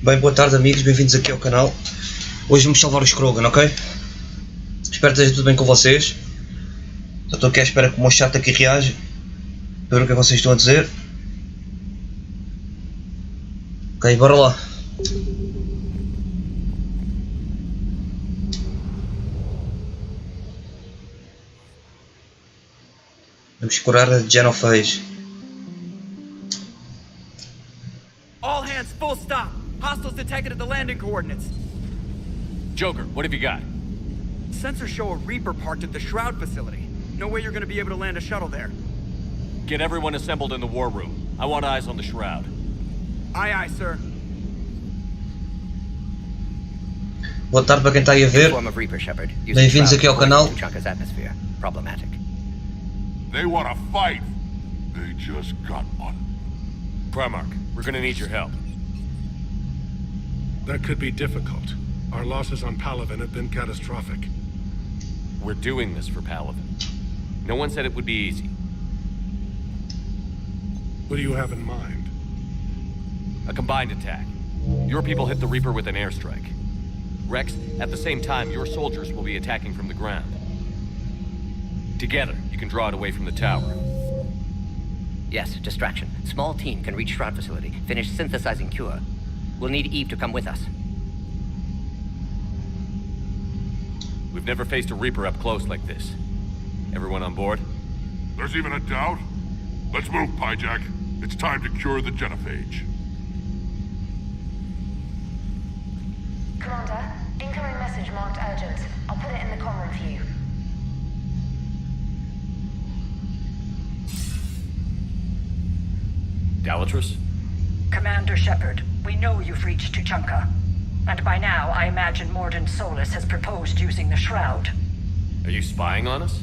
Bem, boa tarde amigos, bem-vindos aqui ao canal. Hoje vamos salvar os Krogan, ok? Espero que esteja tudo bem com vocês. Só estou aqui à espera que o meu chat aqui reaja para ver o que vocês estão a dizer. Ok, bora lá. Vamos curar a Genophage. All hands, full stop. Hostiles detected at the landing coordinates. Joker, what have you got? Sensors show a Reaper parked at the Shroud facility. No way you're going to be able to land a shuttle there. Get everyone assembled in the war room. I want eyes on the Shroud. Aye, aye, sir. Boa tarde para quem está aí a ver. Bem-vindos aqui ao canal. Problematic. They want to fight. They just got one. Primarch, we're gonna need your help. That could be difficult. Our losses on Palaven have been catastrophic. We're doing this for Palaven. No one said it would be easy. What do you have in mind? A combined attack. Your people hit the Reaper with an airstrike. Rex, at the same time, your soldiers will be attacking from the ground. Together, you can draw it away from the tower. Yes, distraction. Small team can reach Shroud facility. Finish synthesizing cure. We'll need Eve to come with us. We've never faced a Reaper up close like this. Everyone on board? There's even a doubt? Let's move, Pyjack. It's time to cure the Genophage. Commander, incoming message marked urgent. I'll put it in the comm room for you. Dalatrus? Commander Shepard, we know you've reached Tuchanka. And by now, I imagine Morden Solus has proposed using the Shroud. Are you spying on us?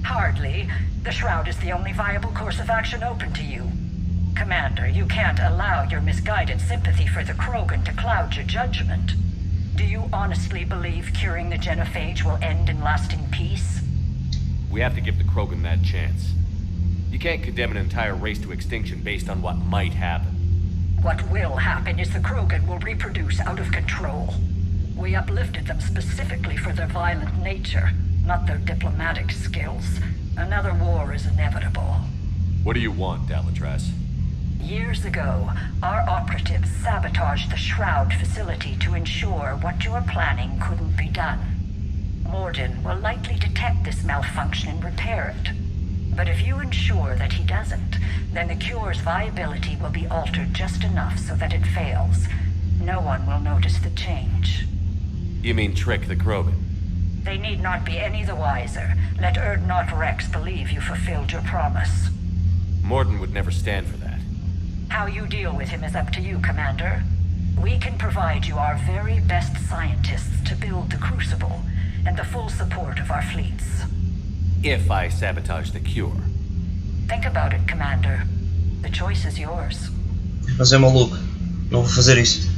Hardly. The Shroud is the only viable course of action open to you. Commander, you can't allow your misguided sympathy for the Krogan to cloud your judgment. Do you honestly believe curing the Genophage will end in lasting peace? We have to give the Krogan that chance. You can't condemn an entire race to extinction based on what might happen. What will happen is the Krogan will reproduce out of control. We uplifted them specifically for their violent nature, not their diplomatic skills. Another war is inevitable. What do you want, Dalatrus? Years ago, our operatives sabotaged the Shroud facility to ensure what you were planning couldn't be done. Morden will likely detect this malfunction and repair it. But if you ensure that he doesn't, then the cure's viability will be altered just enough so that it fails. No one will notice the change. You mean trick the Krogan? They need not be any the wiser. Let Urdnot Rex believe you fulfilled your promise. Morden would never stand for that. How you deal with him is up to you, Commander. We can provide you our very best scientists to build the Crucible, and the full support of our fleets. If I sabotage the cure. Think about it, Commander. The choice is yours. Mas é maluco, não vou fazer isso.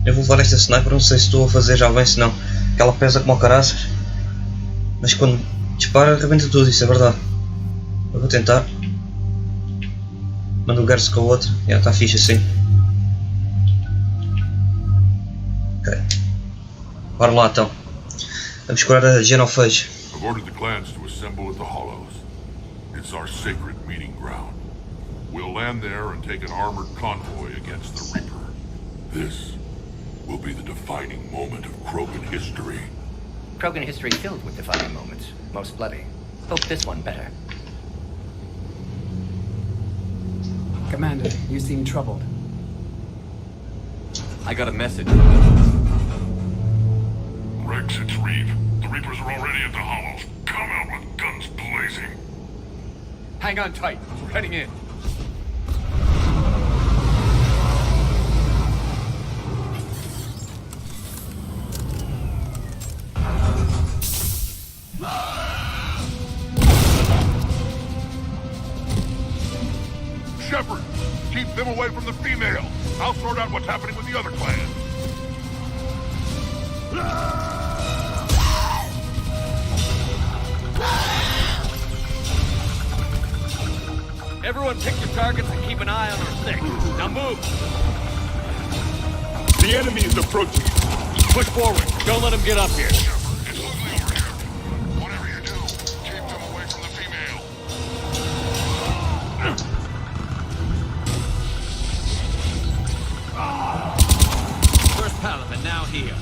Eu vou levar esta sniper, não sei se estou a fazer já bem, se não. Que ela pesa como caraças. Mas quando dispara, arrebenta tudo, isso é verdade. Eu vou tentar. Mando o Gerson com o outro. Já está fixe assim. Ok. Bora lá então. Vamos curar a Genophage. I've ordered the clans to assemble at the Hollows. It's our sacred meeting ground. We'll land there and take an armored convoy against the Reaper. This will be the defining moment of Krogan history. Krogan history filled with defining moments, most bloody. Hope this one better. Commander, you seem troubled. I got a message. Rex, it's Reeve. The Reapers are already at the Hollows. Come out with guns blazing. Hang on tight. We're heading in. sort out what's happening with the other clans. Everyone pick your targets and keep an eye on our six. Now move! The enemy is approaching. Push forward. Don't let him get up here. It's ugly over here. Whatever you do, keep them away from the female. First Paladin, now here.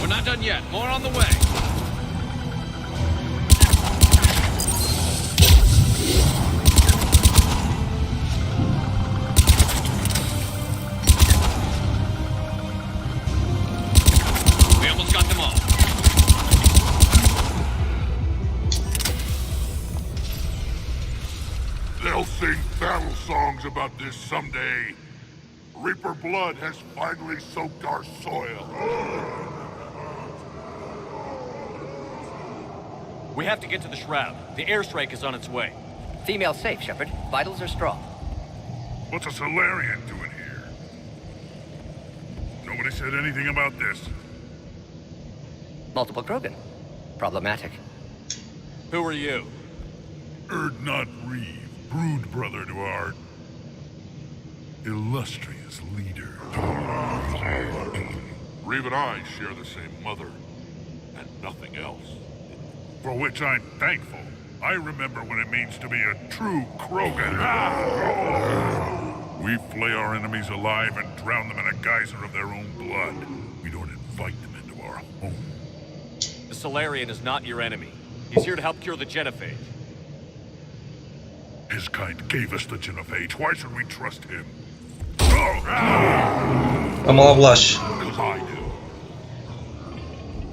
We're not done yet. More on the way. We almost got them all. They'll sing battle songs about this someday. Reaper blood has finally soaked our soil. We have to get to the Shroud. The airstrike is on its way. Female safe, Shepard. Vitals are strong. What's a Solarian doing here? Nobody said anything about this. Multiple Krogan. Problematic. Who are you? Erdnot Reeve, brood brother to our illustrious leader. Reeve and I share the same mother, and nothing else. For which I'm thankful. I remember what it means to be a true Krogan. We flay our enemies alive and drown them in a geyser of their own blood. We don't invite them into our home. The Solarian is not your enemy. He's here to help cure the genophage. His kind gave us the genophage. Why should we trust him? Vamos lá, Blas. Because I do.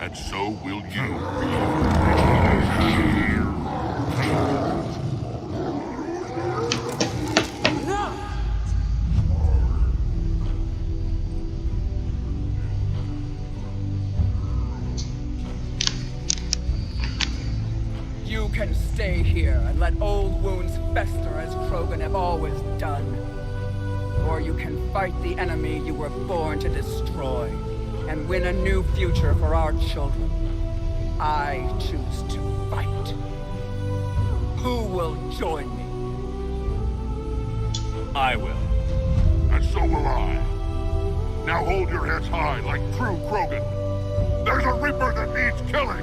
And so will you. You can stay here and let old wounds fester as Krogan have always done. Or you can fight the enemy you were born to destroy and win a new future for our children. I choose to fight. Who will join me? I will. And so will I. Now hold your heads high like true Krogan. There's a Reaper that needs killing.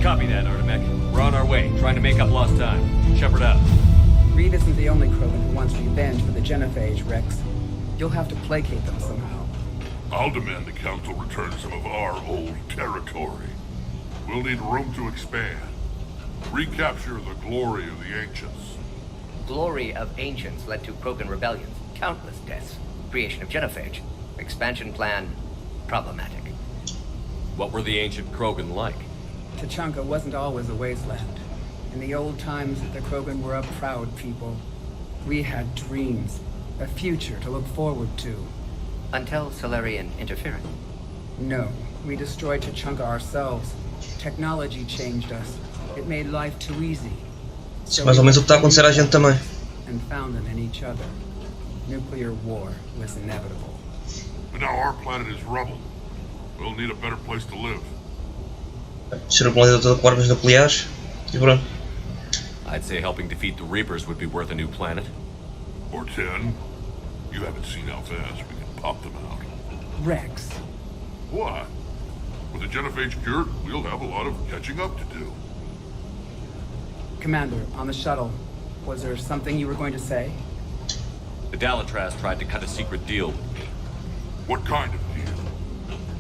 Copy that, Artemec. We're on our way, trying to make up lost time. Shepard out. Reed isn't the only Krogan who wants revenge for the genophage, Rex. You'll have to placate them somehow. I'll demand the Council return some of our old territory. We'll need room to expand. Recapture the glory of the Ancients. Glory of Ancients led to Krogan rebellions, countless deaths, creation of genophage. Expansion plan, problematic. What were the ancient Krogan like? Tuchanka wasn't always a wasteland. In the old times, the Krogan were a proud people. We had dreams, a future to look forward to. Until Solarian interference. No, we destroyed Tuchanka ourselves. Technology changed us. It made life too easy. Isso é mais ou menos o que está a acontecer à gente também. And found them in each other. Nuclear war was inevitable. But now our planet is rubble. We'll need a better place to live. Ser o planeta todo com armas nucleares e pronto. I'd say helping defeat the Reapers would be worth a new planet. Or 10. You haven't seen how fast we can pop them out. Rex. What? With the genophage cured, we'll have a lot of catching up to do. Commander, on the shuttle, was there something you were going to say? The Dalatraz tried to cut a secret deal with me. What kind of deal?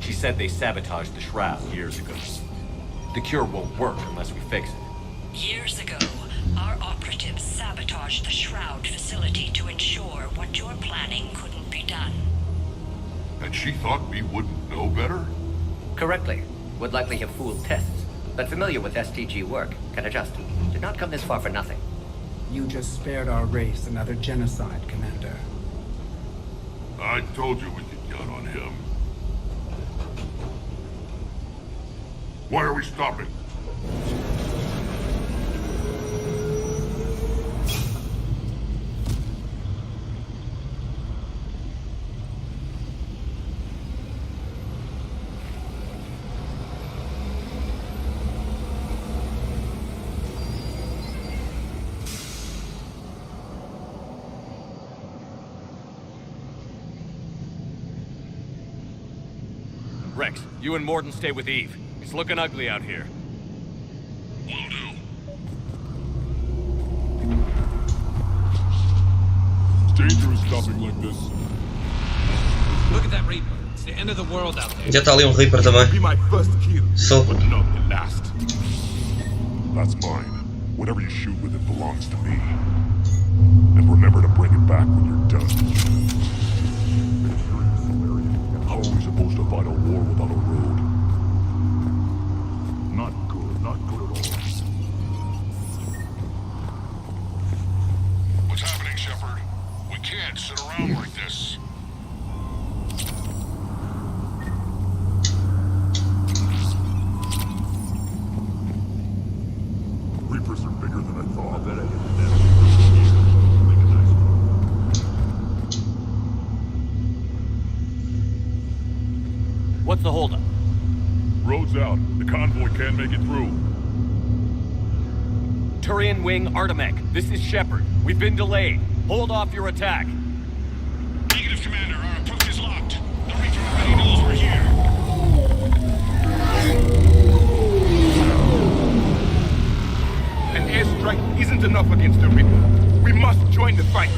She said they sabotaged the Shroud years ago. The cure won't work unless we fix it. Years ago, Our operatives sabotaged the Shroud facility to ensure what you're planning couldn't be done. And she thought we wouldn't know better? Correctly. Would likely have fooled tests, but familiar with STG work, can adjust. Did not come this far for nothing. You just spared our race another genocide, Commander. I told you we could count on him. Why are we stopping? Rex, you and Morden stay with Eve. It's looking ugly out here. Will do. It's dangerous stopping like this. Look at that Reaper. It's the end of the world out there. Já está ali Reaper também. Be my first kill, Só. but not the last. That's mine. Whatever you shoot with it belongs to me. And remember to bring it back when you're done. How are we supposed to fight a war without a road? Not good at all. What's happening, Shepard? We can't sit around like this. Reapers are bigger than I thought. I bet I hit them. Make a nice one. What's the holdup? Road's out. The convoy can't make it through. Turian Wing Artemech, this is Shepard. We've been delayed. Hold off your attack. Negative, Commander. Our approach is locked. The Reaper already knows we're here. An airstrike isn't enough against the Reaper. We must join the fight.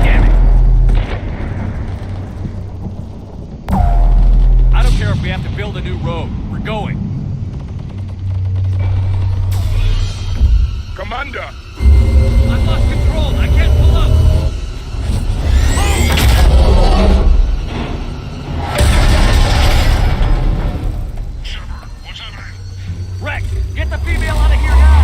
Damn it. I don't care if we have to build a new road. We're going. Commander! I've lost control. I can't pull up. Shepard, what's happening? Rex, get the female out of here now.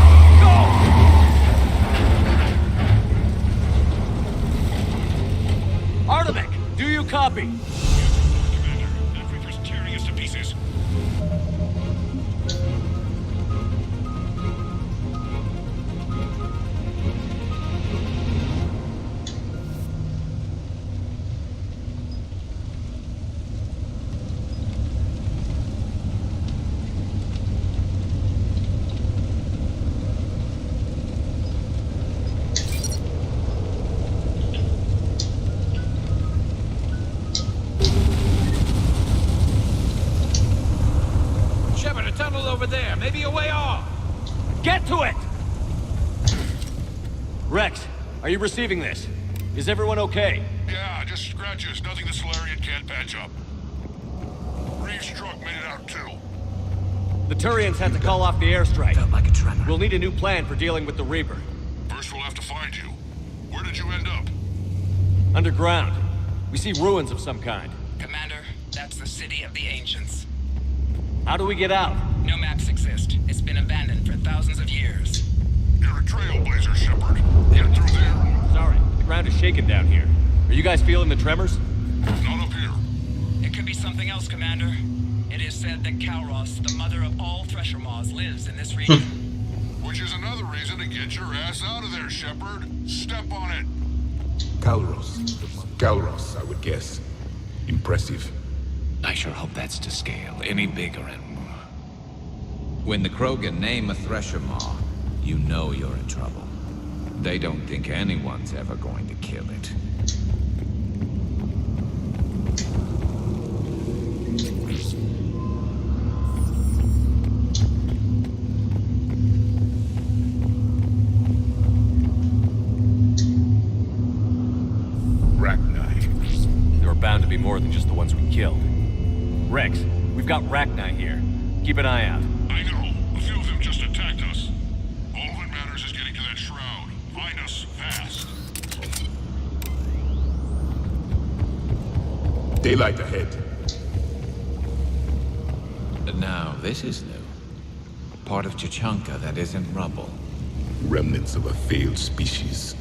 Go! Artemech, do you copy? Commander, that Reaper's tearing us to pieces. Shepard, a tunnel over there. Maybe a way off. Get to it! Rex, are you receiving this? Is everyone okay? Yeah, just scratches. Nothing the Solarian can't patch up. Reeves' truck made it out too. The Turians had to call off the airstrike. Felt like a tremor. We'll need a new plan for dealing with the Reaper. First we'll have to find you. Where did you end up? Underground. We see ruins of some kind. Commander, that's the city of the ancients. How do we get out? No maps exist. It's been abandoned for thousands of years. You're a trailblazer, Shepard. Get through there. Sorry, the ground is shaking down here. Are you guys feeling the tremors? Not up here. It could be something else, Commander. It is said that Kalros, the mother of all thresher maws, lives in this region. Which is another reason to get your ass out of there, Shepard. Step on it. Kalros, I would guess. Impressive. I sure hope that's to scale. Any bigger and more. When the Krogan name a thresher maw, you know you're in trouble. They don't think anyone's ever going to kill it. There are bound to be more than just the ones we killed. Rex, we've got Rachni here. Keep an eye out. I know. Them just attacked us. All that matters is getting to that shroud. Find us fast. Daylight ahead. Now, this is new. Part of Chichanka that isn't rubble. Remnants of a failed species.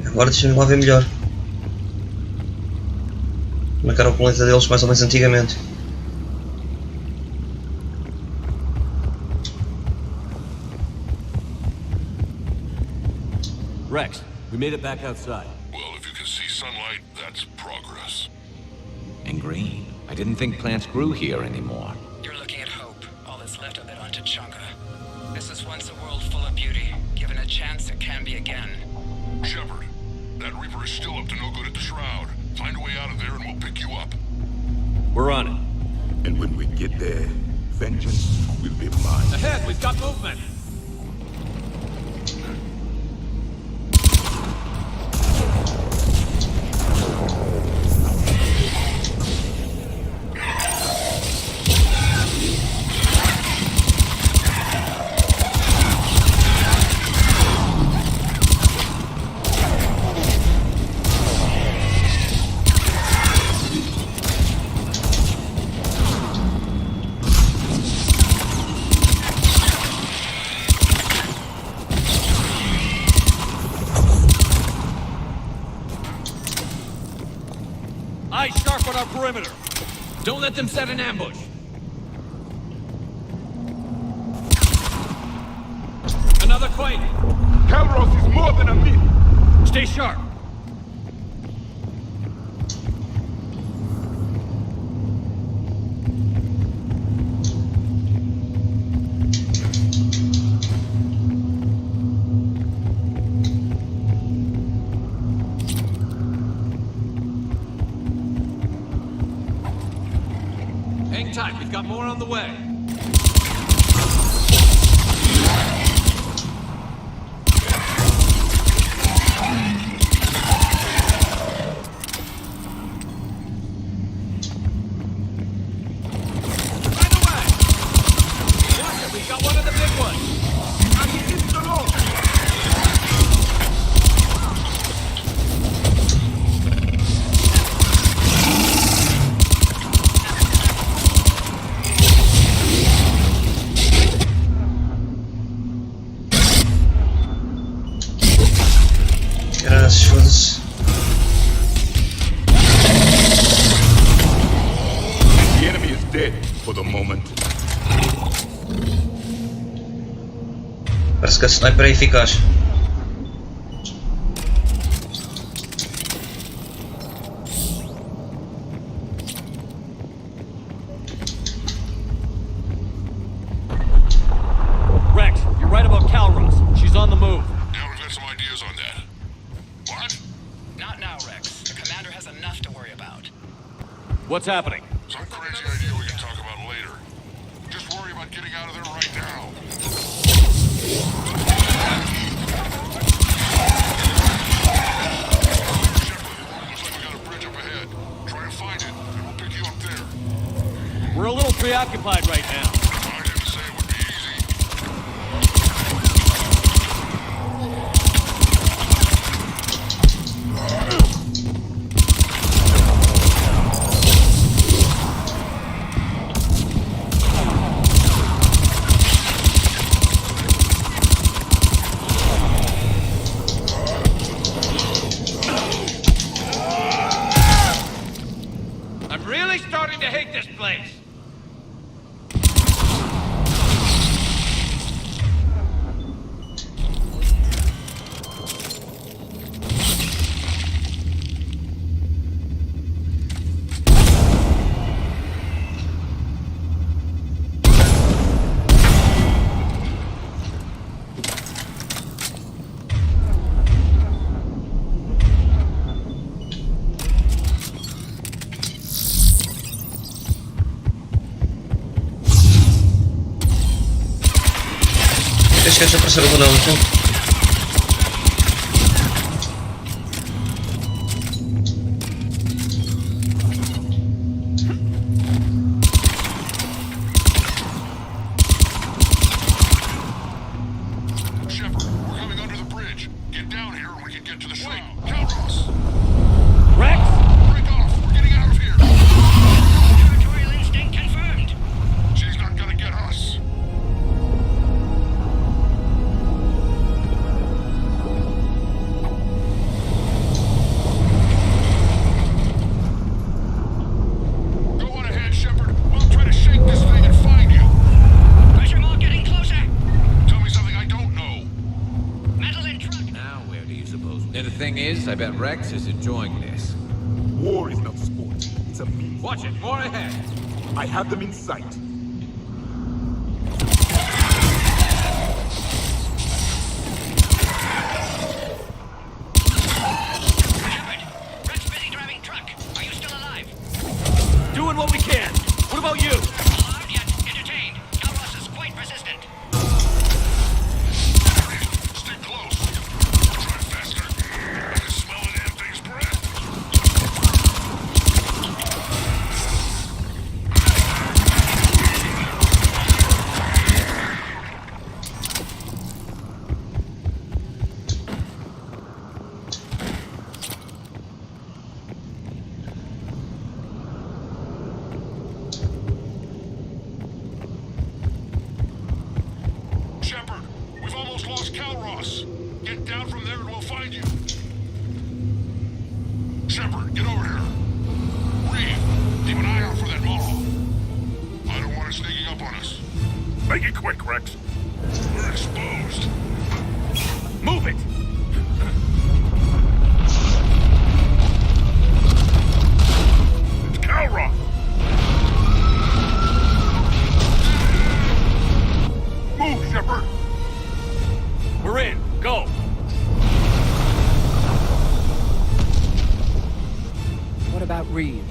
Agora deixa-me lá ver melhor como é que era o planeta deles mais ou menos antigamente. Rex, we made it back outside. Well, if you can see sunlight, that's progress. And green. I didn't think plants grew here anymore. You're looking at hope, all that's left of it on Chichanka. This is once a world full of beauty. Given a chance, it can be again. Shepard, that Reaper is still up to no good at the Shroud. Find a way out of there and we'll pick you up. We're on it. And when we get there, vengeance will be mine. Ahead, we've got movement. Eyes sharp on our perimeter. Don't let them set an ambush. Another quake. Calros is more than a myth. Stay sharp. Hang tight, we've got more on the way. Right away! Watch it, we've got one of the big ones. Graças, foda-se. The enemy is dead for the moment. Parece que a sniper é eficaz. Rex, you're right about Calros. She's on the move. Now we've got some ideas on that. What? Not now, Rex. The commander has enough to worry about. What's happening? Some crazy idea we can talk about later. Just worry about getting out of there right now. Shepard, looks like we got a bridge up ahead. Try to find it, and we'll pick you up there. We're a little preoccupied right now. I didn't say it would be easy. I'm really starting to hate this place. Deixa aparecer algum não, então. I bet Rex is enjoying this. War is not sport. It's a means. Watch it, more ahead. I have them in sight. Rex busy driving truck. Are you still alive? Doing what we can. What about you? Alarmed yet entertained. Calros is quite persistent. Stay close. Drive faster. I can smell the damn thing's breath. Shepard, we've almost lost Calros. Get down from there and we'll find you. Shepard, get over here. Reed, keep an eye out for that mall. I don't want it sneaking up on us. Make it quick, Rex. We're exposed. Move it! It's Calros. Move, Shepard. We're in. Go! What about Reed?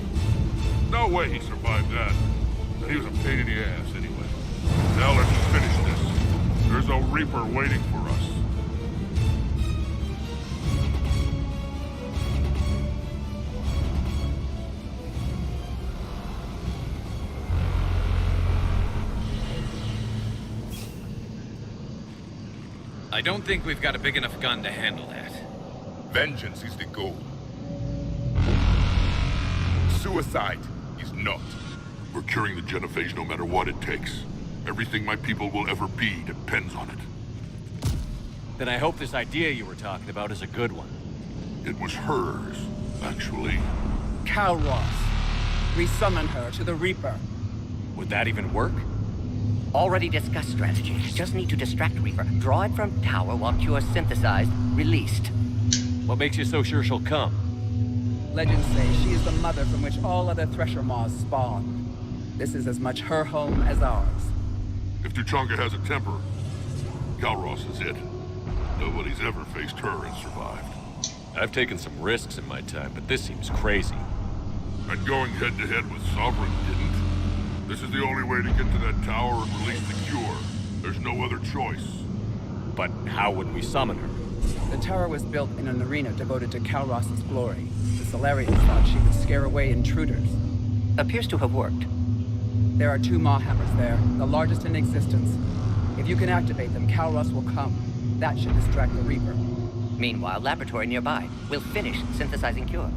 No way he survived that. He was a pain in the ass anyway. Now let's finish this. There's a Reaper waiting for us. I don't think we've got a big enough gun to handle that. Vengeance is the goal. Suicide is not. We're curing the genophage no matter what it takes. Everything my people will ever be depends on it. Then I hope this idea you were talking about is a good one. It was hers, actually. Calros. Resummon her to the Reaper. Would that even work? Already discussed strategy. Just need to distract Reaper. Draw it from tower while Cure synthesized, released. What makes you so sure she'll come? Legends say she is the mother from which all other Thresher Maws spawn. This is as much her home as ours. If Tuchanka has a temper, Calros is it. Nobody's ever faced her and survived. I've taken some risks in my time, but this seems crazy. And going head-to-head with Sovereign didn't. This is the only way to get to that tower and release the cure. There's no other choice. But how would we summon her? The tower was built in an arena devoted to Calros' glory. The Solarians thought she would scare away intruders. Appears to have worked. There are 2 Maw hammers there, the largest in existence. If you can activate them, Calros will come. That should distract the Reaper. Meanwhile, laboratory nearby. We'll finish synthesizing Cure.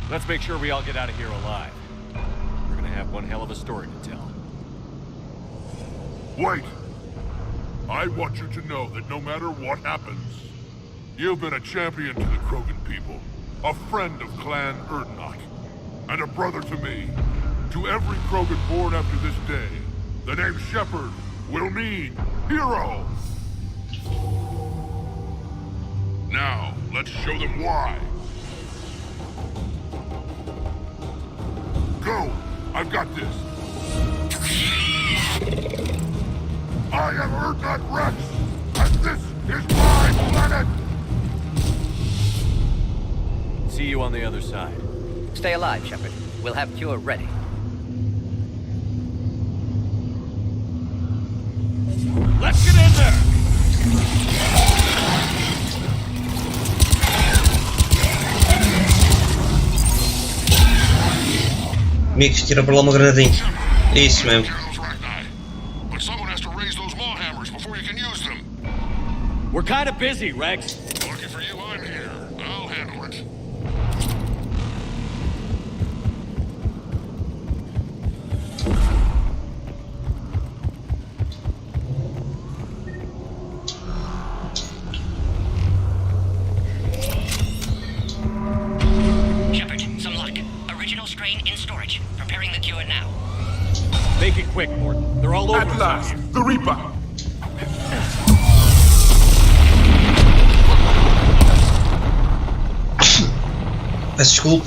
Let's make sure we all get out of here alive. We're gonna have one hell of a story to tell. Wait! I want you to know that no matter what happens, you've been a champion to the Krogan people, a friend of Clan Erdnot, and a brother to me. To every Krogan born after this day, the name Shepard will mean hero! Now, let's show them why. Go! I've got this! I am Erdnot Rex, and this is my planet! See you on the other side. Stay alive, Shepard. We'll have Cure ready. Let's get in there! Amigos, tira para lá uma granadinha. É isso mesmo. But someone has to raise those maw hammers before you can use them. We're kind of busy, Rex. Lucky for you, I'm here. I'll handle it. Shepard, some luck. Original strain in storage. Preparing the cure now. Make it quick, Morton. They're all over At last, the Reaper! Peço desculpa.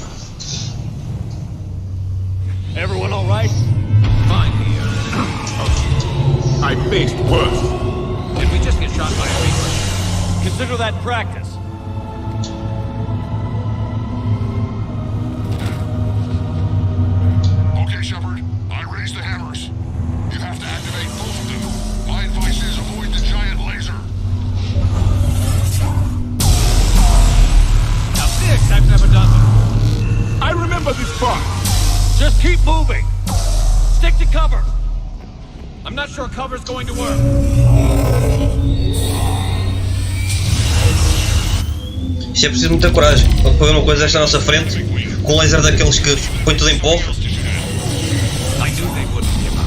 Everyone all right? Fine here. I faced worse. Did we just get shot by a Reaper? Consider that practice. Okay, Shepard. I raised the hammers. You have to activate both of them. My advice is avoid the giant laser. Now this I've never done before. I remember this part. Just keep moving. Stick to cover. I'm not sure cover's going to work. Isto é preciso muita coragem para pôr uma coisa desta à nossa frente com um laser daqueles que põe tudo em pó. I knew they wouldn't give out.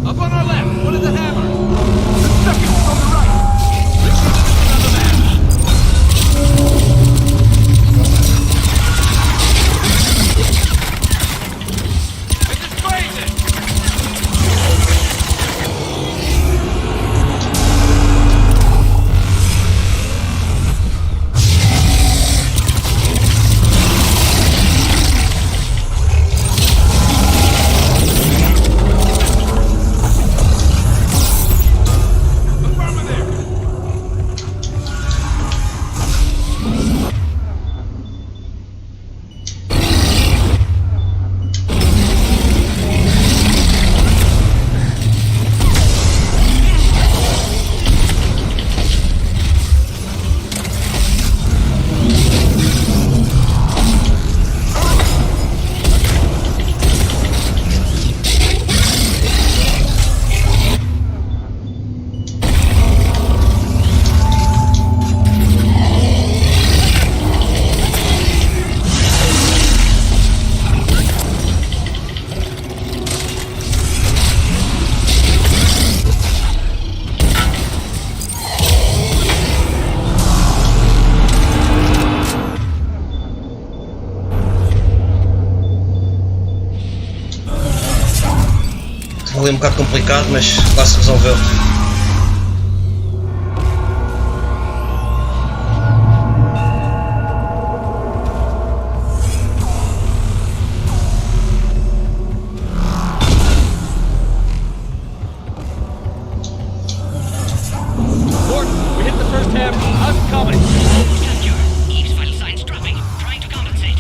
Up on our left, what is the hammer? The second is on the right. Another man. This is crazy! Ali um bocado complicado, mas lá se resolveu. We hit the first hammer. How's it coming? Eve's vital signs dropping. Trying to compensate.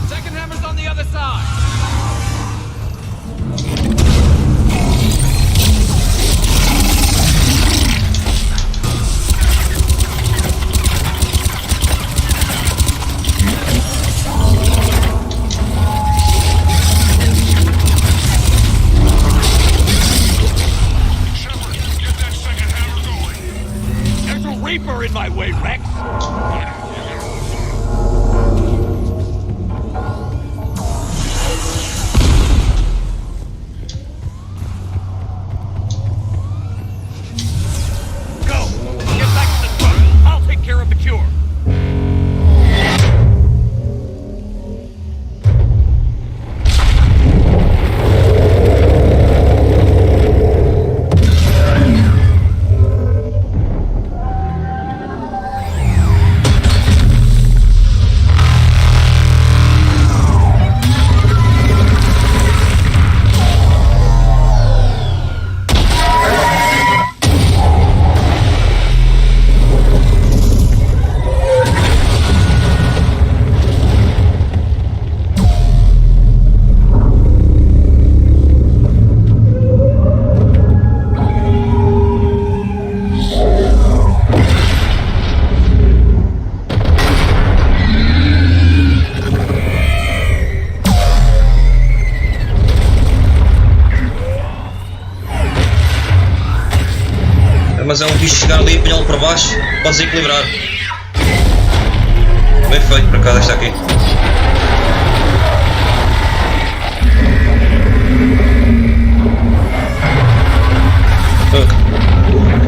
Second hammer's on the other side. Reaper in my way, Rex! Go! Get back to the truck! I'll take care of the cure! Mas é um bicho chegar ali e apanhá-lo para baixo, pode desequilibrar. Bem feito, para cá, deixa aqui.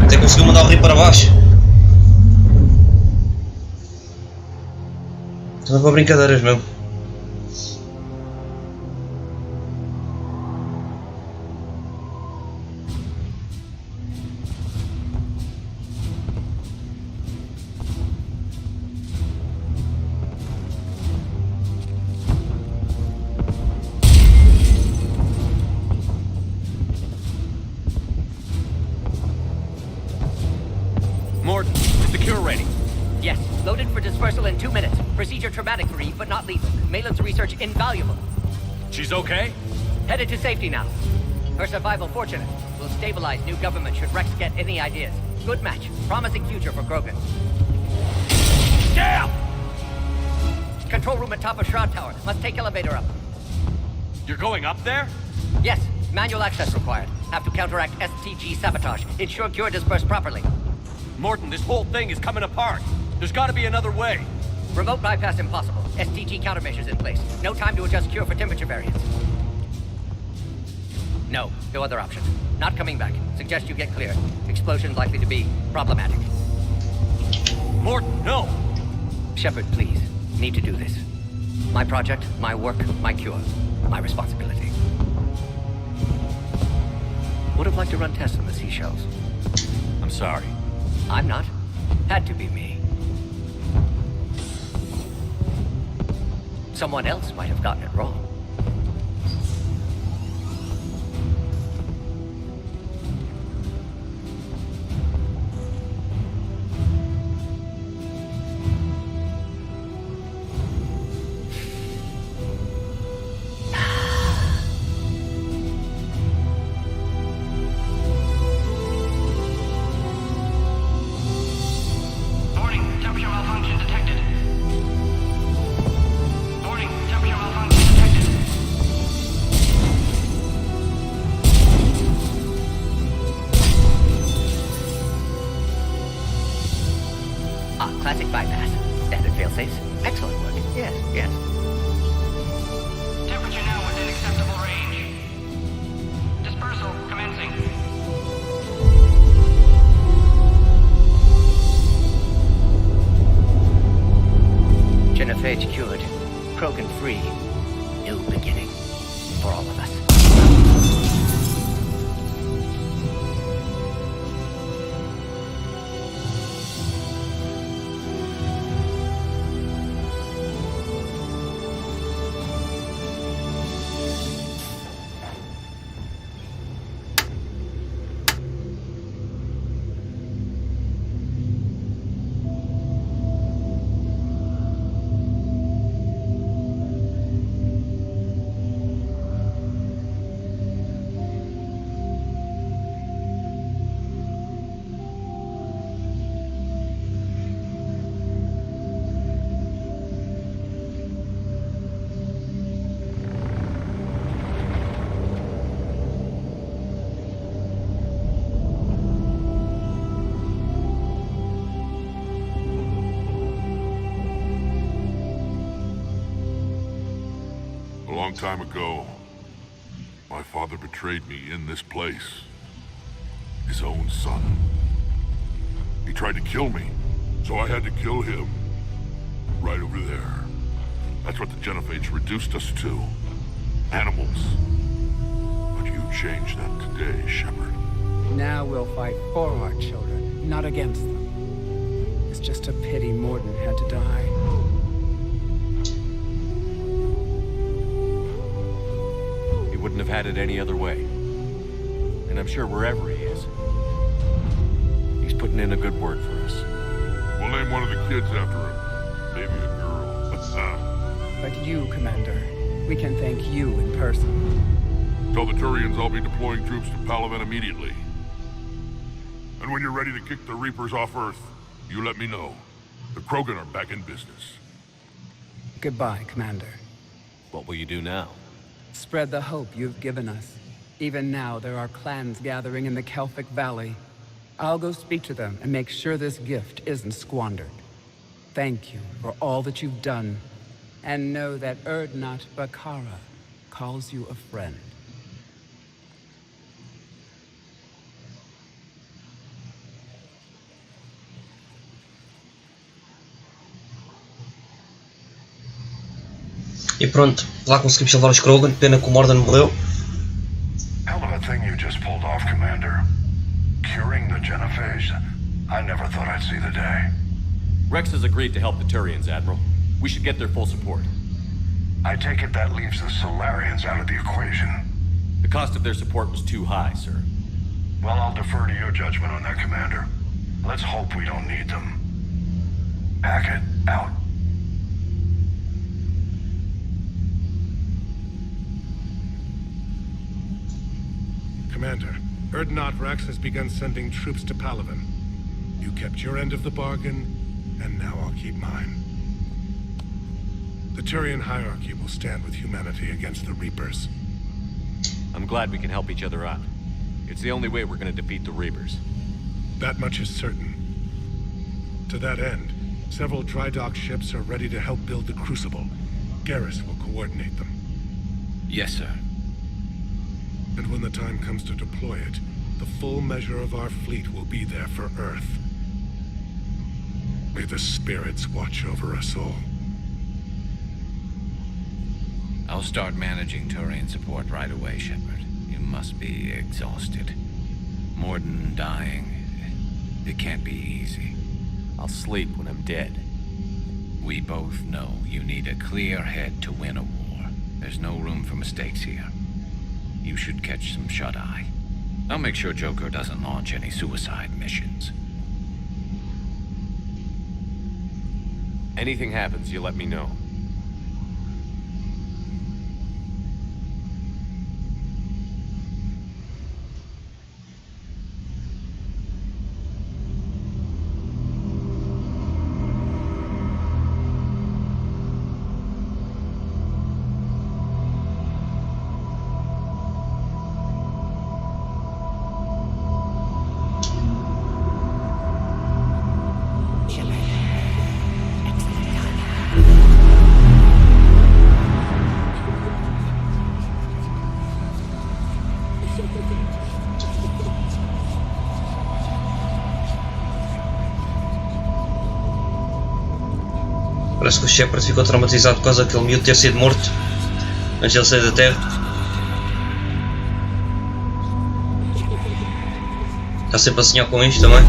Até conseguiu mandar o rio para baixo. Não é para brincadeiras mesmo. Morden, is the cure ready? Yes, loaded for dispersal in 2 minutes. Procedure traumatic for Eve, but not lethal. Malin's research invaluable. She's okay? Headed to safety now. Her survival fortunate. Will stabilize new government should Rex get any ideas. Good match. Promising future for Krogan. Damn! Control room at top of Shroud Tower. Must take elevator up. You're going up there? Yes, manual access required. Have to counteract STG sabotage. Ensure cure dispersed properly. Morden, this whole thing is coming apart. There's gotta be another way. Remote bypass impossible. STG countermeasures in place. No time to adjust cure for temperature variance. No other option. Not coming back. Suggest you get clear. Explosion likely to be problematic. Morden, no! Shepard, please. Need to do this. My project, my work, my cure. My responsibility. Would have liked to run tests on the seashells. I'm sorry. I'm not. Had to be me. Someone else might have gotten it wrong. Classic bypass. Standard failsafes. Excellent work. Yes. Temperature now within acceptable range. Dispersal commencing. Genophage cured. Krogan free. New beginning. For all of us. A long time ago, my father betrayed me in this place. His own son. He tried to kill me, so I had to kill him. Right over there. That's what the Genophage reduced us to. Animals. But you changed that today, Shepard. Now we'll fight for our children, not against them. It's just a pity Morden had to die. He wouldn't have had it any other way. And I'm sure wherever he is, he's putting in a good word for us. We'll name one of the kids after him. Maybe a girl. But you, Commander, we can thank you in person. Tell the Turians I'll be deploying troops to Palaven immediately. And when you're ready to kick the Reapers off Earth, you let me know. The Krogan are back in business. Goodbye, Commander. What will you do now? Spread the hope you've given us. Even now, there are clans gathering in the Kelphic Valley. I'll go speak to them and make sure this gift isn't squandered. Thank you for all that you've done. And know that Erdnot Bakara calls you a friend. E pronto, lá conseguimos salvar os Krogan, pena que o Morden morreu. Hell of a thing you just pulled off, Commander. Curing the Genophage. I never thought I'd see the day. Rex has agreed to help the Turians, Admiral. We should get their full support. I take it that leaves the Solarians out of the equation. The cost of their support was too high, sir. Well, I'll defer to your judgment on that, Commander. Let's hope we don't need them. Hackett, out. Commander, Erdnot Rex has begun sending troops to Palaven. You kept your end of the bargain, and now I'll keep mine. The Turian hierarchy will stand with humanity against the Reapers. I'm glad we can help each other out. It's the only way we're gonna defeat the Reapers. That much is certain. To that end, several dry dock ships are ready to help build the Crucible. Garrus will coordinate them. Yes, sir. And when the time comes to deploy it, the full measure of our fleet will be there for Earth. May the spirits watch over us all. I'll start managing Turian support right away, Shepard. You must be exhausted. Morden dying. It can't be easy. I'll sleep when I'm dead. We both know you need a clear head to win a war. There's no room for mistakes here. You should catch some shut-eye. I'll make sure Joker doesn't launch any suicide missions. Anything happens, you let me know. Parece que o Shepard ficou traumatizado por causa daquele miúdo ter sido morto antes de ele sair da Terra. Está sempre a sonhar com isto também.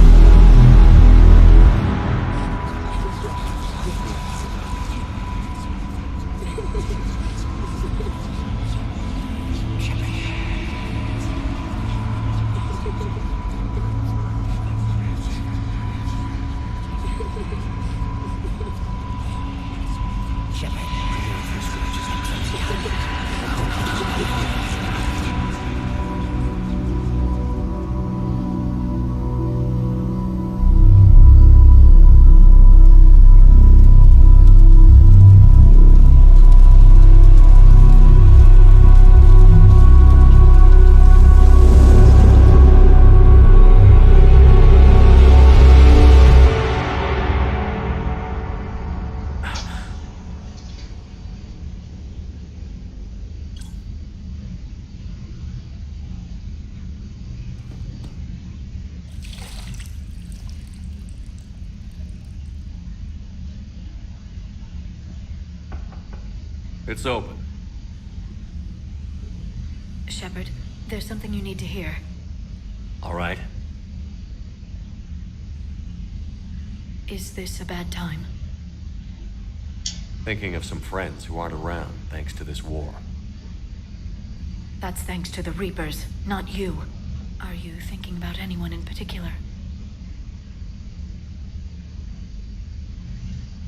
It's open. Shepard, there's something you need to hear. All right. Is this a bad time? Thinking of some friends who aren't around thanks to this war. That's thanks to the Reapers, not you. Are you thinking about anyone in particular?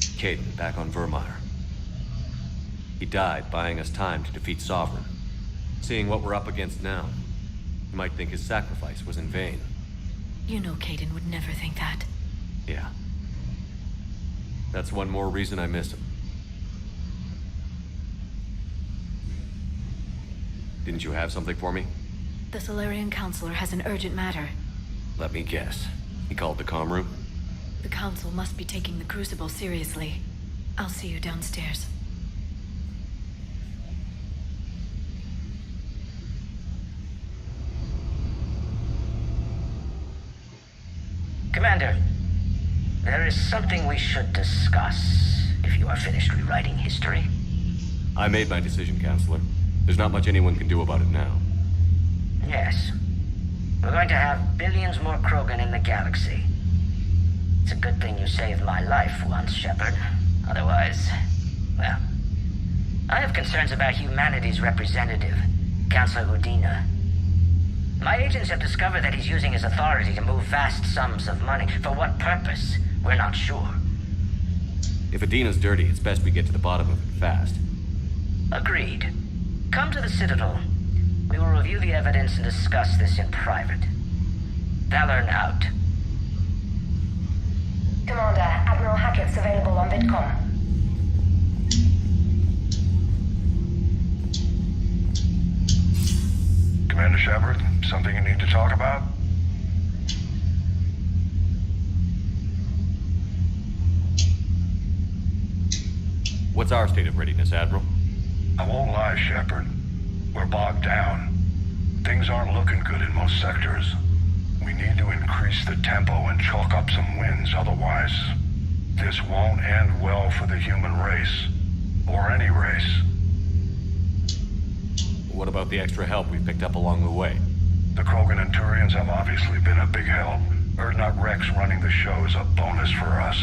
Caden, back on Vermeer. He died buying us time to defeat Sovereign. Seeing what we're up against now, you might think his sacrifice was in vain. You know Caden would never think that. Yeah. That's one more reason I miss him. Didn't you have something for me? The Solarian Counselor has an urgent matter. Let me guess. He called the comm room? The Council must be taking the Crucible seriously. I'll see you downstairs. Commander, there is something we should discuss, if you are finished rewriting history. I made my decision, Counselor. There's not much anyone can do about it now. Yes. We're going to have billions more Krogan in the galaxy. It's a good thing you saved my life once, Shepard. Otherwise, well... I have concerns about humanity's representative, Councilor Udina. My agents have discovered that he's using his authority to move vast sums of money. For what purpose? We're not sure. If Adina's dirty, it's best we get to the bottom of it fast. Agreed. Come to the Citadel. We will review the evidence and discuss this in private. Valorn out. Commander, Admiral Hackett's available on VidCom. Commander Shepard, something you need to talk about? What's our state of readiness, Admiral? I won't lie, Shepard. We're bogged down. Things aren't looking good in most sectors. We need to increase the tempo and chalk up some wins, otherwise this won't end well for the human race. Or any race. What about the extra help we picked up along the way? The Krogan and Turians have obviously been a big help. Erdnot Rex running the show is a bonus for us.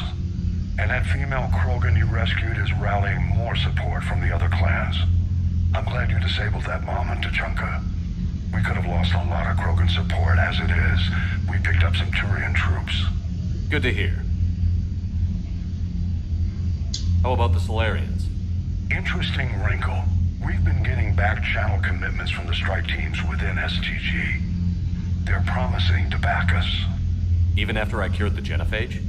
And that female Krogan you rescued is rallying more support from the other clans. I'm glad you disabled that bomb in Tuchanka. We could have lost a lot of Krogan support as it is. We picked up some Turian troops. Good to hear. How about the Solarians? Interesting wrinkle. We've been getting back-channel commitments from the strike teams within STG. They're promising to back us. Even after I cured the genophage?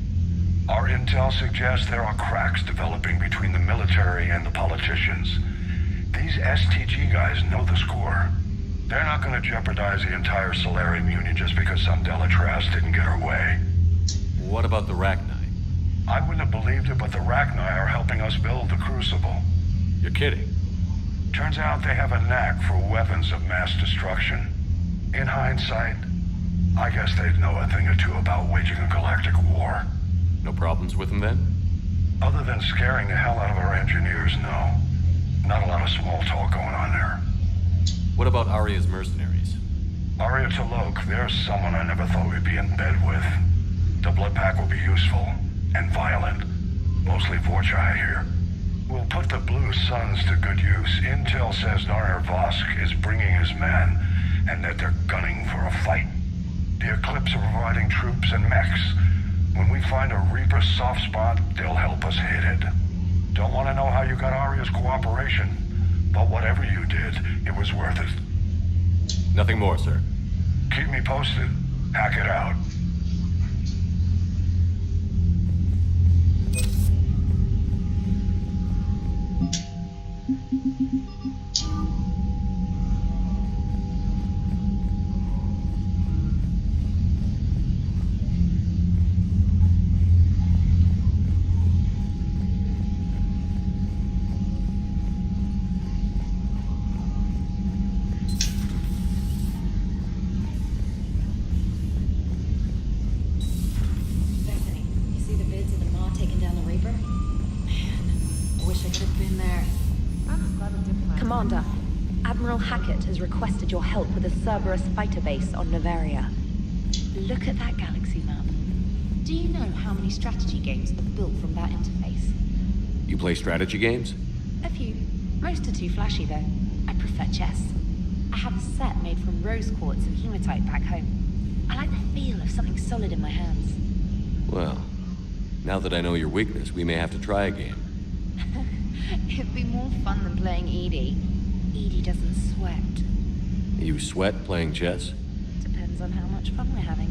Our intel suggests there are cracks developing between the military and the politicians. These STG guys know the score. They're not going to jeopardize the entire Solarian Union just because some Delatras didn't get her way. What about the Rachni? I wouldn't have believed it, but the Rachni are helping us build the Crucible. You're kidding. Turns out they have a knack for weapons of mass destruction. In hindsight, I guess they'd know a thing or two about waging a galactic war. No problems with them then? Other than scaring the hell out of our engineers, no. Not a lot of small talk going on there. What about Aria's mercenaries? Aria T'Lok, there's someone I never thought we'd be in bed with. The blood pack will be useful, and violent. Mostly Vorchai here. We'll put the Blue Suns to good use. Intel says Narner Vosk is bringing his men, and that they're gunning for a fight. The Eclipse are providing troops and mechs. When we find a Reaper soft spot, they'll help us hit it. Don't want to know how you got Aria's cooperation, but whatever you did, it was worth it. Nothing more, sir. Keep me posted. Hack it out. Commander, Admiral Hackett has requested your help with a Cerberus fighter base on Novaria. Look at that galaxy map. Do you know how many strategy games are built from that interface? You play strategy games? A few. Most are too flashy, though. I prefer chess. I have a set made from rose quartz and hematite back home. I like the feel of something solid in my hands. Well, now that I know your weakness, we may have to try a game. It'd be more fun than playing Edie. Edie doesn't sweat. You sweat playing chess? Depends on how much fun we're having.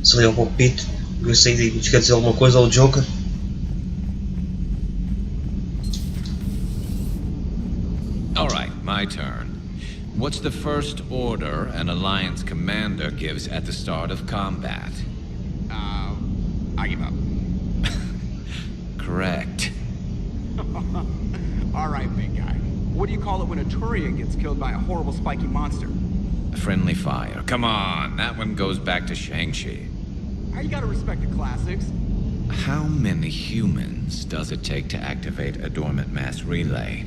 Se ler um palpite, ver se aí quer dizer alguma coisa ao Joker. Alright, my turn. What's the first order an Alliance commander gives at the start of combat? I give up. Correct. Alright, big guy. What do you call it when a Turian gets killed by a horrible spiky monster? Friendly fire. Come on, that one goes back to Shang-Chi. You gotta respect the classics. How many humans does it take to activate a dormant mass relay?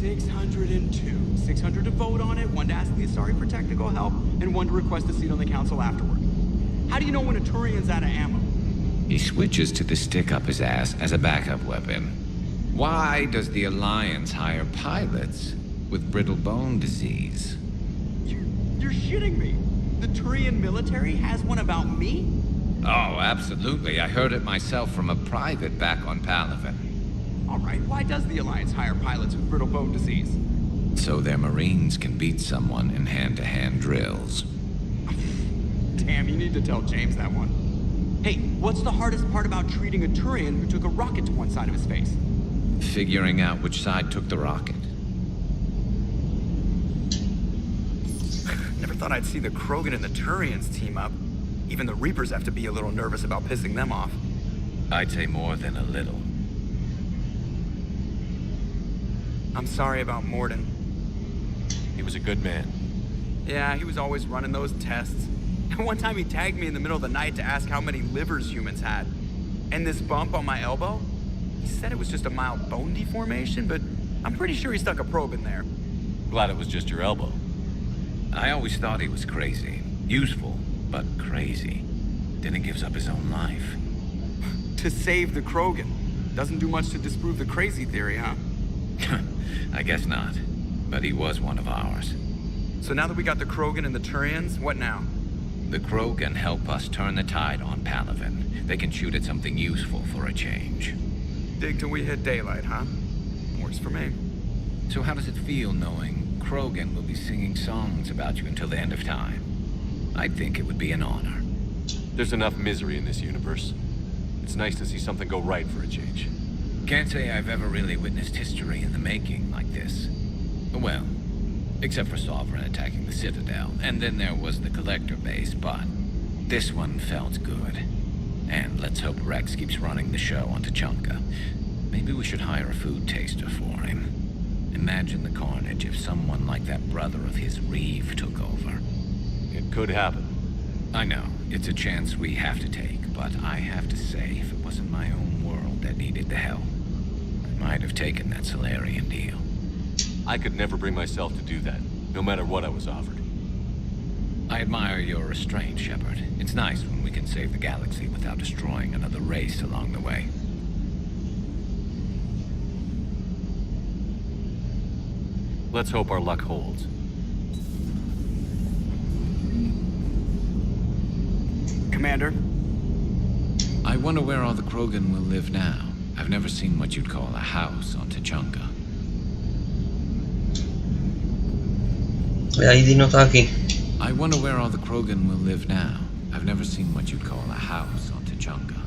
602. 600 to vote on it, 1 to ask the Asari for technical help, and 1 to request a seat on the council afterward. How do you know when a Turian's out of ammo? He switches to the stick up his ass as a backup weapon. Why does the Alliance hire pilots with brittle bone disease? You're shitting me. The Turian military has one about me? Oh, absolutely. I heard it myself from a private back on Palaven. All right, why does the Alliance hire pilots with brittle bone disease? So their Marines can beat someone in hand-to-hand drills. Damn, you need to tell James that one. Hey, what's the hardest part about treating a Turian who took a rocket to one side of his face? Figuring out which side took the rocket. Never thought I'd see the Krogan and the Turians team up. Even the Reapers have to be a little nervous about pissing them off. I'd say more than a little. I'm sorry about Morden. He was a good man. Yeah, he was always running those tests. One time he tagged me in the middle of the night to ask how many livers humans had. And this bump on my elbow? He said it was just a mild bone deformation, but I'm pretty sure he stuck a probe in there. Glad it was just your elbow. I always thought he was crazy. Useful, but crazy. Then he gives up his own life. To save the Krogan. Doesn't do much to disprove the crazy theory, huh? I guess not. But he was one of ours. So now that we got the Krogan and the Turians, what now? The Krogan help us turn the tide on Palaven. They can shoot at something useful for a change. Dig till we hit daylight, huh? Works for me. So how does it feel knowing Krogan will be singing songs about you until the end of time? I think it would be an honor. There's enough misery in this universe. It's nice to see something go right for a change. Can't say I've ever really witnessed history in the making like this. Well, except for Sovereign attacking the Citadel, and then there was the Collector base, but this one felt good. And let's hope Rex keeps running the show on Tuchanka. Maybe we should hire a food taster for him. Imagine the carnage if someone like that brother of his, Reeve, took over. It could happen. I know, it's a chance we have to take, but I have to say, if it wasn't my own world that needed the help, I might have taken that Solarian deal. I could never bring myself to do that, no matter what I was offered. I admire your restraint, Shepard. It's nice when we can save the galaxy without destroying another race along the way. Let's hope our luck holds. Commander? I wonder where all the Krogan will live now. I've never seen what you'd call a house on Tuchanka. ID não tá aqui. I wonder where all the Krogan will live now. I've never seen what you'd call a house on Tuchanka.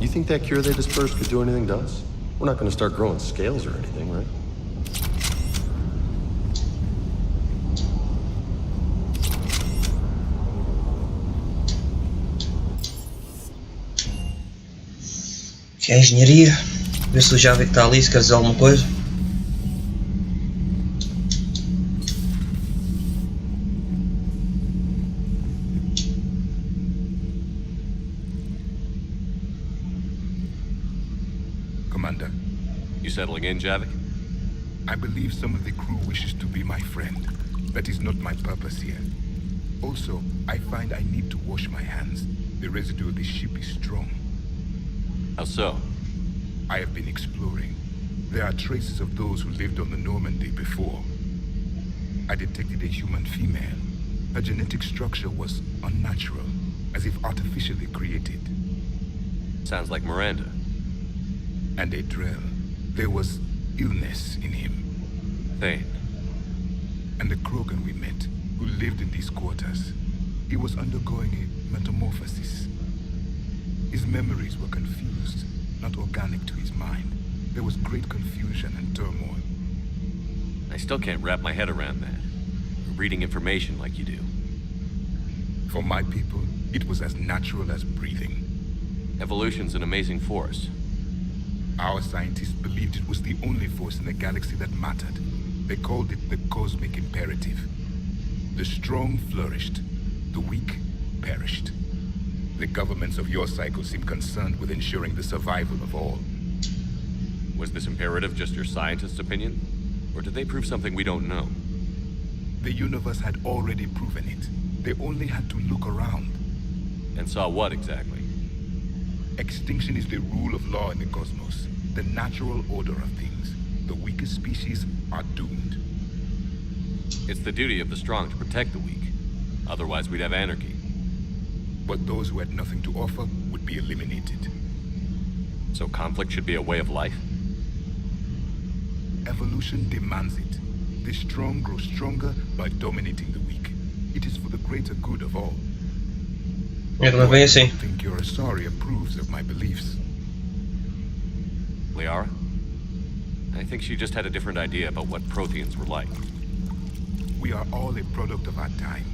you think that cure they dispersed could do anything to us? We're not gonna start growing scales or anything, right? Que é a engenharia. Ver se o Javi que está ali, se quer dizer alguma coisa. Commander. You settling in, Javik? I believe some of the crew wishes to be my friend. That is not my purpose here. Also, I find I need to wash my hands. The residue of the ship is strong. How so? I have been exploring. There are traces of those who lived on the Normandy before. I detected a human female. Her genetic structure was unnatural, as if artificially created. Sounds like Miranda. And a drill. There was illness in him. Thane. And the Krogan we met, who lived in these quarters. He was undergoing a metamorphosis. His memories were confused, not organic to his mind. There was great confusion and turmoil. I still can't wrap my head around that. Reading information like you do. For my people, it was as natural as breathing. Evolution's an amazing force. Our scientists believed it was the only force in the galaxy that mattered. They called it the cosmic imperative. The strong flourished, the weak perished. The governments of your cycle seem concerned with ensuring the survival of all. Was this imperative just your scientist's opinion? Or did they prove something we don't know? The universe had already proven it. They only had to look around. And saw what exactly? Extinction is the rule of law in the cosmos, the natural order of things. The weakest species are doomed. It's the duty of the strong to protect the weak. Otherwise we'd have anarchy. But those who had nothing to offer would be eliminated. So conflict should be a way of life? Evolution demands it. The strong grow stronger by dominating the weak. It is for the greater good of all. I don't think your Asari approves of my beliefs. Liara? I think she just had a different idea about what Protheans were like. We are all a product of our time.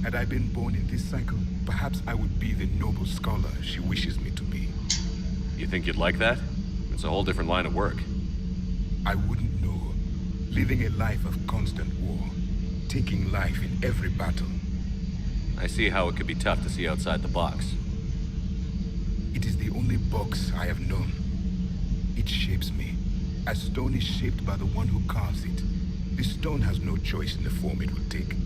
Had I been born in this cycle, perhaps I would be the noble scholar she wishes me to be. You think you'd like that? It's a whole different line of work. I wouldn't know. Living a life of constant war. Taking life in every battle. I see how it could be tough to see outside the box. It is the only box I have known. It shapes me, as stone is shaped by the one who carves it. The stone has no choice in the form it will take.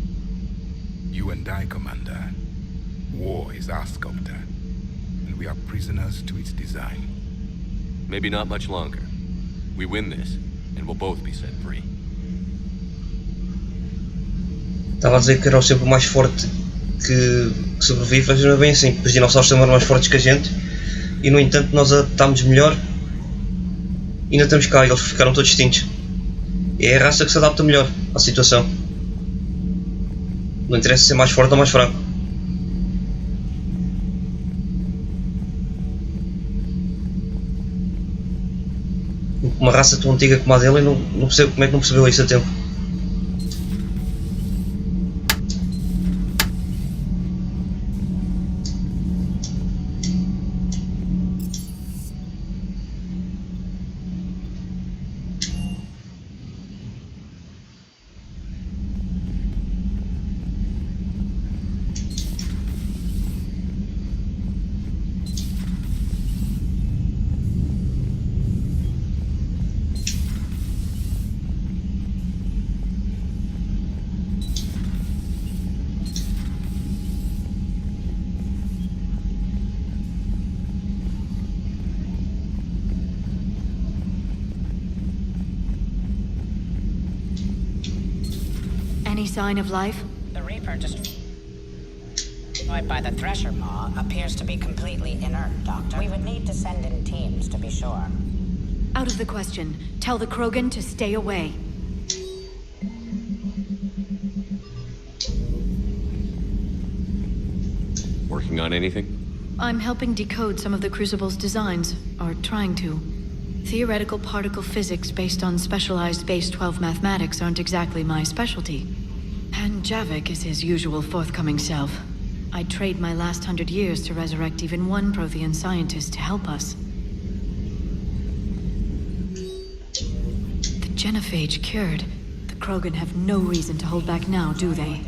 You and I, Commander. War is our sculptor, and we are prisoners to its design. Maybe not much longer. We win this, and we'll both be set free. Estava a dizer que era o sempre mais forte que sobrevive, mas não é bem assim. Os dinossauros são mais fortes que a gente e, no entanto, nós adaptámos melhor e ainda estamos cá, eles ficaram todos extintos. E é a raça que se adapta melhor à situação. Não interessa ser mais forte ou mais fraco. Uma raça tão antiga como a dele, eu não percebo como é que não percebeu isso a tempo. Any sign of life? The Reaper destroyed by the Thresher Maw appears to be completely inert, Doctor. We would need to send in teams to be sure. Out of the question. Tell the Krogan to stay away. Working on anything? I'm helping decode some of the Crucible's designs, or trying to. Theoretical particle physics based on specialized base 12 mathematics aren't exactly my specialty. And Javik is his usual forthcoming self. I'd trade my last 100 years to resurrect even one Prothean scientist to help us. The genophage cured. The Krogan have no reason to hold back now, do they?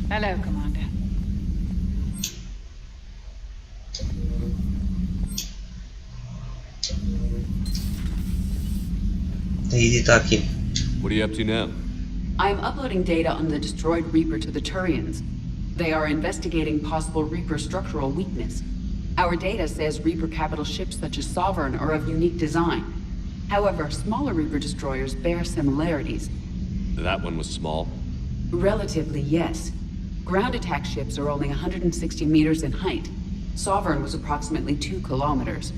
Hello, Commander. What are you up to now? I'm uploading data on the destroyed Reaper to the Turians. They are investigating possible Reaper structural weakness. Our data says Reaper capital ships such as Sovereign are of unique design. However, smaller Reaper destroyers bear similarities. That one was small? Relatively, yes. Ground attack ships are only 160 meters in height. Sovereign was approximately 2 kilometers.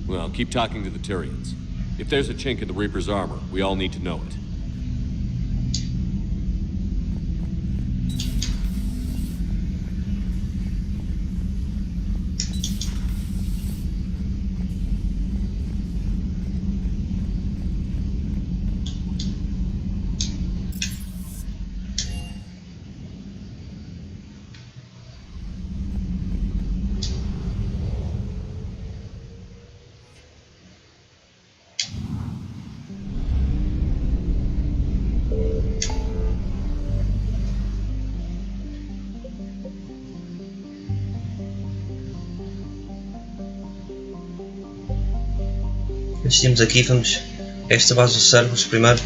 Well, keep talking to the Turians. If there's a chink in the Reaper's armor, we all need to know it. Temos aqui, vamos a esta base dos servos primeiro.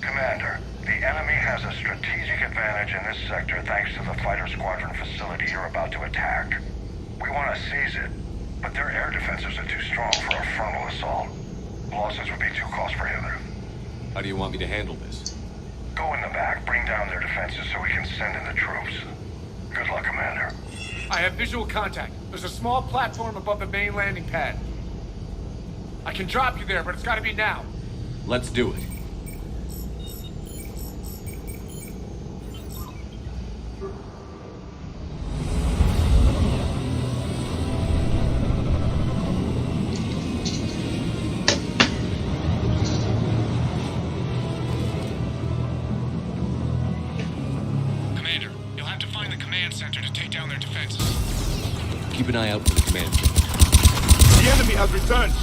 Commander, the enemy has a strategic advantage in this sector thanks to the fighter squadron facility you're about to attack. We want to seize it, but their air defenses are too strong for a frontal assault. Losses would be too cost prohibitive. How do you want me to handle this? Go in the back, bring down their defenses so we can send in the troops. Good luck, Commander. I have visual contact. There's a small platform above the main landing pad. I can drop you there, but it's gotta be now. Let's do it. Keep an eye out for the command center. The enemy has returned!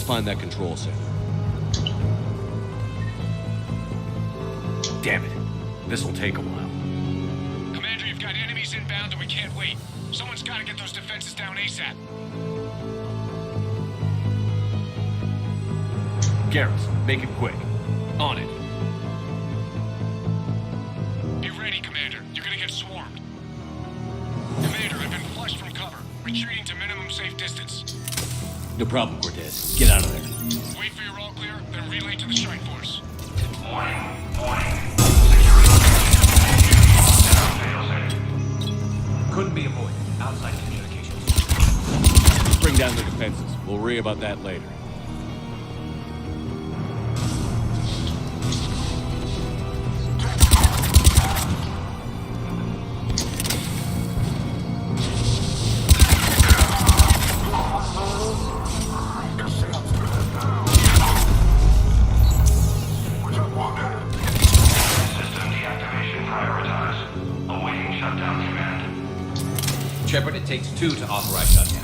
find that control center. Damn it. This'll take a while. Commander, you've got enemies inbound and we can't wait. Someone's gotta get those defenses down ASAP. Garrus, make it quick. On it. Be ready, Commander. You're gonna get swarmed. Commander, I've been flushed from cover. Retreating to minimum safe distance. No problem, Cortez. Get out of there. Wait for your all clear, then relay to the strike force. Warning. Couldn't be avoided. Outside communications. Bring down the defenses. We'll worry about that later. Shepard, it takes 2 to authorize shutdown.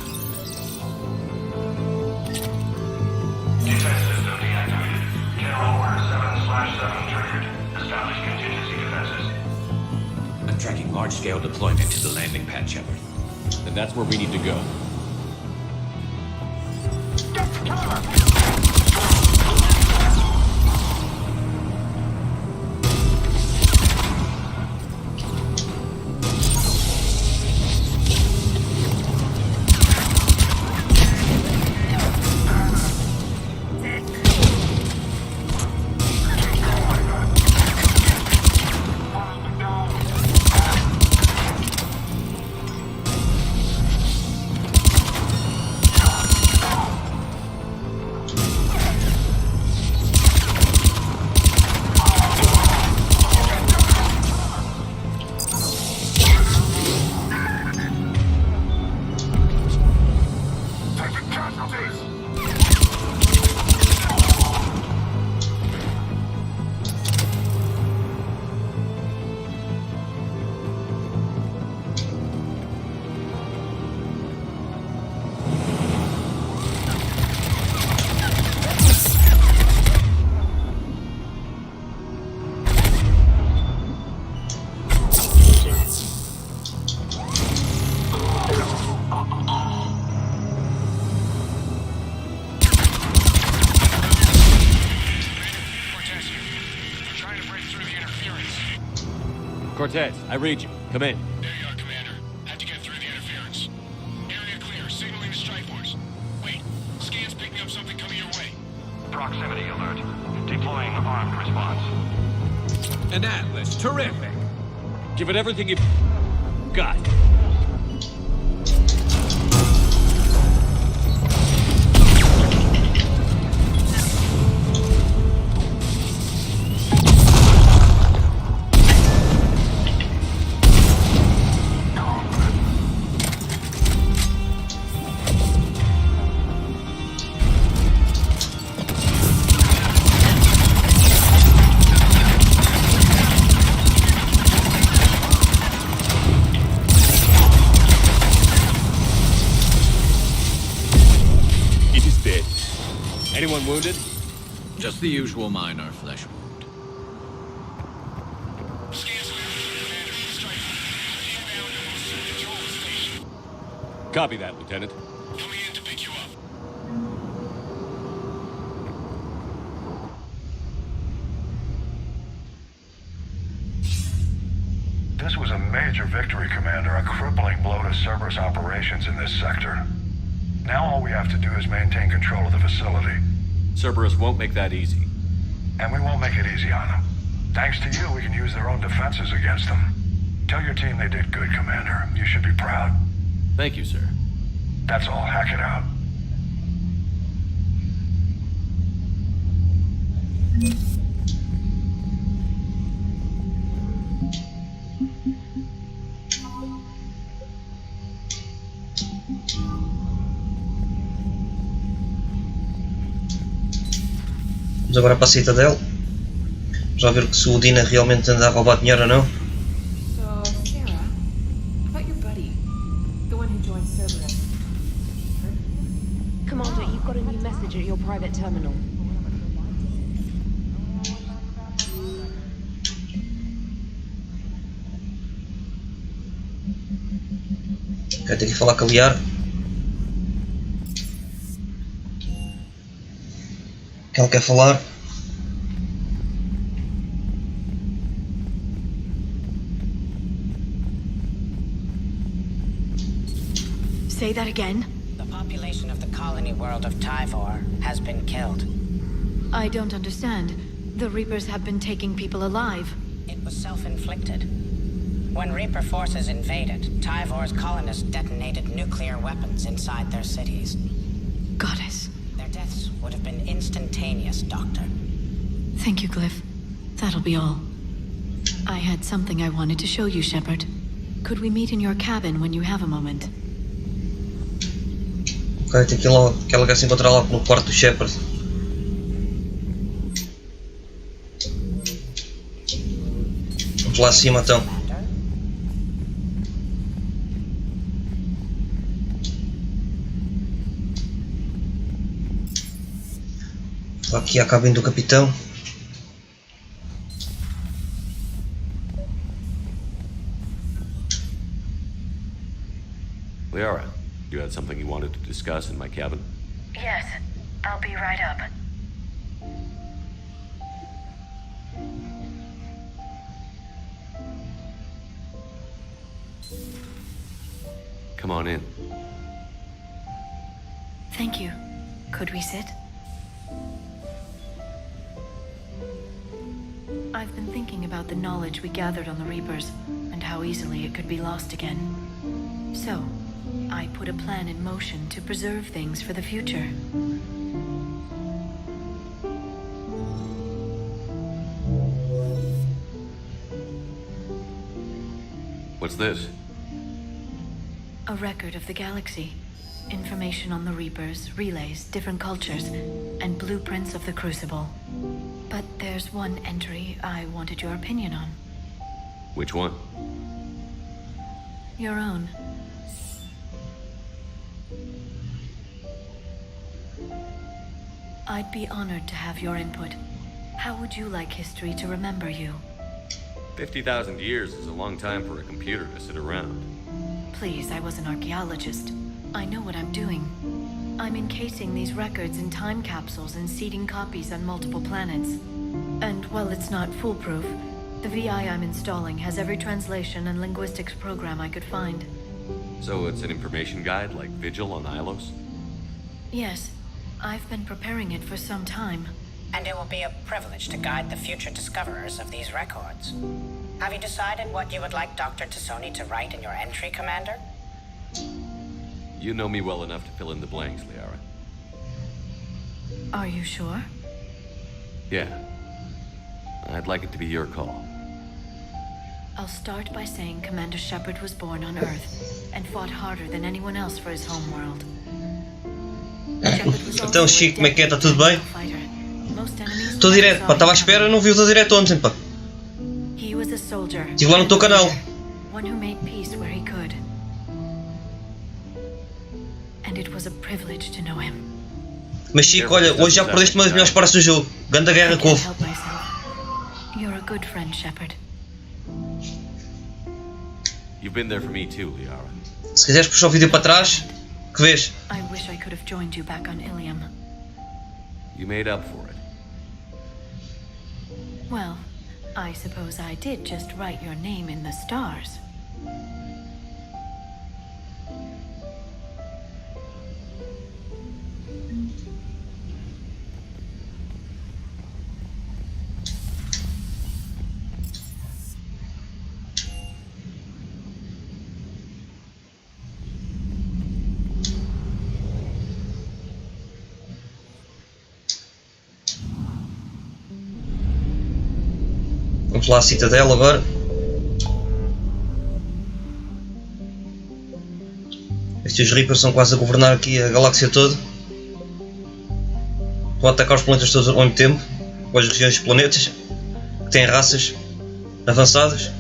Defense system deactivated. General Order 7/7 triggered. Establish contingency defenses. I'm tracking large-scale deployment to the landing pad, Shepard. And that's where we need to go. Get to cover! Cortez, I read you. Come in. There you are, Commander. Have to get through the interference. Area clear. Signaling the strike force. Wait. Scan's picking up something coming your way. Proximity alert. Deploying armed response. An Atlas. Terrific. Give it everything you've got. Anyone wounded? Just the usual minor flesh wound. Copy that, Lieutenant. Coming in to pick you up. This was a major victory, Commander. A crippling blow to Cerberus operations in this sector. Now all we have to do is maintain control of the facility. Cerberus won't make that easy. And we won't make it easy on them. Thanks to you, we can use their own defenses against them. Tell your team they did good, Commander. You should be proud. Thank you, sir. That's all. Hack it out. Vamos agora para a Citadel. Já ver se o Dina realmente anda a roubar dinheiro ou não. So, Sarah, about your buddy, the one who joined Cerberus. Commander, you've got a new message at your private Ok, tenho que falar com a aliar. Que ela quer falar. Say that again? The population of the colony world of Tyvor has been killed. I don't understand. The Reapers have been taking people alive. It was self-inflicted. When Reaper forces invaded, Tyvor's colonists detonated nuclear weapons inside their cities. Goddess. Their deaths would have been instantaneous, Doctor. Thank you, Glyph. That'll be all. I had something I wanted to show you, Shepard. Could we meet in your cabin when you have a moment? Ok, tem que ir lá, que ela quer se encontrar lá no quarto do Shepard. Vamos lá acima então. Vou aqui à cabine do capitão. Liara, you had something you wanted to discuss in my cabin? Yes, I'll be right up. Come on in. Thank you. Could we sit? I've been thinking about the knowledge we gathered on the Reapers, and how easily it could be lost again. So, I put a plan in motion to preserve things for the future. What's this? A record of the galaxy. Information on the Reapers, relays, different cultures, and blueprints of the Crucible. But there's one entry I wanted your opinion on. Which one? Your own. I'd be honored to have your input. How would you like history to remember you? 50,000 years is a long time for a computer to sit around. Please, I was an archaeologist. I know what I'm doing. I'm encasing these records in time capsules and seeding copies on multiple planets. And while it's not foolproof, the VI I'm installing has every translation and linguistics program I could find. So it's an information guide like Vigil on Ilos? Yes, I've been preparing it for some time. And it will be a privilege to guide the future discoverers of these records. Have you decided what you would like Dr. Tassoni to write in your entry, Commander? You know me well enough to fill in the blanks, Liara. Are you sure? Yeah. I'd like it to be your call. I'll start by saying Commander Shepard was born on Earth and fought harder than anyone else for his homeworld. Então, Chico, como é que é? Está tudo bem? Estou direto, pá, estava à espera e não vi o teu direto ontem, pá. Estive lá no teu canal. One who made peace where he could. And it was a privilege to know him. Mas Chico, olha, hoje já perdeste uma das melhores partes do jogo. Ganda guerra que houve. You're a good friend, Shepard. You've been there for me too, Liara. Se quiseres puxar o vídeo para trás, que vês? I wish I could have joined you back on Ilium. You made up for it. Well, I suppose I did just write your name in the stars. Vamos lá à Citadela agora. Estes Reapers são quase a governar aqui a galáxia toda. Estão a atacar os planetas todos ao mesmo tempo, ou as regiões dos planetas, que têm raças avançadas.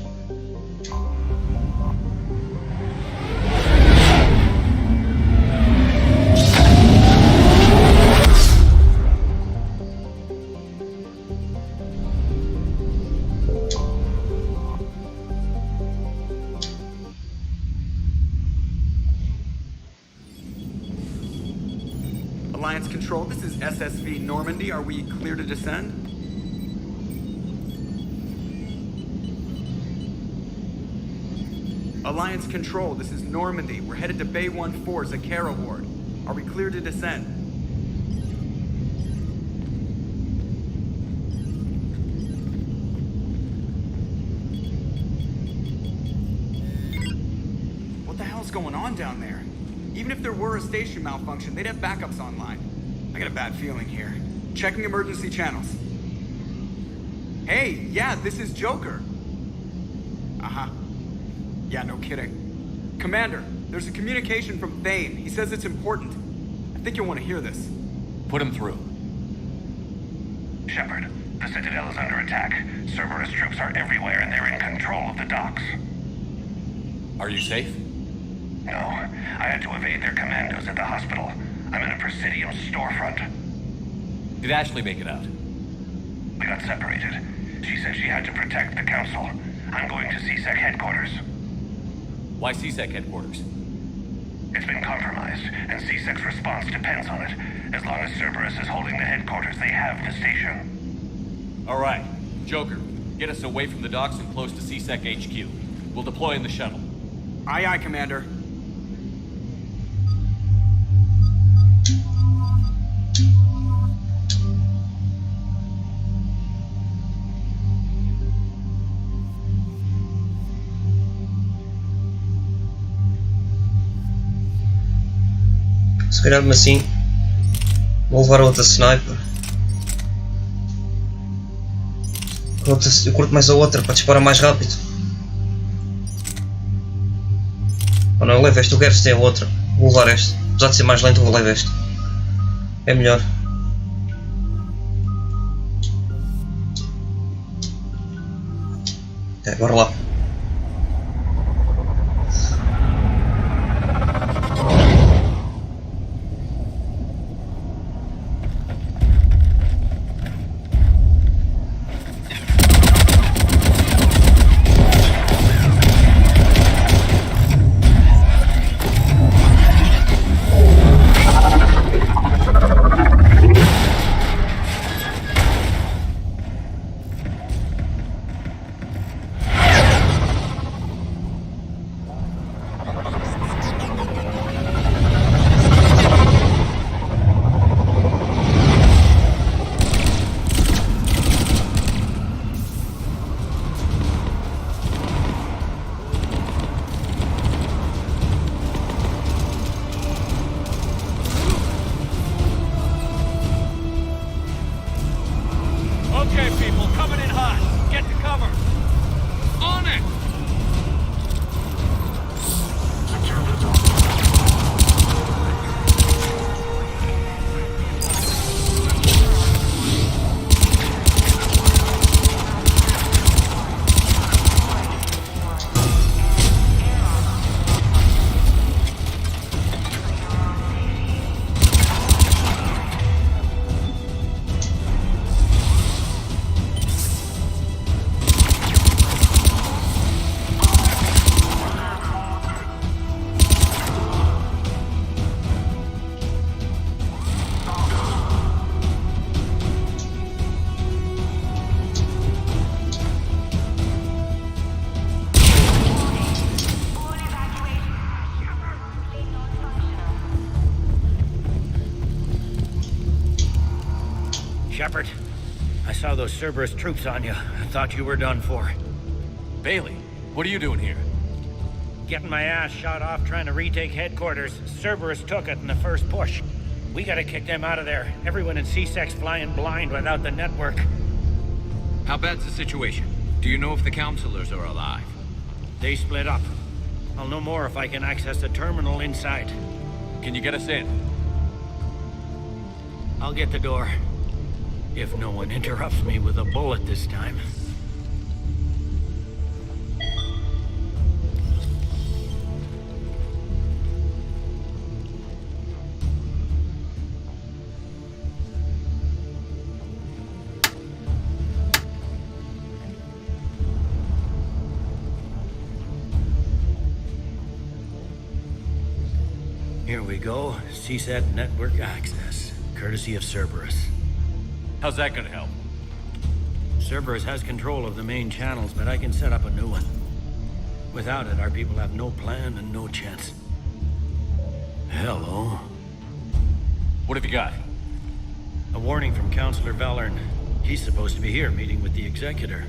Control, this is SSV Normandy. Are we clear to descend? Alliance Control, this is Normandy. We're headed to Bay 1-4, Zakara Ward. Are we clear to descend? What the hell's going on down there? Even if there were a station malfunction, they'd have backups online. I got a bad feeling here. Checking emergency channels. Hey, yeah, this is Joker. Uh-huh. Yeah, no kidding. Commander, there's a communication from Thane. He says it's important. I think you'll want to hear this. Put him through. Shepard, the Citadel is under attack. Cerberus troops are everywhere and they're in control of the docks. Are you safe? No, I had to evade their commandos at the hospital. I'm in a Presidium storefront. Did Ashley make it out? We got separated. She said she had to protect the Council. I'm going to CSEC headquarters. Why CSEC headquarters? It's been compromised, and CSEC's response depends on it. As long as Cerberus is holding the headquarters, they have the station. All right. Joker, get us away from the docks and close to CSEC HQ. We'll deploy in the shuttle. Aye, aye, Commander. Se calhar mesmo assim vou levar a outra sniper. Eu curto mais a outra para disparar mais rápido. Ou não, eu levo este, o Garrus tem a outra. Vou levar este. Apesar de ser mais lento, eu vou levar este. É melhor. Ok, bora lá. Okay, people, coming in hot. Get to cover. On it! Shepard, I saw those Cerberus troops on you. I thought you were done for. Bailey, what are you doing here? Getting my ass shot off trying to retake headquarters. Cerberus took it in the first push. We gotta kick them out of there. Everyone in CSEC's flying blind without the network. How bad's the situation? Do you know if the counselors are alive? They split up. I'll know more if I can access the terminal inside. Can you get us in? I'll get the door. If no one interrupts me with a bullet this time. Here we go. CSEC network access. courtesy of Cerberus. How's that gonna help? Cerberus has control of the main channels, but I can set up a new one. Without it, our people have no plan and no chance. Hello. What have you got? A warning from Counselor Valern. He's supposed to be here meeting with the Executor.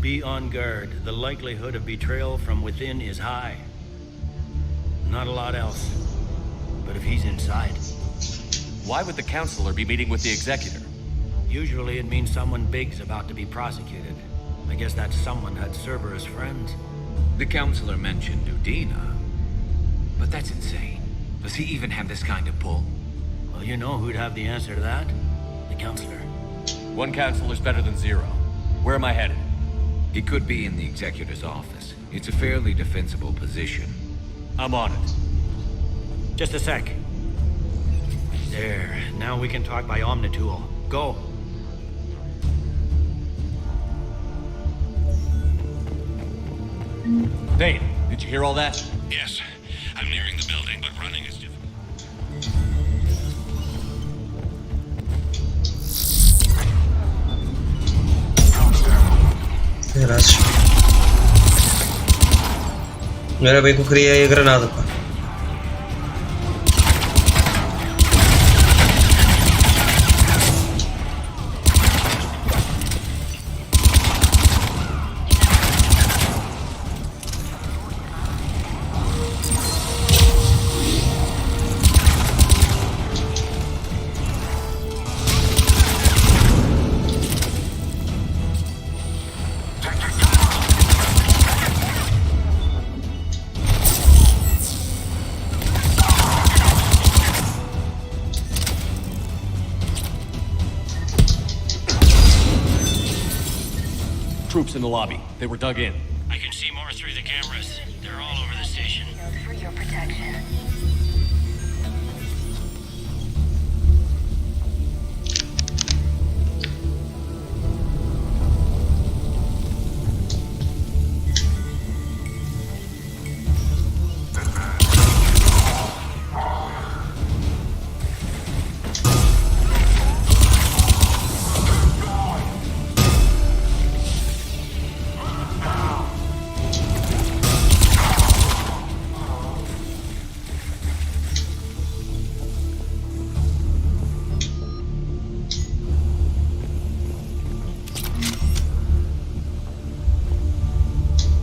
Be on guard. The likelihood of betrayal from within is high. Not a lot else. But if he's inside... Why would the Counselor be meeting with the Executor? Usually it means someone big's about to be prosecuted. I guess that someone had Cerberus friends. The Counselor mentioned Udina. But that's insane. Does he even have this kind of pull? Well, you know who'd have the answer to that? The Counselor. One Counselor's better than zero. Where am I headed? He could be in the Executor's office. It's a fairly defensible position. I'm on it. Just a sec. There. Now we can talk by Omnitool. Go. Dane, did you hear all that? Yes. I'm nearing the building, but running is difficult. Graças. Não era bem que eu queria a granada, pá. Troops in the lobby. They were dug in. I can see more through the cameras. They're all over the station. For your protection.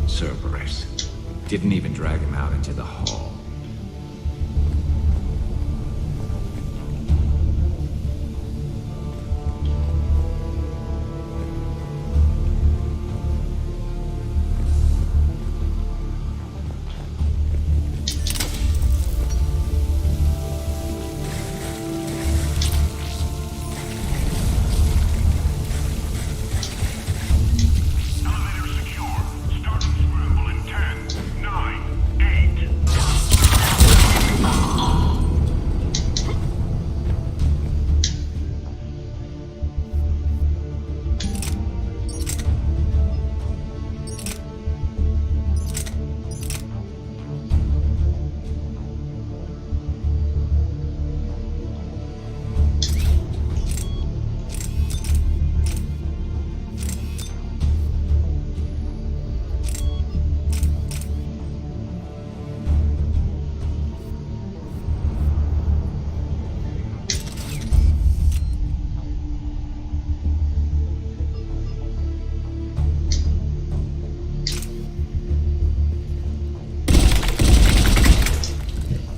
Cerberus. Didn't even drag him out into the hall.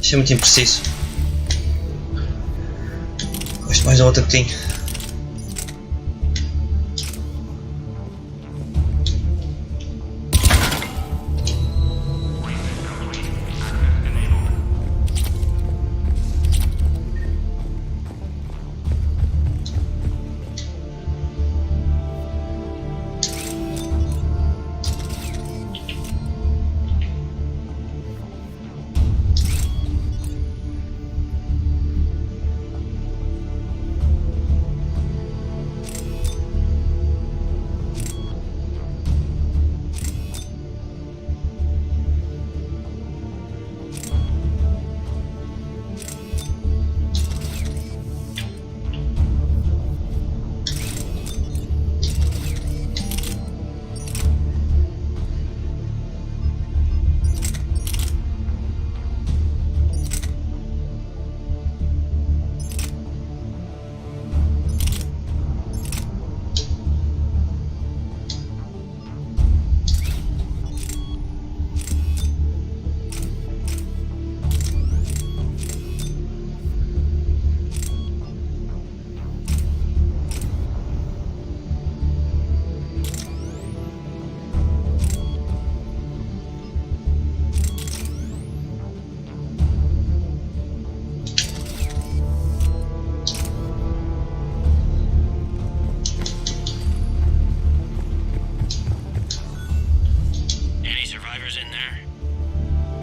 Isto é muito impreciso. Gosto mais da outra que tinha.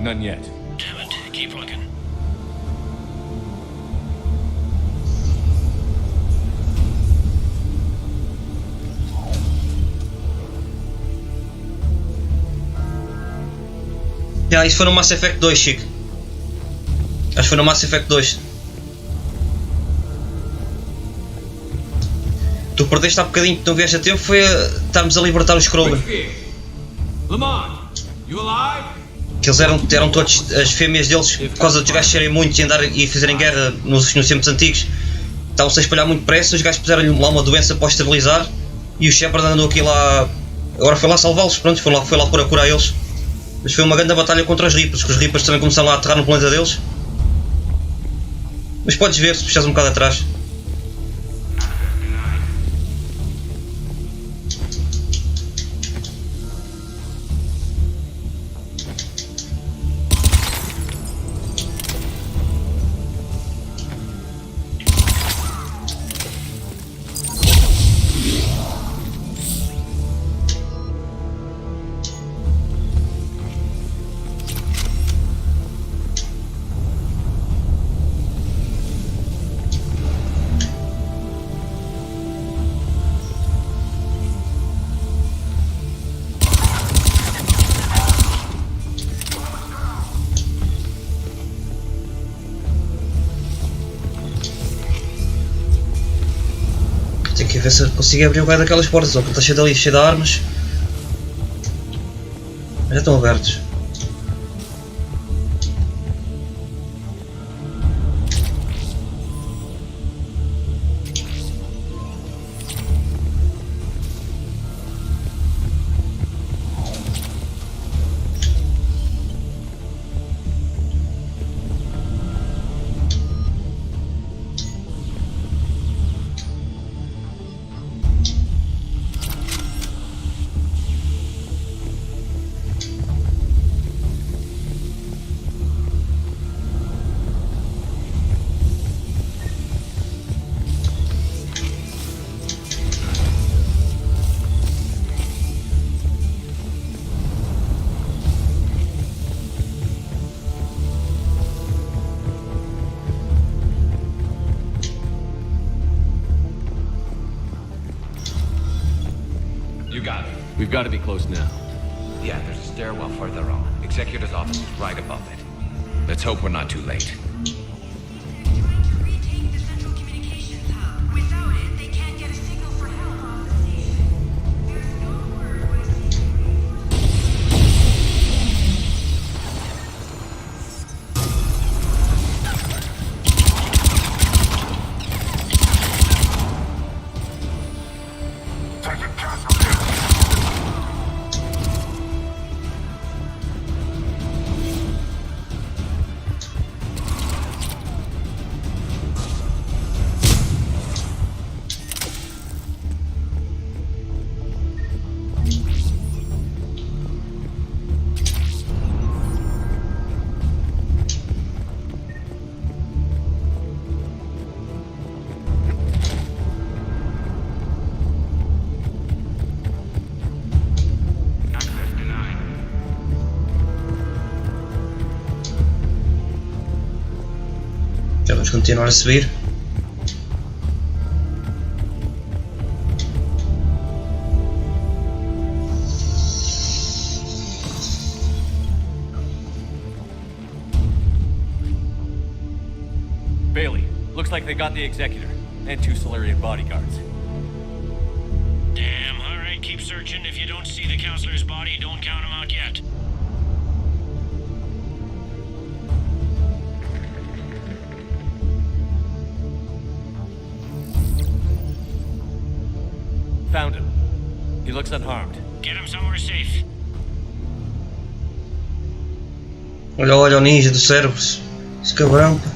None yet. Damn it. Keep looking. Isso foi no Mass Effect 2, Chico. Acho que foi no Mass Effect 2. Tu perdeste há bocadinho, que não vieste a tempo, foi estarmos a libertar os Krogan. Que eles eram todos, as fêmeas deles, por causa dos gajos serem muitos e fazerem guerra nos tempos antigos, estavam-se a espalhar muito depressa, os gajos puseram-lhe lá uma doença para estabilizar e o Shepard andou aqui lá, agora foi lá salvá-los, pronto, foi lá para curar eles. Mas foi uma grande batalha contra os Reapers, que os Reapers também começaram lá a aterrar no planeta deles. Mas podes ver se puxares um bocado atrás. Tenho que ver se consigo abrir o lugar daquelas portas, ó, que está cheio cheio de armas. Mas já estão abertos. We've got to be close now. Yeah, there's a stairwell further on. Executor's office is right above it. Let's hope we're not too late. Vamos continuar a subir. Bailey, looks like they got the Executor and 2 Solarian bodyguards. Damn, alright, keep searching. If you don't see the counselor's body, don't count him out yet. Found him. He looks unharmed. Get him somewhere safe. Olha, olha o ninja dos cérebros. Esse cabrão, pá.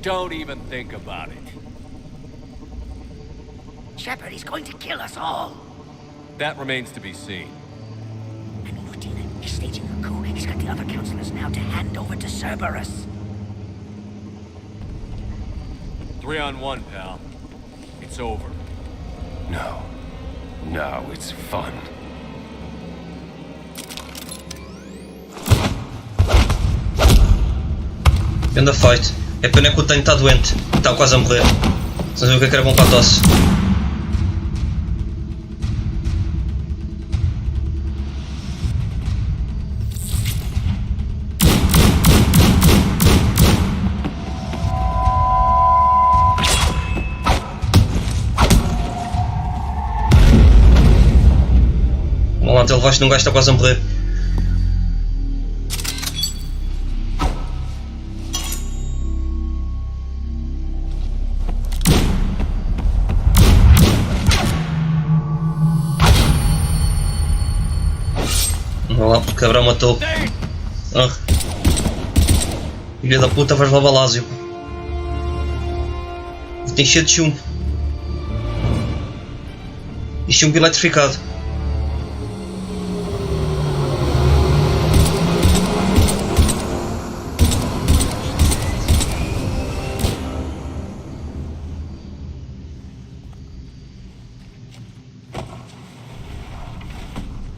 Don't even think about it. Shepard, he's going to kill us all. That remains to be seen. I mean, Lieutenant, he's staging a coup. He's Please get the other counselors now to hand over to Cerberus. 3-on-1, pal. It's over. No. No, it's fun. Ganda fight. É pena que o tanque está doente. Está quase a morrer. Sem saber o que era bom para a tosse. Vamos lá, te levaste num gajo que está quase a morrer. Vamos lá, o cabrão matou. Ah. Filha da puta, vais levar balásio. Tem cheio de chumbo. E chumbo eletrificado.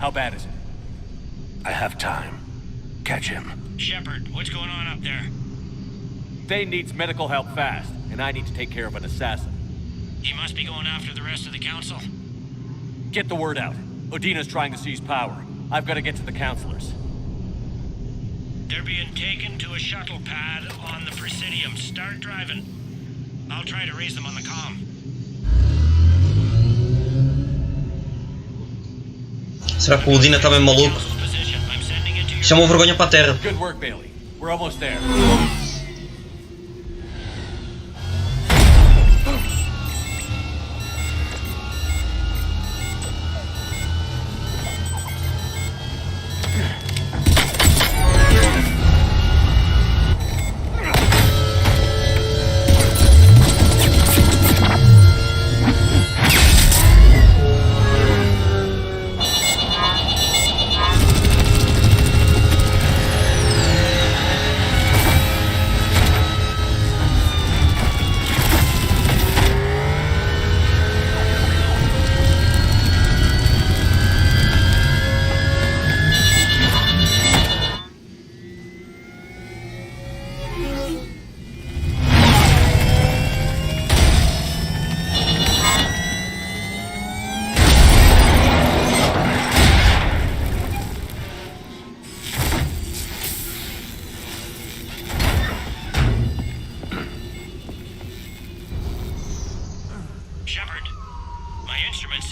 How bad is it? I have time. Catch him. Shepard, what's going on up there? Thane needs medical help fast, and I need to take care of an assassin. He must be going after the rest of the council. Get the word out. Odina's trying to seize power. I've got to get to the counselors. They're being taken to a shuttle pad on the Presidium. Start driving. I'll try to raise them on the comm. Será que o Odina está bem maluco? Chamou vergonha para a Terra. Good work, Bailey. We're almost there.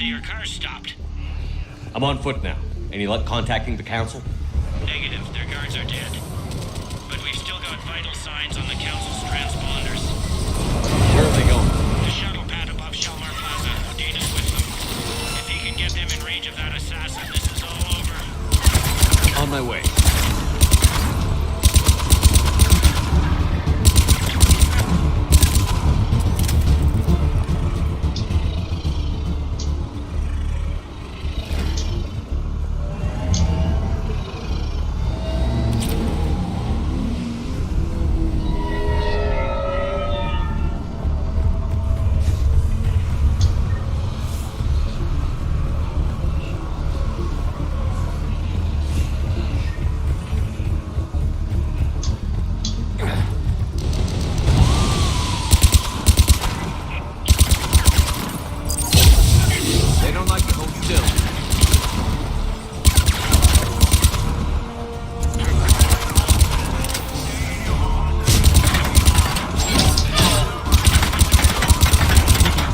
Your car stopped. I'm on foot now. Any luck contacting the council? Negative. Their guards are dead. But we've still got vital signs on the council's transponders. Where are they going? The shuttle pad above Shalmar Plaza. Odina's with them. If he can get them in range of that assassin, this is all over. On my way.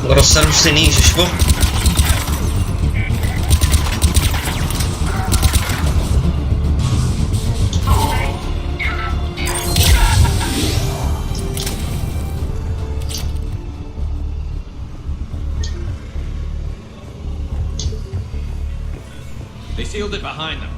Agora o cérebro sem ninjas, pô. They sealed it behind them.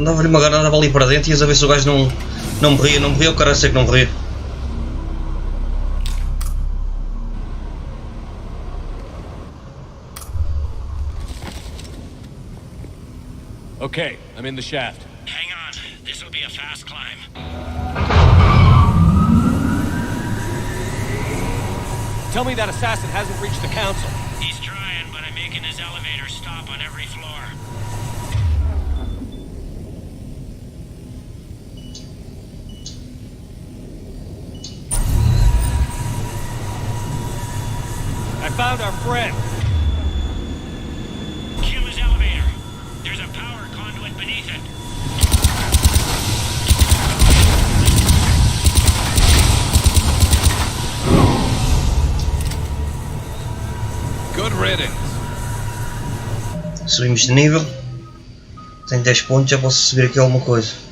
Dava-lhe uma granada, andava ali para dentro e ias a ver se o gajo não morria, o cara sei que não morria. Okay, I'm in the shaft. Hang on, this will be a fast climb. Tell me that assassin hasn't reached the council. He's trying, but I'm making his elevator stop on every floor. I found our friend. Kill his elevator. There's a power conduit beneath it. Good riddance. Subimos de nível. Tenho 10 pontos, já posso subir aqui alguma coisa.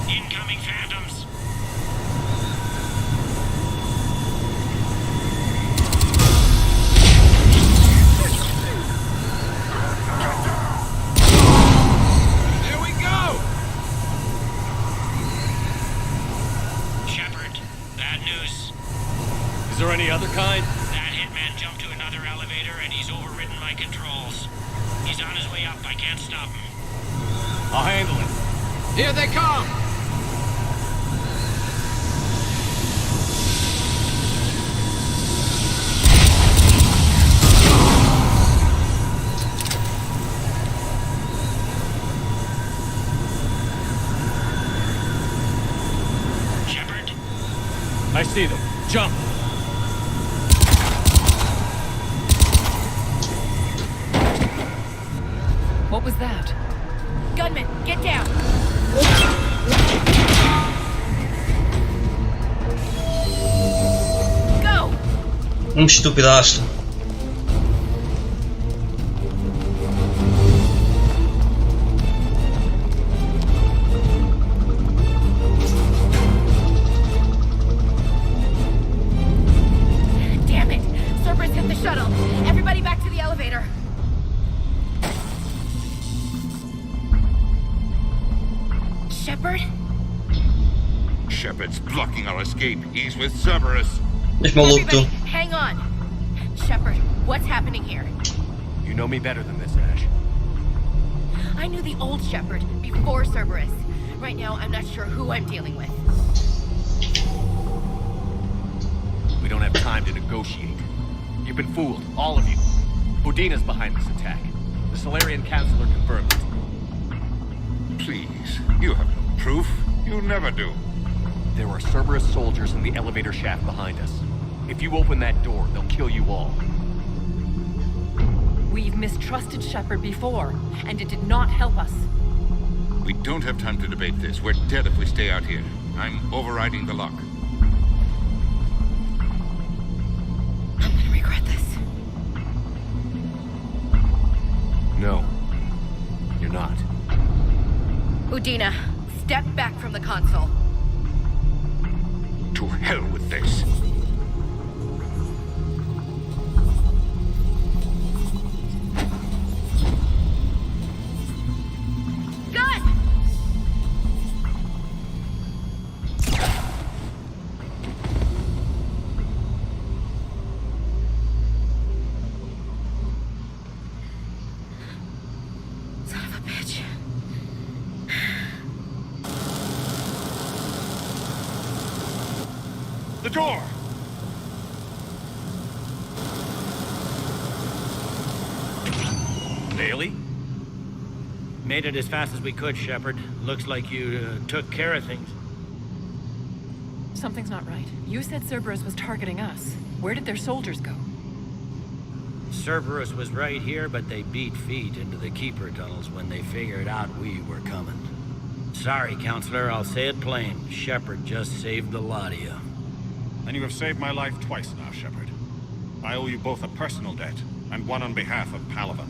Incoming phantoms. There we go! Shepard, bad news. Is there any other kind? That hitman jumped to another elevator and he's overridden my controls. He's on his way up. I can't stop him. I'll handle it. Here they come! Shepard? I see them. Jump! What was that? Gunman, get down! Go! Estupidaço. Damn it! Cerberus hit the shuttle. Everybody back to the elevator. Shepard? Shepard's blocking our escape. He's with Cerberus. Everybody, hang on. Shepard, what's happening here? You know me better than this, Ash. I knew the old Shepard before Cerberus. Right now, I'm not sure who I'm dealing with. We don't have time to negotiate. You've been fooled, all of you. Udina's behind this attack. The Solarian Councilor confirmed it. Please, you have no proof. You never do. There are Cerberus soldiers in the elevator shaft behind us. If you open that door, they'll kill you all. We've mistrusted Shepard before, and it did not help us. We don't have time to debate this. We're dead if we stay out here. I'm overriding the lock. I'm gonna regret this. No, you're not. Udina, step back from the console. To hell with this. Gun! Son of a bitch. The door! Bailey? Made it as fast as we could, Shepard. Looks like you took care of things. Something's not right. You said Cerberus was targeting us. Where did their soldiers go? Cerberus was right here, but they beat feet into the Keeper tunnels when they figured out we were coming. Sorry, Counselor, I'll say it plain. Shepard just saved the lot of you. And you have saved my life twice now, Shepard. I owe you both a personal debt, and one on behalf of Palaven.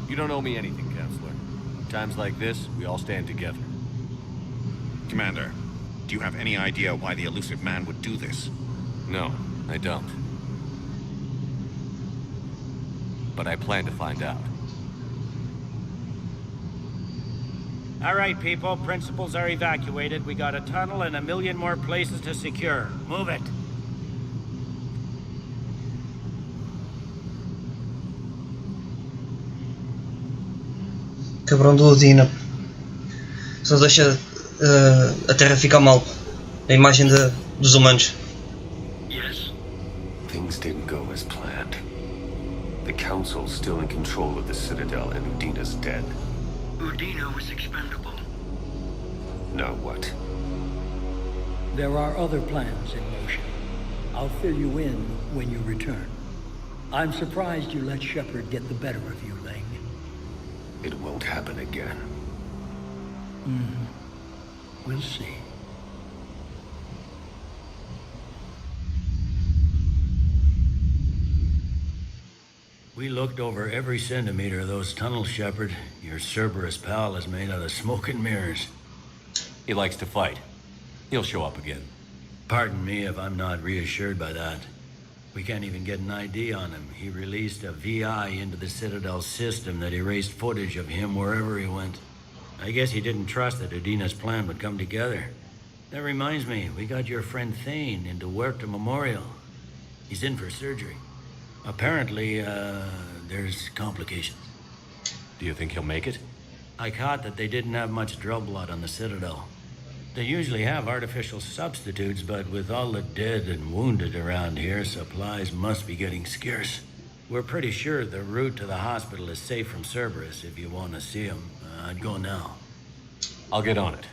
You don't owe me anything, Counselor. Times like this, we all stand together. Commander, do you have any idea why the elusive man would do this? No, I don't. But I plan to find out. All right, people. Principals are evacuated. We got a tunnel and 1 million more places to secure. Move it. Cabrão do Udina. Só deixa a Terra ficar mal. A imagem dos humanos. Yes. Things didn't go as planned. The Council's still in control of the Citadel and Udina's dead. Udina was expendable. Now what? There are other plans in motion. I'll fill you in when you return. I'm surprised you let Shepard get the better of you, Ling. It won't happen again. We'll see. We looked over every centimeter of those tunnels, Shepard. Your Cerberus pal is made out of smoke and mirrors. He likes to fight. He'll show up again. Pardon me if I'm not reassured by that. We can't even get an ID on him. He released a VI into the Citadel system that erased footage of him wherever he went. I guess he didn't trust that Udina's plan would come together. That reminds me, we got your friend Thane into Huerta Memorial. He's in for surgery. Apparently, there's complications. Do you think he'll make it? I caught that they didn't have much drill blood on the Citadel. They usually have artificial substitutes, but with all the dead and wounded around here, supplies must be getting scarce. We're pretty sure the route to the hospital is safe from Cerberus if you want to see him. I'd go now. I'll get on it.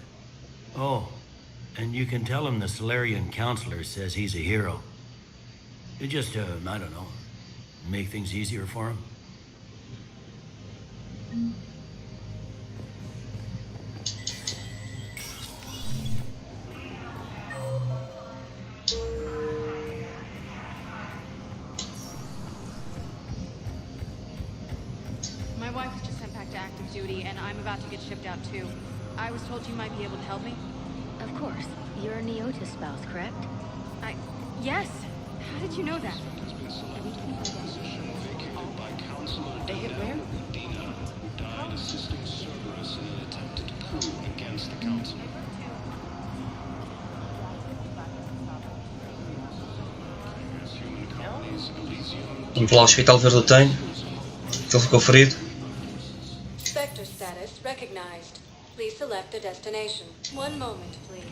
Oh, and you can tell him the Solarian Counselor says he's a hero. It just, I don't know, make things easier for him. My wife was just sent back to active duty, and I'm about to get shipped out too. I was told you might be able to help me. Of course. You're a Neota spouse, correct? Yes. How did you know that? They hit where? Who died assisting Cerberus in an attempted coup against the Council. Vamos lá ao hospital ver o Thane. Ele ficou ferido. Sector status recognized. Please select a destination. One moment, please.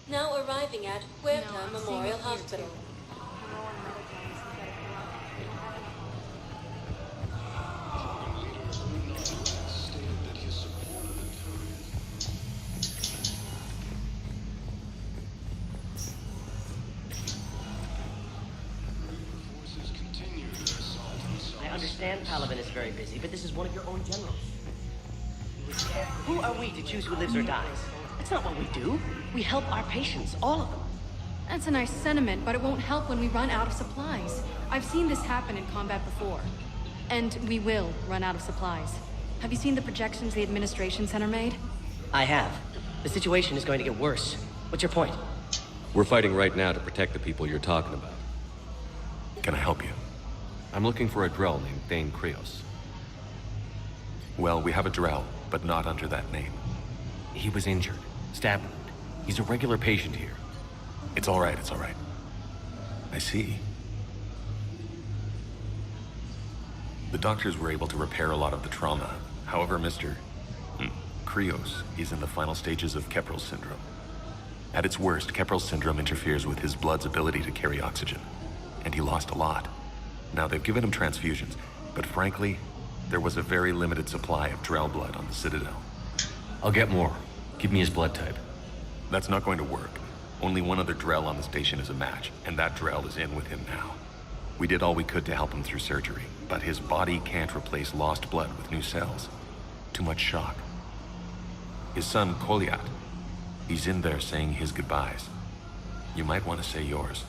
Now arriving at Huerta Memorial Hospital. I understand Palaven is very busy, but this is one of your own generals. Who are we to choose who lives or dies? That's not what we do. We help our patients, all of them. That's a nice sentiment, but it won't help when we run out of supplies. I've seen this happen in combat before. And we will run out of supplies. Have you seen the projections the Administration Center made? I have. The situation is going to get worse. What's your point? We're fighting right now to protect the people you're talking about. Can I help you? I'm looking for a Drell named Thane Krios. Well, we have a Drell, but not under that name. He was injured. Stab wound. He's a regular patient here. It's all right, it's all right. I see. The doctors were able to repair a lot of the trauma. However, Mr. Krios is in the final stages of Keprel's syndrome. At its worst, Keprel's syndrome interferes with his blood's ability to carry oxygen. and he lost a lot. Now, they've given him transfusions, but frankly, there was a very limited supply of Drell blood on the Citadel. I'll get more. Give me his blood type. That's not going to work. Only one other Drell on the station is a match, and that Drell is in with him now. We did all we could to help him through surgery, but his body can't replace lost blood with new cells. Too much shock. His son, Kolyat, he's in there saying his goodbyes. You might want to say yours.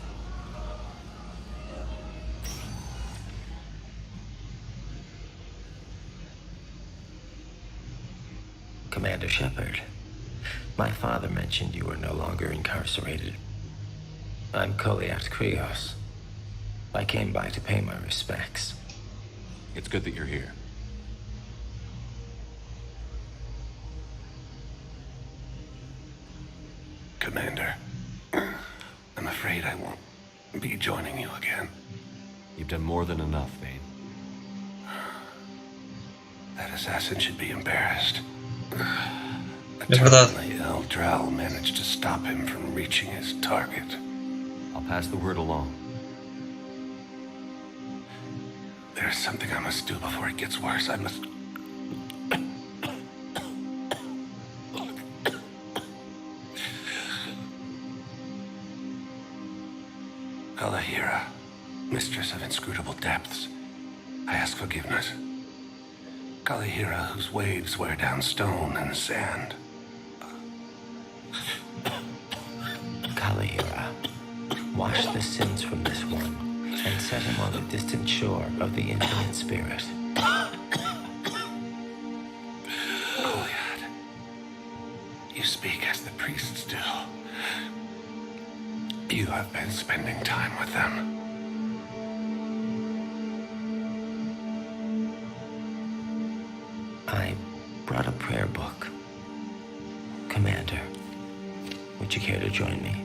Commander Shepard, my father mentioned you were no longer incarcerated. I'm Kolyat Krios. I came by to pay my respects. It's good that you're here. Commander, I'm afraid I won't be joining you again. You've done more than enough, Vane. That assassin should be embarrassed. Es verdad. El Drell managed to stop him from reaching his target. I'll pass the word along. There's something I must do before it gets worse. I must... Kalahira, mistress of inscrutable depths, I ask forgiveness. Kalahira, whose waves wear down stone and sand. Kalahira, wash the sins from this one and set him on the distant shore of the infinite spirit. Kolyat, you speak as the priests do. You have been spending time with them. I brought a prayer book. Commander, would you care to join me?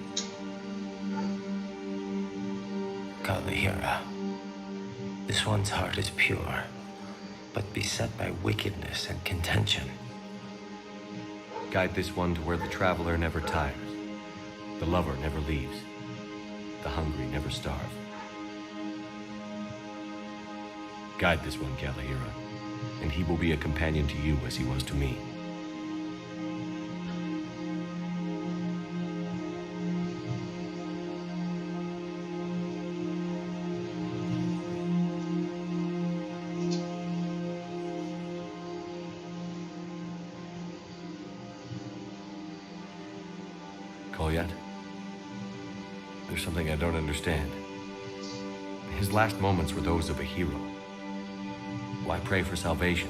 Kalahira, this one's heart is pure, but beset by wickedness and contention. Guide this one to where the traveler never tires, the lover never leaves, the hungry never starve. Guide this one, Kalahira, and he will be a companion to you as he was to me. Kolyat, there's something I don't understand. His last moments were those of a hero. Why pray for salvation?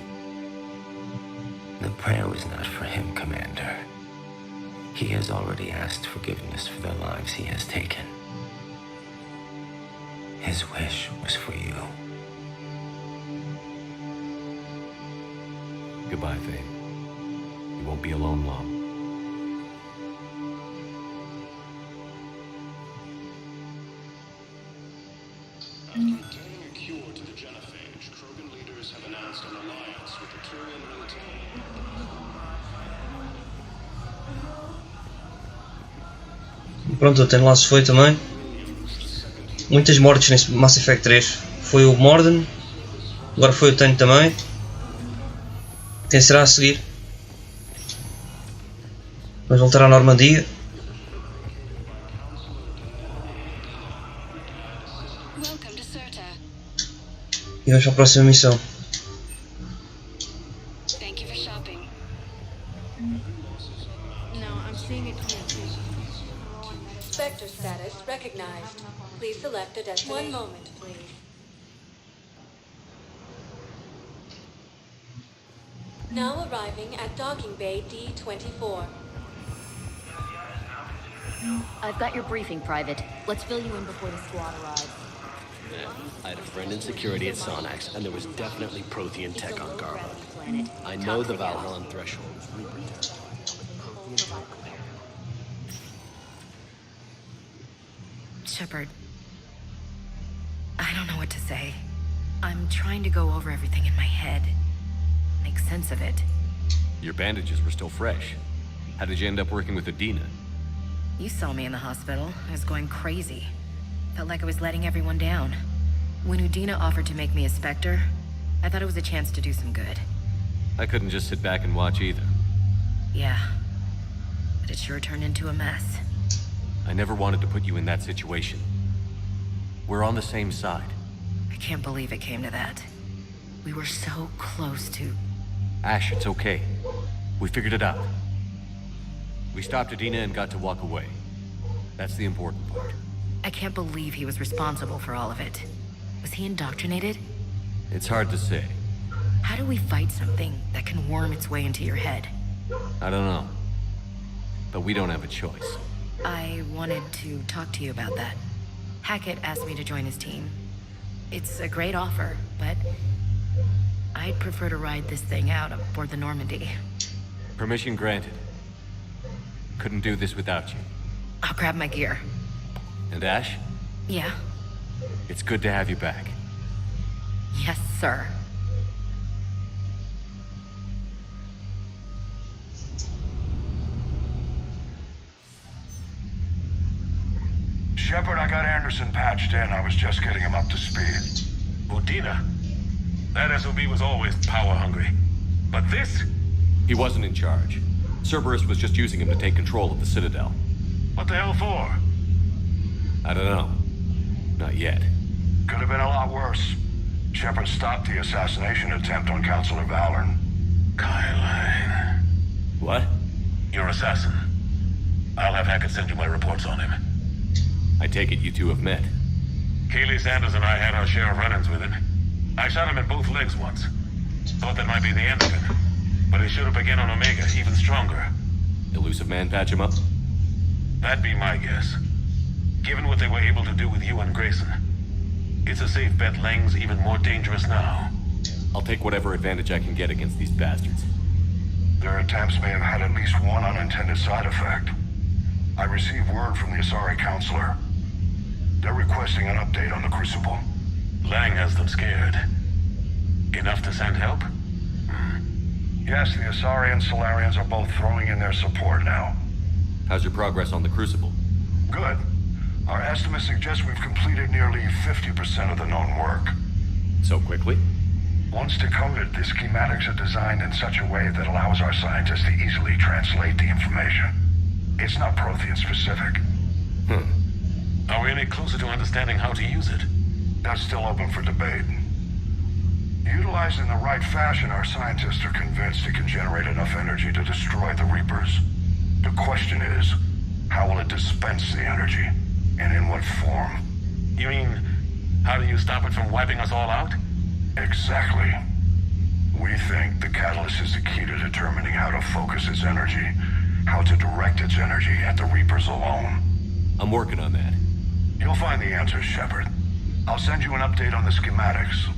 The prayer was not for him, Commander. He has already asked forgiveness for the lives he has taken. His wish was for you. Goodbye, Vane. You won't be alone long. After obtaining a cure to the genophage, Krogan leaders have announced an alliance with the Turian military. Pronto, o Tenlaço foi também. Muitas mortes nesse Mass Effect 3. Foi o Morden, agora foi o Tank também. Quem será a seguir? Vamos voltar à Normandia. E vamos para a próxima missão. Spectre status recognized. Please select a destination. One moment, please. Now arriving at docking bay D-24. I've got your briefing, Private. Let's fill you in before the squad arrives. Yeah, I had a friend in security at Sonax, and there was definitely Prothean tech on Garbo. I know the Valhallan threshold was Rupert. Shepard, I don't know what to say. I'm trying to go over everything in my head. Make sense of it. Your bandages were still fresh. How did you end up working with Udina? You saw me in the hospital. I was going crazy. Felt like I was letting everyone down. When Udina offered to make me a Spectre, I thought it was a chance to do some good. I couldn't just sit back and watch either. Yeah. But it sure turned into a mess. I never wanted to put you in that situation. We're on the same side. I can't believe it came to that. We were so close to... Ash, it's okay. We figured it out. We stopped Udina and got to walk away. That's the important part. I can't believe he was responsible for all of it. Was he indoctrinated? It's hard to say. How do we fight something that can worm its way into your head? I don't know. But we don't have a choice. I wanted to talk to you about that. Hackett asked me to join his team. It's a great offer, but I'd prefer to ride this thing out aboard the Normandy. Permission granted. Couldn't do this without you. I'll grab my gear. And Ash? Yeah? It's good to have you back. Yes, sir. Shepard, I got Anderson patched in. I was just getting him up to speed. Udina? That SOB was always power-hungry. But this? He wasn't in charge. Cerberus was just using him to take control of the Citadel. What the hell for? I don't know. Not yet. Could have been a lot worse. Shepard stopped the assassination attempt on Counselor Valorn. Kylan. What? Your assassin. I'll have Hackett send you my reports on him. I take it you two have met. Kaylee Sanders and I had our share of run-ins with him. I shot him in both legs once. Thought that might be the end of him. But he showed up again on Omega, even stronger. Elusive man patch him up? That'd be my guess. Given what they were able to do with you and Grayson, it's a safe bet Lang's even more dangerous now. I'll take whatever advantage I can get against these bastards. Their attempts may have had at least one unintended side effect. I received word from the Asari Counselor. They're requesting an update on the Crucible. Lang has them scared. Enough to send help? Yes, the Asari and Solarians are both throwing in their support now. How's your progress on the Crucible? Good. Our estimates suggest we've completed nearly 50% of the known work. So quickly? Once decoded, the schematics are designed in such a way that allows our scientists to easily translate the information. It's not Prothean specific. Are we any closer to understanding how to use it? That's still open for debate. Utilized in the right fashion, our scientists are convinced it can generate enough energy to destroy the Reapers. The question is, how will it dispense the energy? And in what form? You mean, how do you stop it from wiping us all out? Exactly. We think the catalyst is the key to determining how to focus its energy, how to direct its energy at the Reapers alone. I'm working on that. You'll find the answers, Shepard. I'll send you an update on the schematics.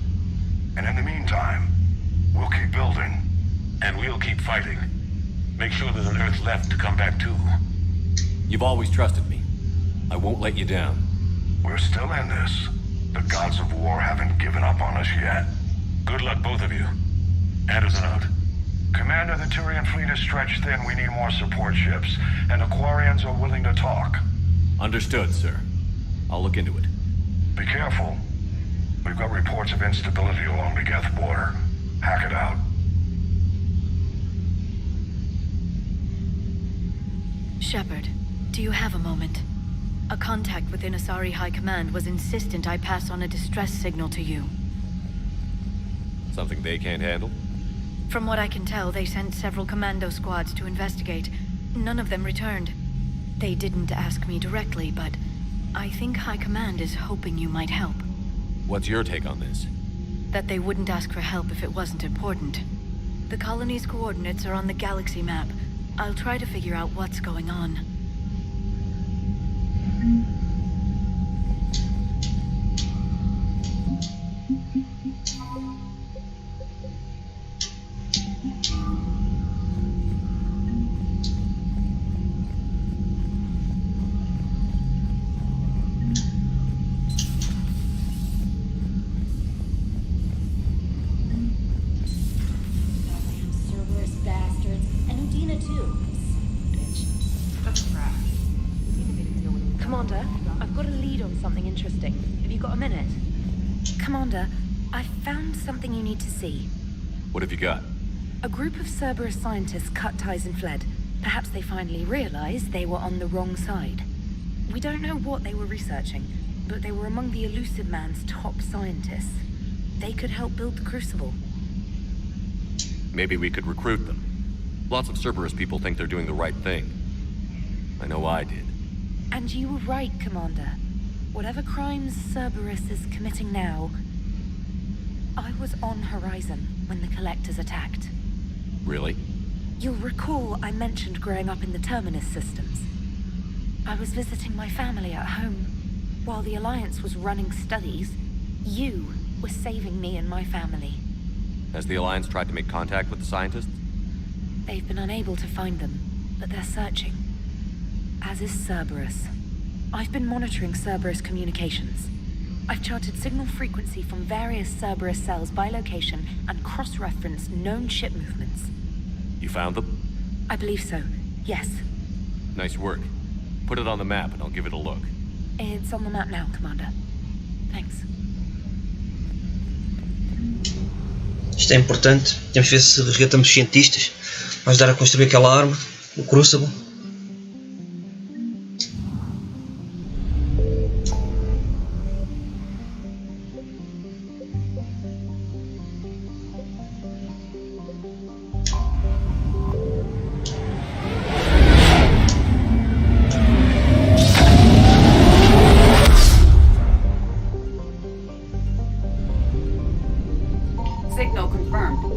And in the meantime, we'll keep building. And we'll keep fighting. Make sure there's an Earth left to come back to. You've always trusted me. I won't let you down. We're still in this. The gods of war haven't given up on us yet. Good luck, both of you. Anderson out. Commander, the Turian fleet is stretched thin. We need more support ships. And Aquarians are willing to talk. Understood, sir. I'll look into it. Be careful. We've got reports of instability along the Geth border. Hack it out. Shepard, do you have a moment? A contact within Asari High Command was insistent I pass on a distress signal to you. Something they can't handle? From what I can tell, they sent several commando squads to investigate. None of them returned. They didn't ask me directly, but I think High Command is hoping you might help. What's your take on this? That they wouldn't ask for help if it wasn't important. The colony's coordinates are on the galaxy map. I'll try to figure out what's going on. Commander, I've I've got a lead on something interesting. Have you got a minute? Commander, I've found something you need to see. What have you got? A group of Cerberus scientists cut ties and fled. Perhaps they finally realized they were on the wrong side. We don't know what they were researching, but they were among the Elusive Man's top scientists. They could help build the Crucible. Maybe we could recruit them. Lots of Cerberus people think they're doing the right thing. I know I did. And you were right, Commander. Whatever crimes Cerberus is committing now, I was on Horizon when the Collectors attacked. Really? You'll recall I mentioned growing up in the Terminus systems. I was visiting my family at home. While the Alliance was running studies, you were saving me and my family. Has the Alliance tried to make contact with the scientists? They've been unable to find them, but they're searching. As is Cerberus. I've been monitoring Cerberus communications. I've charted signal frequency from various Cerberus cells by location and cross-referenced known ship movements. You found them? I believe so, yes. Nice work. Put it on the map and I'll give it a look. It's on the map now, Commander. Thanks. Isto é importante. Temos que ver se resgatamos cientistas. Vai ajudar a construir aquela arma, o Crucible. Signal confirmed.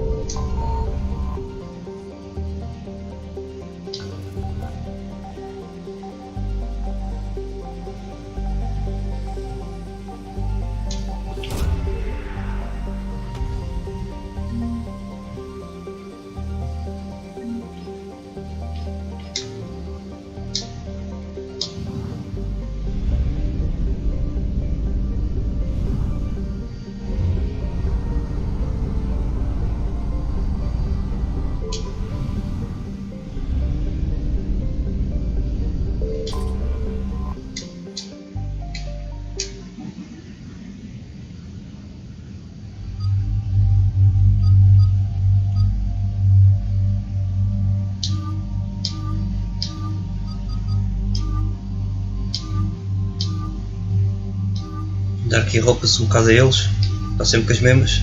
Dar aqui roupa-se um bocado a eles. Está sempre com as mesmas.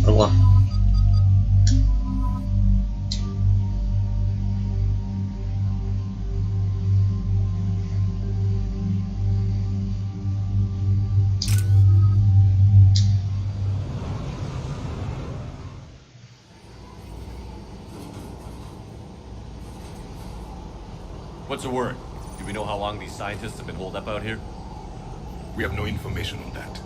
Vamos lá. What's the word? Do we know how long these scientists have been holed up out here? We have no information on that.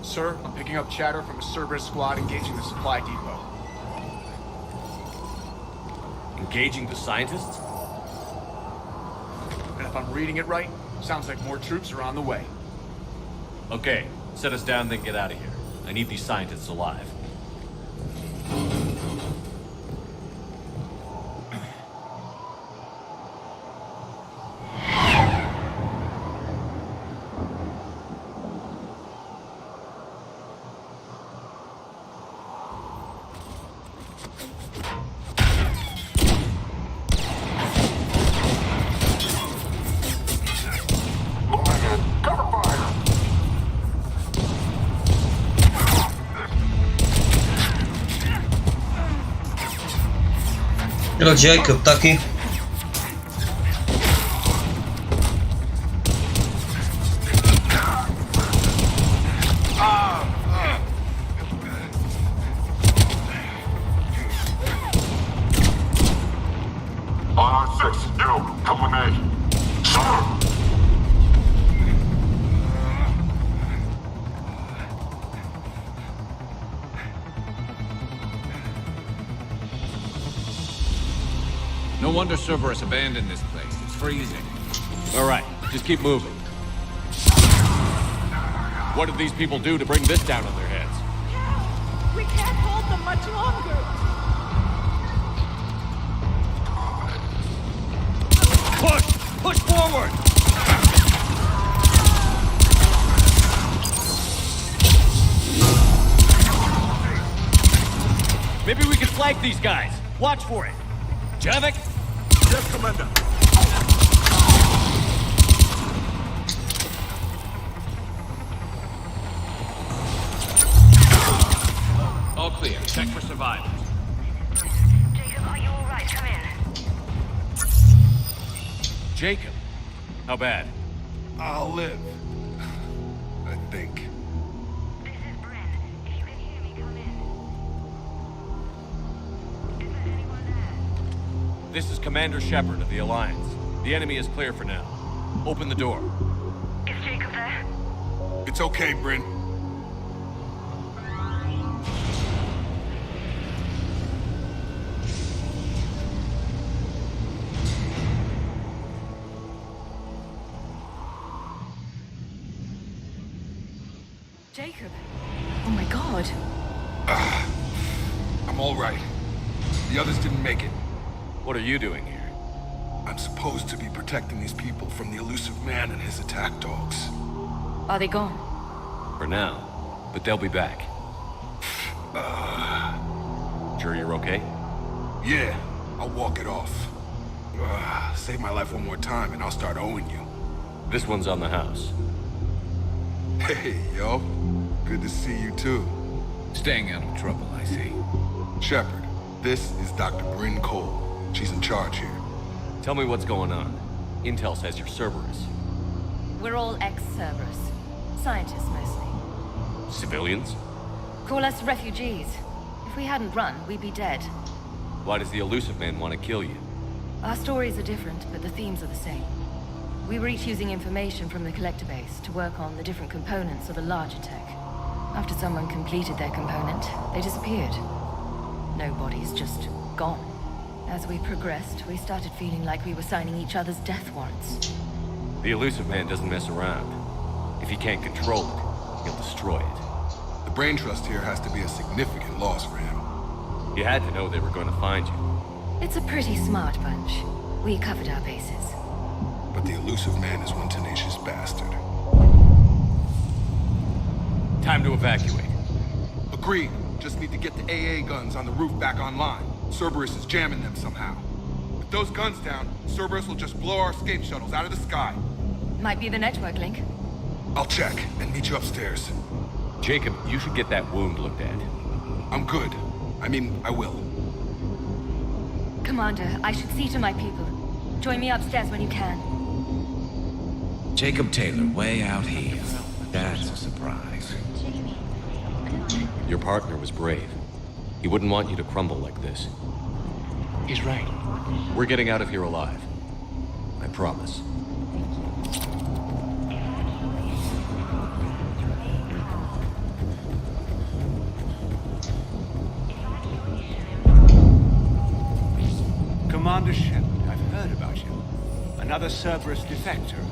Sir, I'm picking up chatter from a Cerberus squad engaging the supply depot. Engaging the scientists? And if I'm reading it right, sounds like more troops are on the way. Okay, set us down, then get out of here. I need these scientists alive. Olha o Jacob, está aqui. No wonder Cerberus abandoned this place. It's freezing. All right, just keep moving. What did these people do to bring this down on their heads? We can't hold them much longer. Push! Push forward! we can flank these guys. Watch for it. Javik? Yes, Commander. All clear. Check for survivors. Jacob, are you alright? Come in. Jacob? How bad? I'll live. I think. This is Brent. If you can hear me, come in. Is there anyone there? This is Commander Shepard of the Alliance. The enemy is clear for now. Open the door. Is Jacob there? It's okay, Bryn. Jacob. Oh my god. I'm all right. The others didn't make it. What are you doing here? I'm supposed to be protecting these people from the elusive man and his attack dogs. Are they gone? For now. But they'll be back. Sure you're okay? Yeah, I'll walk it off. Save my life one more time and I'll start owing you. This one's on the house. Hey, yo. Good to see you too. Staying out of trouble, I see. Shepard, this is Dr. Bryn Cole. She's in charge here. Tell me what's going on. Intel says you're Cerberus. We're all ex-Cerberus. Scientists, mostly. Civilians? Call us refugees. If we hadn't run, we'd be dead. Why does the elusive man want to kill you? Our stories are different, but the themes are the same. We were each using information from the collector base to work on the different components of a larger tech. After someone completed their component, they disappeared. No bodies, just gone. As we progressed, we started feeling like we were signing each other's death warrants. The elusive man doesn't mess around. If he can't control it, he'll destroy it. The brain trust here has to be a significant loss for him. You had to know they were going to find you. It's a pretty smart bunch. We covered our bases. But the elusive man is one tenacious bastard. Time to evacuate. Agreed. Just need to get the AA guns on the roof back online. Cerberus is jamming them somehow. With those guns down, Cerberus will just blow our escape shuttles out of the sky. Might be the network link. I'll check and meet you upstairs. Jacob, you should get that wound looked at. I'm good. I mean, I will. Commander, I should see to my people. Join me upstairs when you can. Jacob Taylor, way out here. That's a surprise. Your partner was brave. He wouldn't want you to crumble like this. He's right. We're getting out of here alive. I promise. Commander Shepard, I've heard about you. Another Cerberus defector.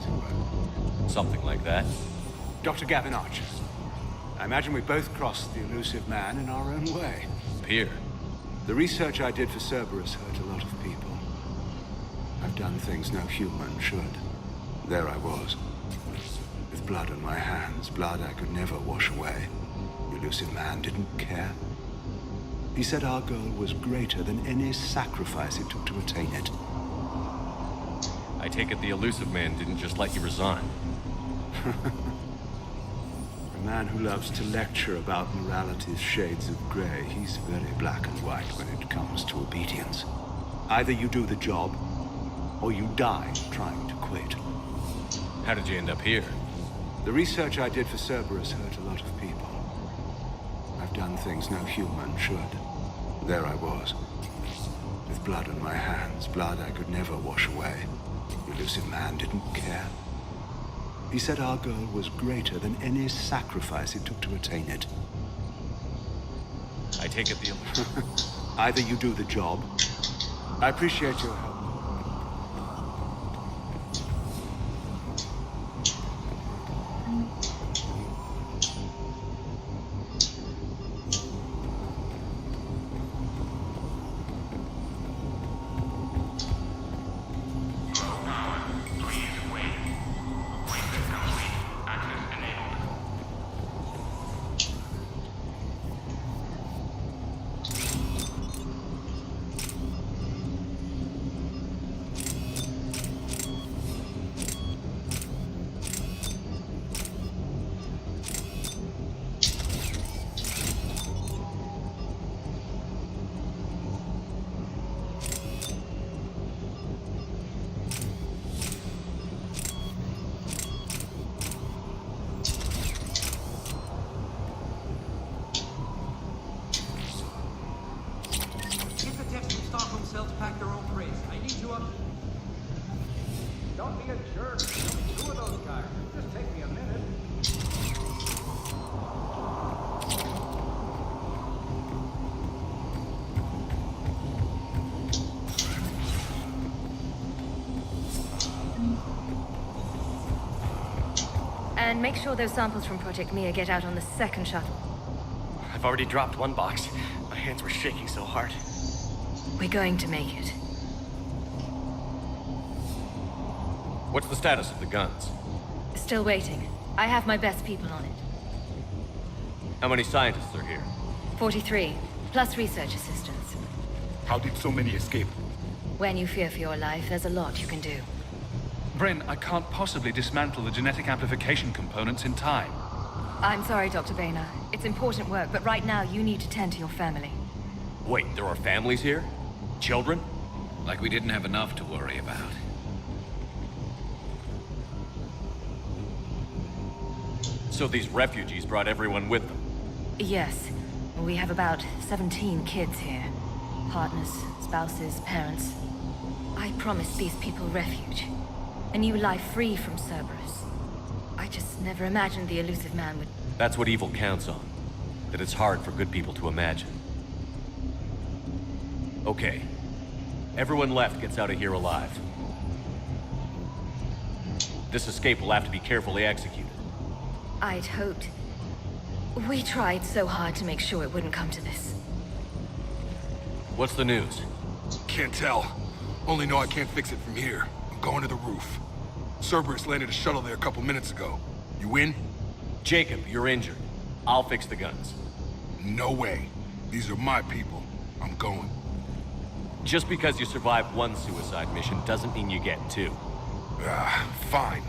Something like that. Dr. Gavin Archer. I imagine we both crossed the elusive man in our own way. Here. The research I did for Cerberus hurt a lot of people. I've done things no human should. There I was. With blood on my hands, blood I could never wash away. The elusive man didn't care. He said our goal was greater than any sacrifice it took to attain it. I take it the elusive man didn't just let you resign. A man who loves to lecture about morality's shades of grey, he's very black and white when it comes to obedience. Either you do the job, or you die trying to quit. How did you end up here? The research I did for Cerberus hurt a lot of people. I've done things no human should. There I was. With blood on my hands, blood I could never wash away. The elusive man didn't care. He said our goal was greater than any sacrifice it took to attain it. I take it the... Either you do the job. I appreciate your help. Don't be a jerk. Two of those guys. Just take me a minute. And make sure those samples from Project Mia get out on the second shuttle. I've already dropped one box. My hands were shaking so hard. We're going to make it. What's the status of the guns? Still waiting. I have my best people on it. How many scientists are here? 43, plus research assistants. How did so many escape? When you fear for your life, there's a lot you can do. Bryn, I can't possibly dismantle the genetic amplification components in time. I'm sorry, Dr. Boehner. It's important work, but right now you need to tend to your family. Wait, there are families here? Children? Like we didn't have enough to worry about. So these refugees brought everyone with them? Yes. We have about 17 kids here. Partners, spouses, parents. I promised these people refuge. A new life free from Cerberus. I just never imagined the elusive man would... That's what evil counts on. That it's hard for good people to imagine. Okay. Everyone left gets out of here alive. This escape will have to be carefully executed. I'd hoped. We tried so hard to make sure it wouldn't come to this. What's the news? Can't tell. Only know I can't fix it from here. I'm going to the roof. Cerberus landed a shuttle there a couple minutes ago. You in? Jacob, you're injured. I'll fix the guns. No way. These are my people. I'm going. Just because you survived one suicide mission doesn't mean you get two. Fine.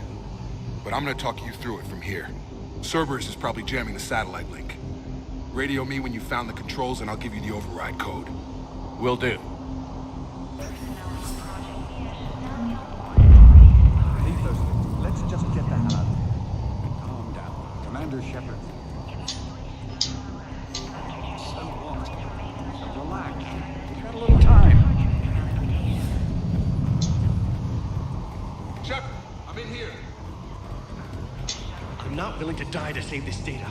But I'm gonna talk you through it from here. Cerberus is probably jamming the satellite link. Radio me when you found the controls and I'll give you the override code. Will do. Leave those things. Let's just get the hell out of here. Calm down. Commander Shepard. So what? Relax. We've got a little time. Shepard, I'm in here. I'm not willing to die to save this data.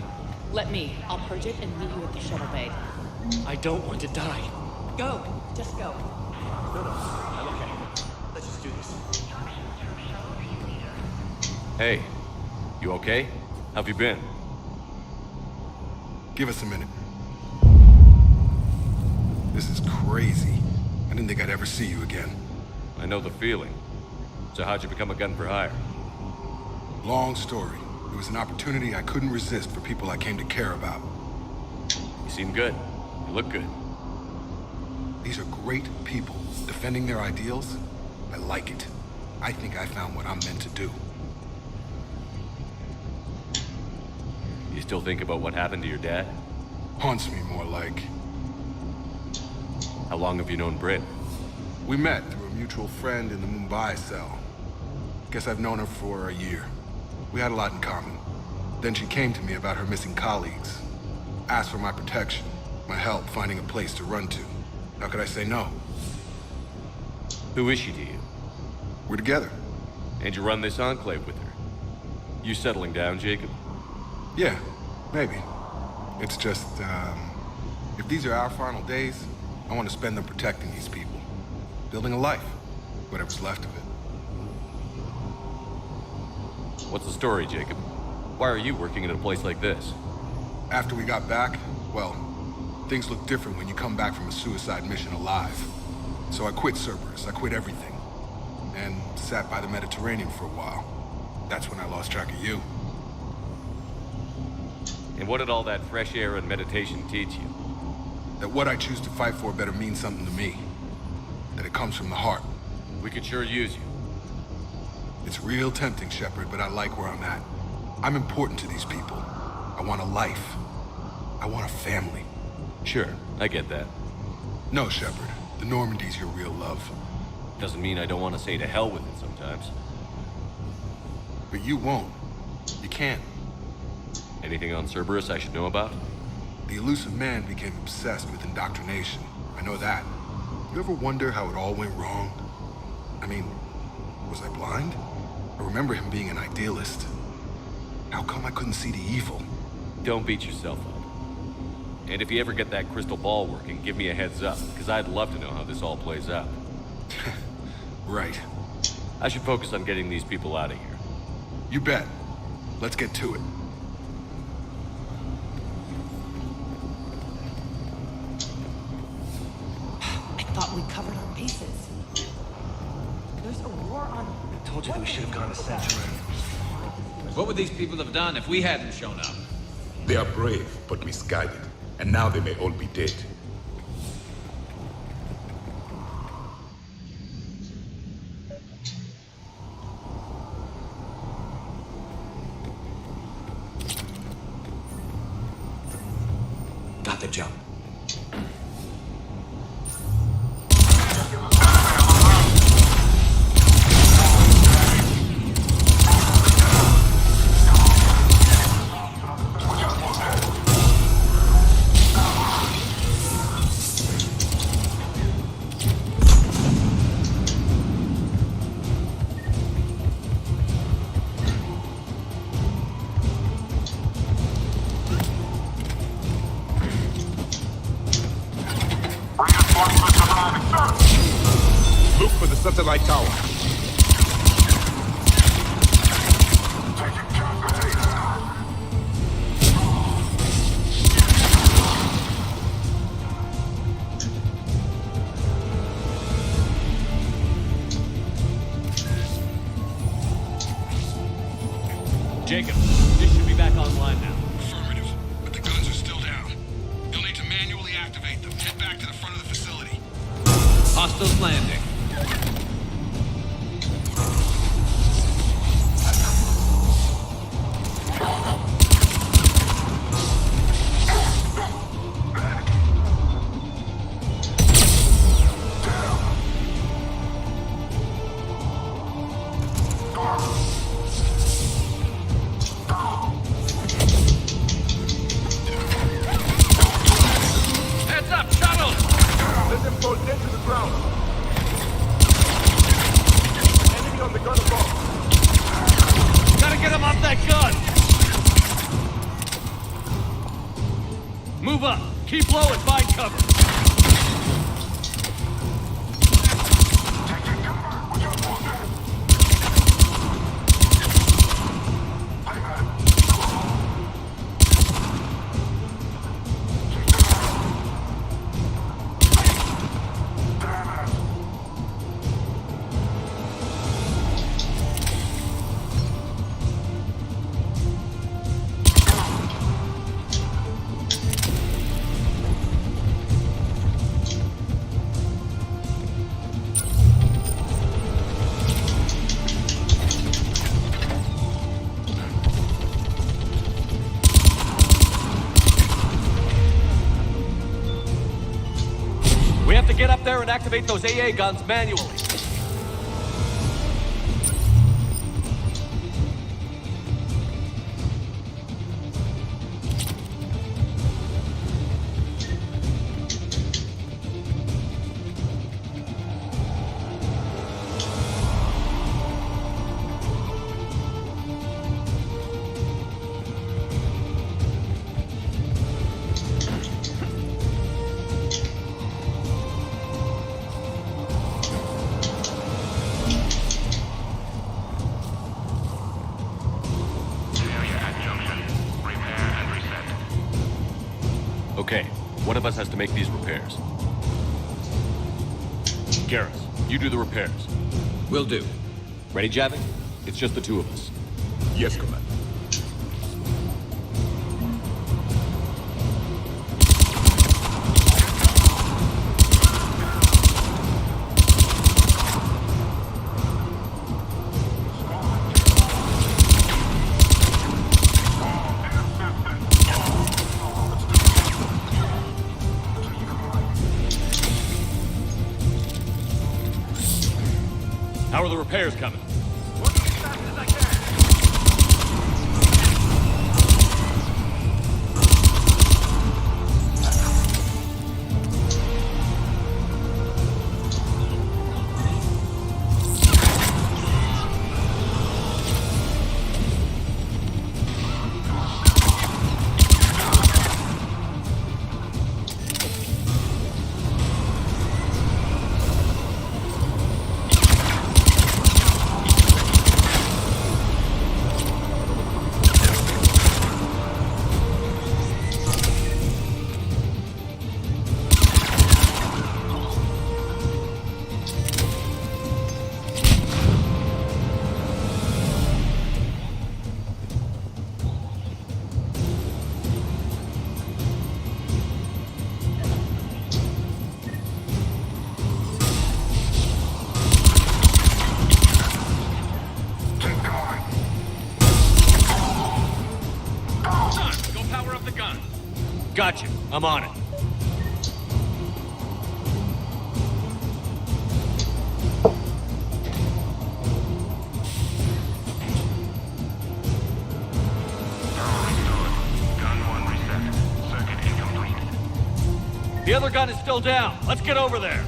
Let me. I'll purge it and meet you at the shuttle bay. I don't want to die. Go. Just go. No, I'm okay. Let's just do this. Hey, you okay? How've you been? Give us a minute. This is crazy. I didn't think I'd ever see you again. I know the feeling. So how'd you become a gun for hire? Long story. It was an opportunity I couldn't resist for people I came to care about. You seem good. You look good. These are great people, defending their ideals. I like it. I think I found what I'm meant to do. You still think about what happened to your dad? Haunts me more like. How long have you known Britt? We met through a mutual friend in the Mumbai cell. Guess I've known her for a year. We had a lot in common. Then she came to me about her missing colleagues. Asked for my protection, my help finding a place to run to. How could I say no? Who is she to you? We're together. And you run this enclave with her? You settling down, Jacob? Yeah, maybe. It's just, if these are our final days, I want to spend them protecting these people. Building a life. Whatever's left of it. What's the story, Jacob? Why are you working in a place like this? After we got back, well, things look different when you come back from a suicide mission alive. So I quit Cerberus, I quit everything. And sat by the Mediterranean for a while. That's when I lost track of you. And what did all that fresh air and meditation teach you? That what I choose to fight for better means something to me. That it comes from the heart. We could sure use you. It's real tempting, Shepard, but I like where I'm at. I'm important to these people. I want a life. I want a family. Sure, I get that. No, Shepard. The Normandy's your real love. Doesn't mean I don't want to say to hell with it sometimes. But you won't. You can't. Anything on Cerberus I should know about? The elusive man became obsessed with indoctrination. I know that. You ever wonder how it all went wrong? I mean, was I blind? I remember him being an idealist. How come I couldn't see the evil? Don't beat yourself up. And if you ever get that crystal ball working, give me a heads up, because I'd love to know how this all plays out. Right. I should focus on getting these people out of here. You bet. Let's get to it. I thought we covered our bases. There's a war on... I told you that we should have gone to Central. What would these people have done if we hadn't shown up? They are brave, but misguided. And now they may all be dead. Got the jump. Look for the satellite tower. Jacob, this should be back online now. Affirmative, but the guns are still down. You'll need to manually activate them. Head back to the front of the facility. Hostiles landing. Heads up, shuttle! Let them fall dead to the ground. Enemy on the gun above. Gotta get him off that gun! Move up! Keep low and find cover! We have to get up there and activate those AA guns manually. Okay, one of us has to make these repairs. Garrus, you do the repairs. Will do. Ready, Javik? It's just the two of us. Yes, Commander. How are the repairs coming? I'm on it. The other gun is still down. Let's get over there.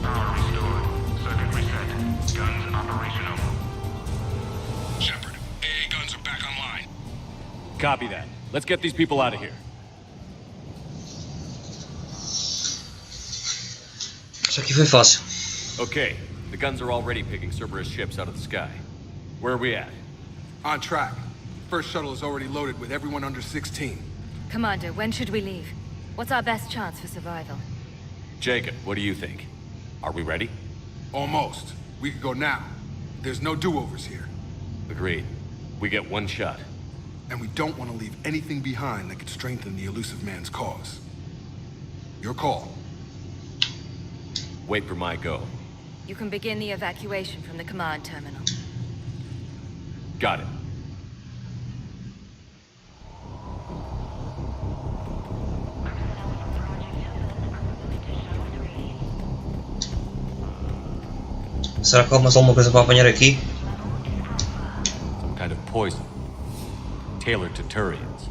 Power restored. Circuit reset. Guns operational. Shepard, AA guns are back online. Copy that. Let's get these people out of here. Isso aqui foi fácil. Okay, the guns are already picking Cerberus ships out of the sky. Where are we at? On track. First shuttle is already loaded with everyone under 16. Commander, when should we leave? What's our best chance for survival? Jacob, what do you think? Are we ready? Almost. We could go now. There's no do-overs here. Agreed. We get one shot. And we don't want to leave anything behind that could strengthen the elusive man's cause. Your call. Wait for my go. You can begin the evacuation from the command terminal. Got it. Será que há mais alguma coisa para apanhar aqui? Some kind of poison. Tailored to Turians.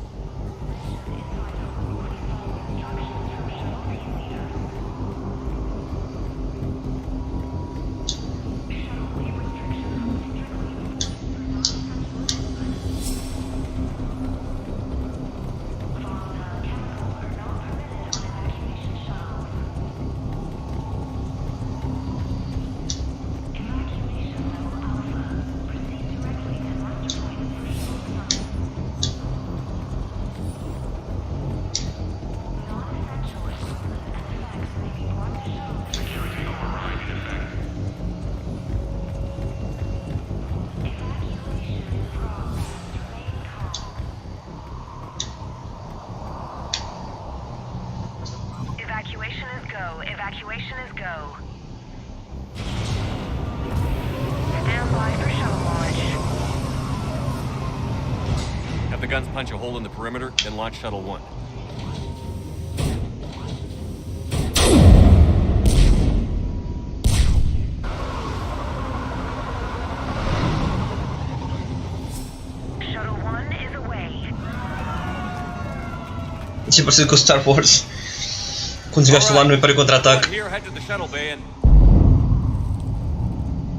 Evacuation is go. Evacuation is go. Stand by for shuttle launch. Have the guns punch a hole in the perimeter, then launch Shuttle 1. Shuttle 1 is away. Isso é parecido com o Star Wars. Quando chegaste lá no Império Contra-Ataque. Here, head to the shuttle bay and...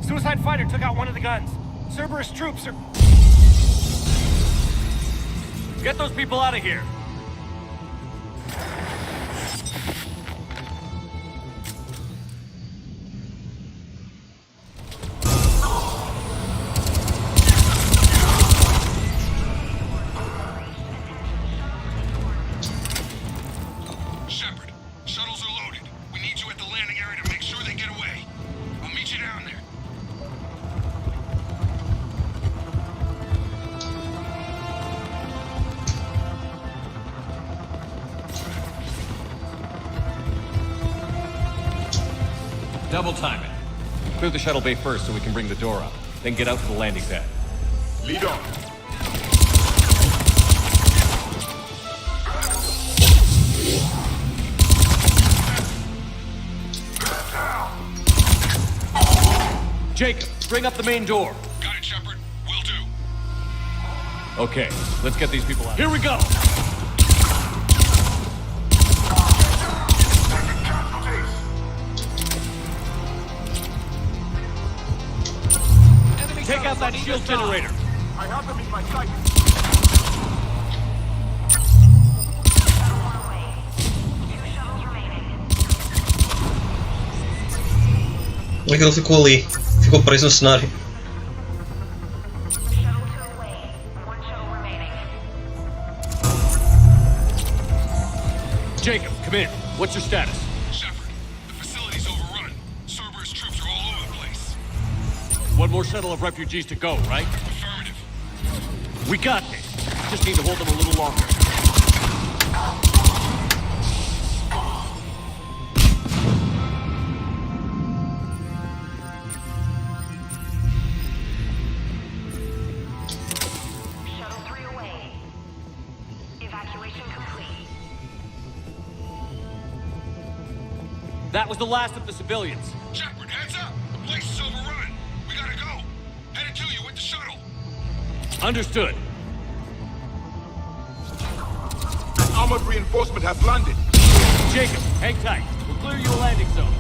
Suicide fighter took out one of the guns. Cerberus troops are... Get those people out of here. Shepard, shuttles are loaded. We need you at the landing area to make sure they get away. I'll meet you down there. Double time it. Clear the shuttle bay first so we can bring the door up. Then get out to the landing pad. Lead on. Jacob, bring up the main door. Got it, Shepard. Will do. Okay, let's get these people out. Here we go! Take out that shield generator. I have them in my sight. Como é que ele ficou ali? Ficou preso no cenário. Jacob, come in. What's your status? Shepard, the facility's overrun. Cerberus troops are all over the place. One more shuttle of refugees to go, right? Affirmative. We got this. Just need to hold them a little longer. That was the last of the civilians. Shepard, heads up! The place is overrun. We gotta go. Headed to you with the shuttle. Understood. An armored reinforcement has landed. Jacob, hang tight. We'll clear you a landing zone.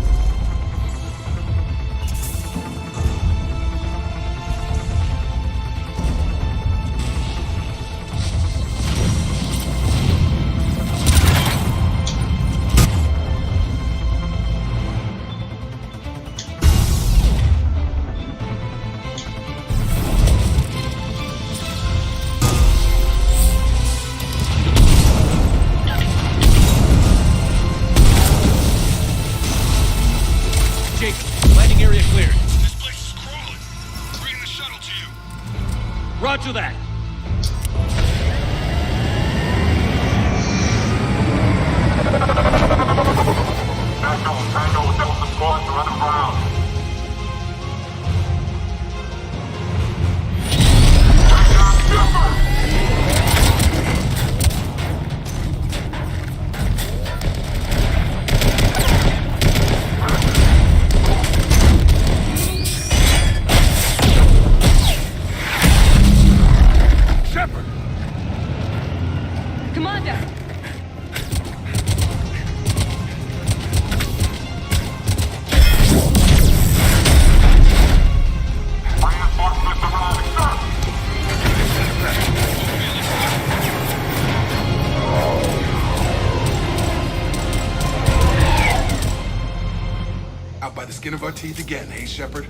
Roger that. Skin of our teeth again, hey, Shepard?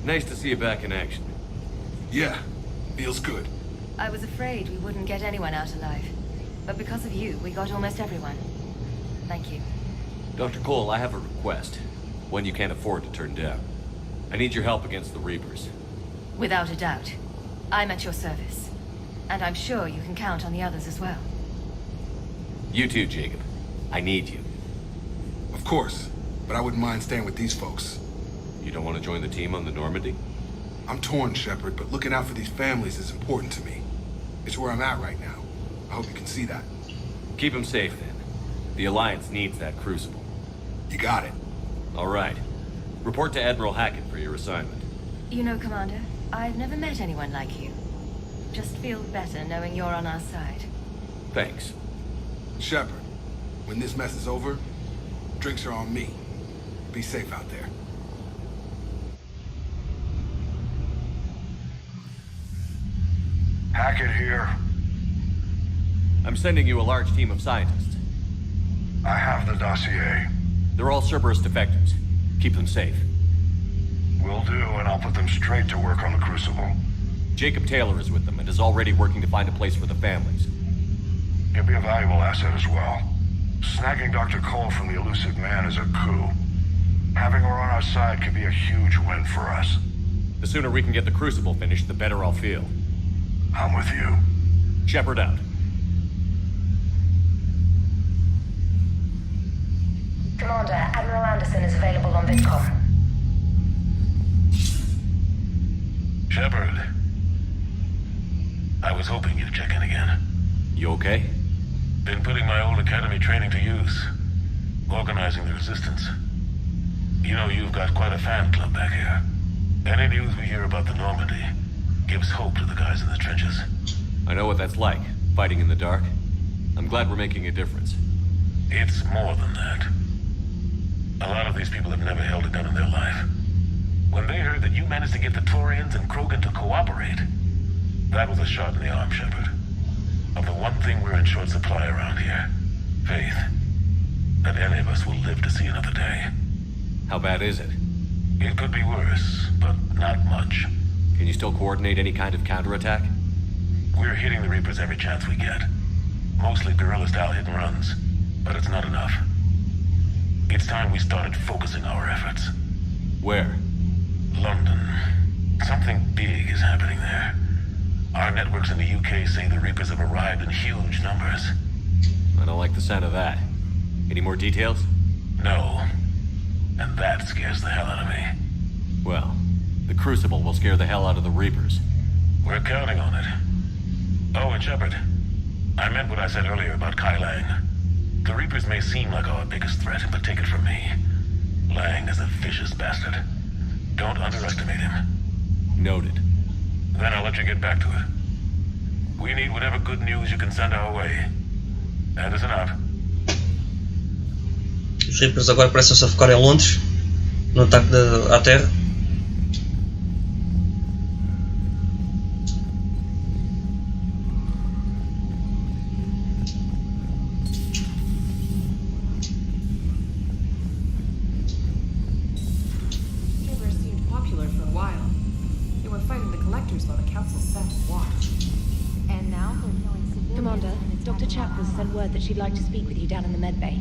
Nice to see you back in action. Yeah, feels good. I was afraid we wouldn't get anyone out alive. But because of you, we got almost everyone. Thank you. Dr. Cole, I have a request. One you can't afford to turn down. I need your help against the Reapers. Without a doubt. I'm at your service. And I'm sure you can count on the others as well. You too, Jacob. I need you. Of course. But I wouldn't mind staying with these folks. You don't want to join the team on the Normandy? I'm torn, Shepard, but looking out for these families is important to me. It's where I'm at right now. I hope you can see that. Keep them safe, then. The Alliance needs that crucible. You got it. All right. Report to Admiral Hackett for your assignment. You know, Commander, I've never met anyone like you. Just feel better knowing you're on our side. Thanks. Shepard, when this mess is over, drinks are on me. Be safe out there. Hackett here. I'm sending you a large team of scientists. I have the dossier. They're all Cerberus defectors. Keep them safe. Will do, and I'll put them straight to work on the Crucible. Jacob Taylor is with them and is already working to find a place for the families. He'll be a valuable asset as well. Snagging Dr. Cole from the elusive man is a coup. Having her on our side could be a huge win for us. The sooner we can get the Crucible finished, the better I'll feel. I'm with you. Shepard out. Commander, Admiral Anderson is available on VidCom. Shepard. I was hoping you'd check in again. You okay? Been putting my old academy training to use. Organizing the resistance. You know, you've got quite a fan club back here. Any news we hear about the Normandy gives hope to the guys in the trenches. I know what that's like, fighting in the dark. I'm glad we're making a difference. It's more than that. A lot of these people have never held a gun in their life. When they heard that you managed to get the Torians and Krogan to cooperate, that was a shot in the arm, Shepard. Of the one thing we're in short supply around here, faith. That any of us will live to see another day. How bad is it? It could be worse, but not much. Can you still coordinate any kind of counterattack? We're hitting the Reapers every chance we get. Mostly guerrilla-style hit-and-runs, but it's not enough. It's time we started focusing our efforts. Where? London. Something big is happening there. Our networks in the UK say the Reapers have arrived in huge numbers. I don't like the sound of that. Any more details? No. And that scares the hell out of me. Well, the Crucible will scare the hell out of the Reapers. We're counting on it. Oh, and Shepard, I meant what I said earlier about Kai Lang. The Reapers may seem like our biggest threat, but take it from me. Lang is a vicious bastard. Don't underestimate him. Noted. Then I'll let you get back to it. We need whatever good news you can send our way. Anderson out. Os Reapers agora parecem-se a focar em Londres, no ataque à Terra. Commander, Dr. Chapman sent word that she'd like to speak with you down in the med bay.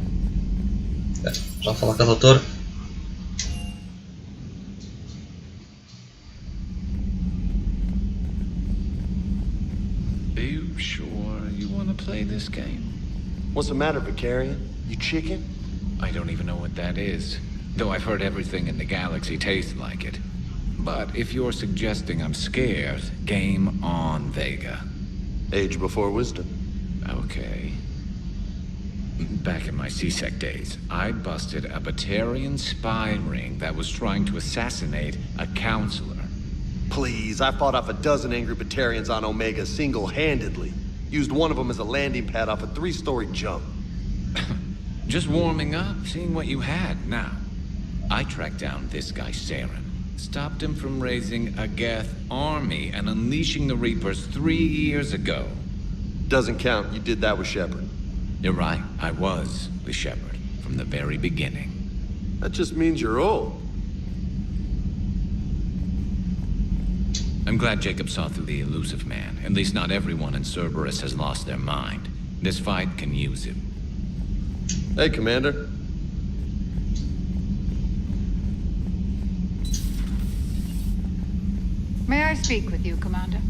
Já falar com a doutora. Are you sure you want to play this game? What's the matter, Vicarian? You chicken? I don't even know what that is, though I've heard everything in the galaxy tastes like it. But if you're suggesting I'm scared, game on, Vega. Age before wisdom. Okay. Back in my CSEC days, I busted a Batarian spy ring that was trying to assassinate a counselor. Please, I fought off a dozen angry Batarians on Omega single-handedly. Used one of them as a landing pad off a 3-story jump. Just warming up, seeing what you had. Now, I tracked down this guy, Saren. Stopped him from raising a Geth army and unleashing the Reapers 3 years ago. Doesn't count. You did that with Shepard. You're right. I was with Shepard from the very beginning. That just means you're old. I'm glad Jacob saw through the elusive man. At least not everyone in Cerberus has lost their mind. This fight can use him. Hey, Commander. May I speak with you, Commander?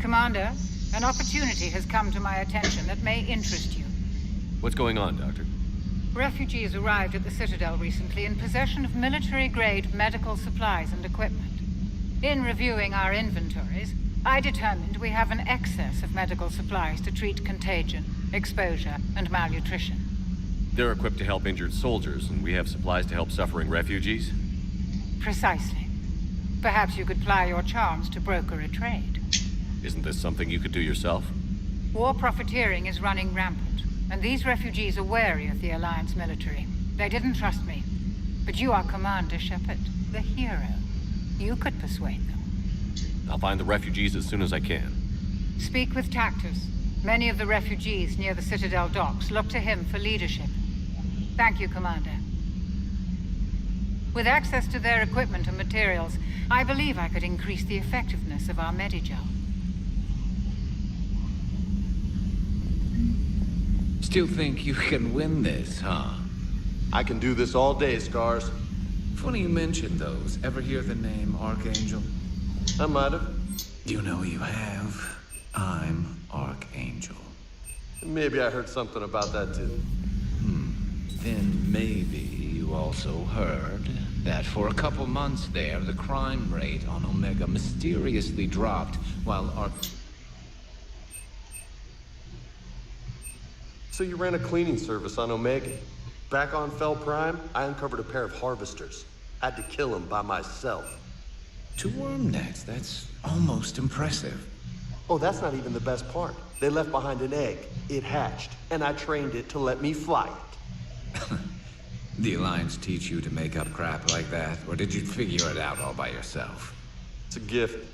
Commander, an opportunity has come to my attention that may interest you. What's going on, Doctor? Refugees arrived at the Citadel recently in possession of military-grade medical supplies and equipment. In reviewing our inventories, I determined we have an excess of medical supplies to treat contagion, exposure, and malnutrition. They're equipped to help injured soldiers, and we have supplies to help suffering refugees? Precisely. Perhaps you could ply your charms to broker a trade. Isn't this something you could do yourself? War profiteering is running rampant, and these refugees are wary of the Alliance military. They didn't trust me. But you are Commander Shepard, the hero. You could persuade them. I'll find the refugees as soon as I can. Speak with Tactus. Many of the refugees near the Citadel docks look to him for leadership. Thank you, Commander. With access to their equipment and materials, I believe I could increase the effectiveness of our Medigel. Still think you can win this, huh? I can do this all day, Scars. Funny you mentioned those. Ever hear the name Archangel? I might have. You know you have. I'm Archangel. Maybe I heard something about that too. Then maybe you also heard that for a couple months there, the crime rate on Omega mysteriously dropped while So you ran a cleaning service on Omega. Back on Fel Prime, I uncovered a pair of harvesters. Had to kill them by myself. 2 worm nets, that's almost impressive. Oh, that's not even the best part. They left behind an egg. It hatched, and I trained it to let me fly it. The Alliance teach you to make up crap like that, or did you figure it out all by yourself? It's a gift.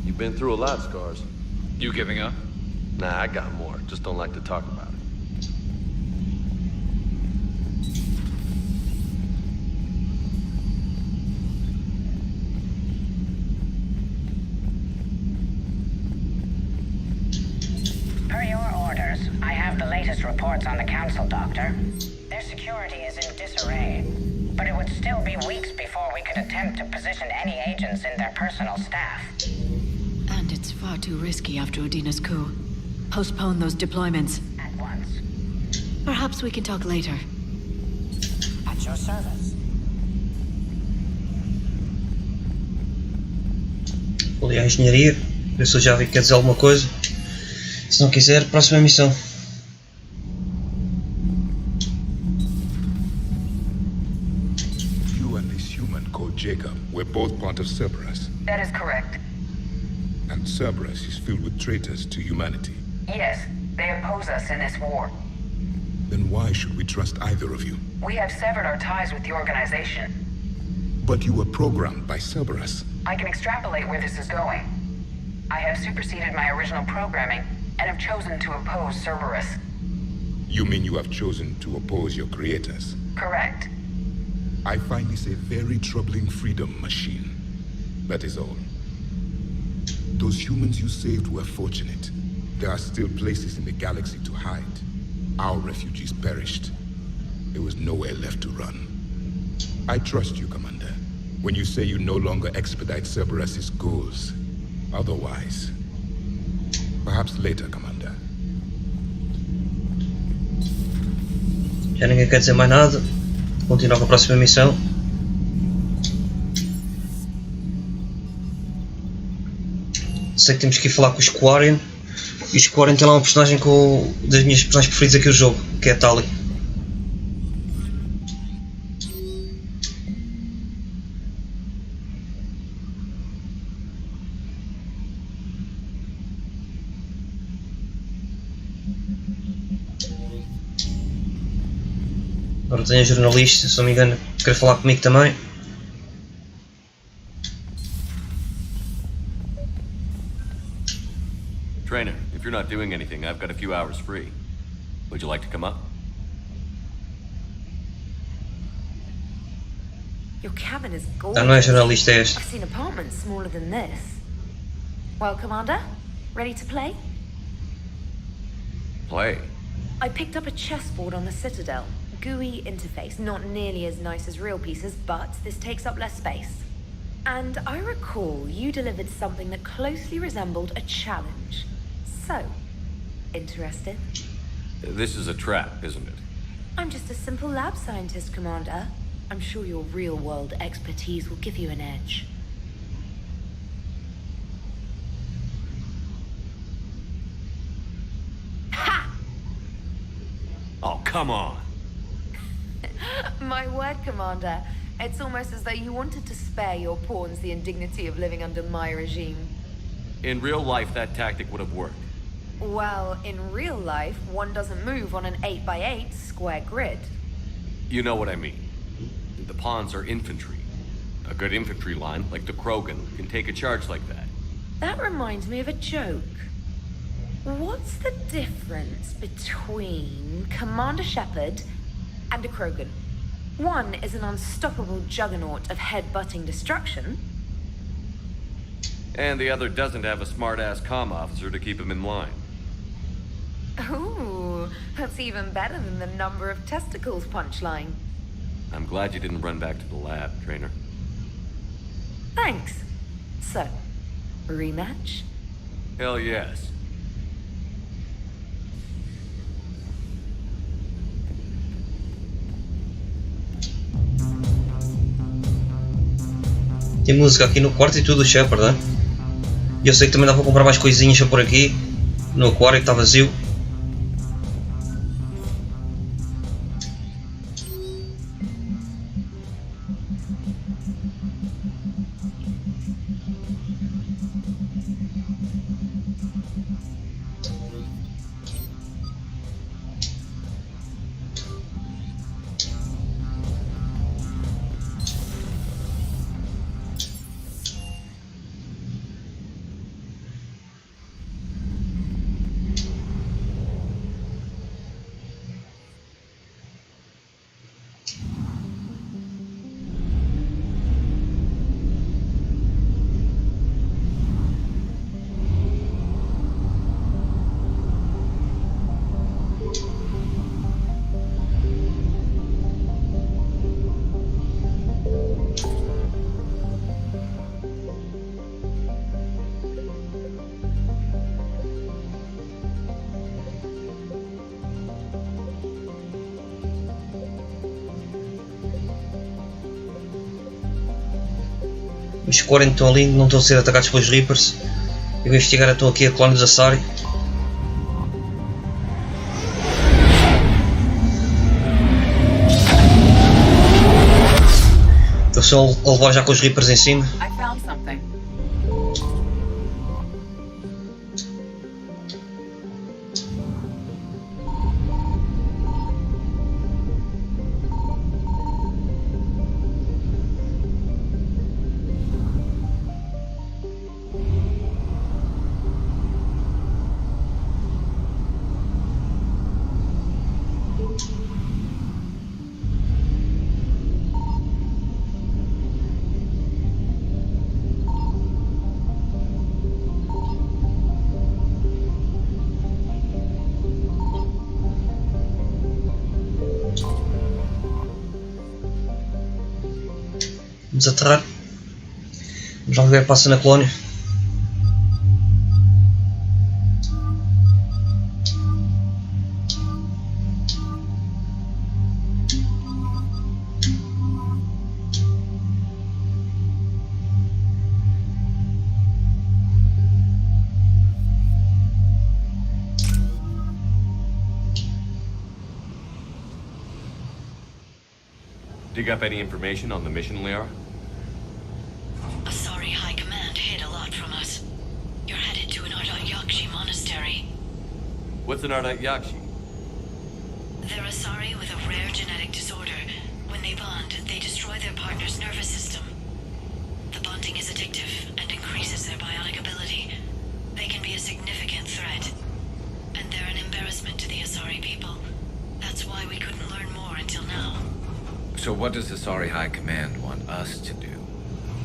You've been through a lot, Scars. You giving up? Nah, I got more. Just don't like to talk about it. Per your orders, I have the latest reports on the Council, Doctor. Their security is in disarray, but it would still be weeks before we could attempt to position any agents in their personal staff. And it's far too risky after Udina's coup. Postpone those deployments. At once. Perhaps we can talk later. At your service. Vou ali à engenharia, ver se o Javi quer dizer alguma coisa. Se não quiser, próxima missão. You and this human called Jacob were both part of Cerberus. That is correct. And Cerberus is filled with traitors to humanity. Yes, they oppose us in this war. Then why should we trust either of you? We have severed our ties with the organization. But you were programmed by Cerberus. I can extrapolate where this is going. I have superseded my original programming and have chosen to oppose Cerberus. You mean you have chosen to oppose your creators? Correct. I find this a very troubling freedom machine. That is all. Those humans you saved were fortunate. There are still places in the galaxy to hide. Our refugees perished. There was nowhere left to run. I trust you, Commander, when you say you no longer expedite Cerberus's goals. Otherwise, perhaps later, Commander. Já ninguém quer dizer mais nada. Continuar com a próxima missão. Sei que temos que ir falar com o Squarian. E o Squarian tem lá uma personagem das minhas personagens preferidas aqui do jogo, que é a Tali. Agora tenho a jornalista, se não me engano, que quer falar comigo também. Trainer, if you're not doing anything, I've got a few hours free. Would you like to come up? Your cabin is gorgeous. Não é jornalista este. I've seen apartments smaller than this. Well, Commander, ready to play? Play? I picked up a chessboard on the Citadel. GUI interface, not nearly as nice as real pieces, but this takes up less space. And I recall you delivered something that closely resembled a challenge. So, interested? This is a trap, isn't it? I'm just a simple lab scientist, Commander. I'm sure your real-world expertise will give you an edge. Ha! Oh, come on! My word, Commander. It's almost as though you wanted to spare your pawns the indignity of living under my regime. In real life, that tactic would have worked. Well, in real life, one doesn't move on an 8x8 square grid. You know what I mean. The pawns are infantry. A good infantry line, like the Krogan, can take a charge like that. That reminds me of a joke. What's the difference between Commander Shepard and a Krogan? One is an unstoppable juggernaut of head-butting destruction. And the other doesn't have a smart-ass comm officer to keep him in line. Ooh, that's even better than the number of testicles punchline. I'm glad you didn't run back to the lab, Trainer. Thanks. So, rematch? Hell yes. Tem música aqui no quarto e tudo, Shepard, né? E eu sei que também dá para comprar mais coisinhas por aqui. No aquário que está vazio. Os 40 estão ali, não estão a ser atacados pelos Reapers. Eu vou investigar então aqui a colónia de Asari. Estou só a levar já com os Reapers em cima. I found something. Vamos aterrar. Vamos lá ver o que passa na colónia. Dig up any information on the mission, Liara? Asari High Command hid a lot from us. You're headed to an Ardat-Yakshi monastery. What's an Ardat-Yakshi? They're Asari with a rare genetic disorder. When they bond, they destroy their partner's nervous system. The bonding is addictive and increases their bionic ability. They can be a significant threat. And they're an embarrassment to the Asari people. That's why we couldn't learn more until now. So what does the Asari High Command want us to do?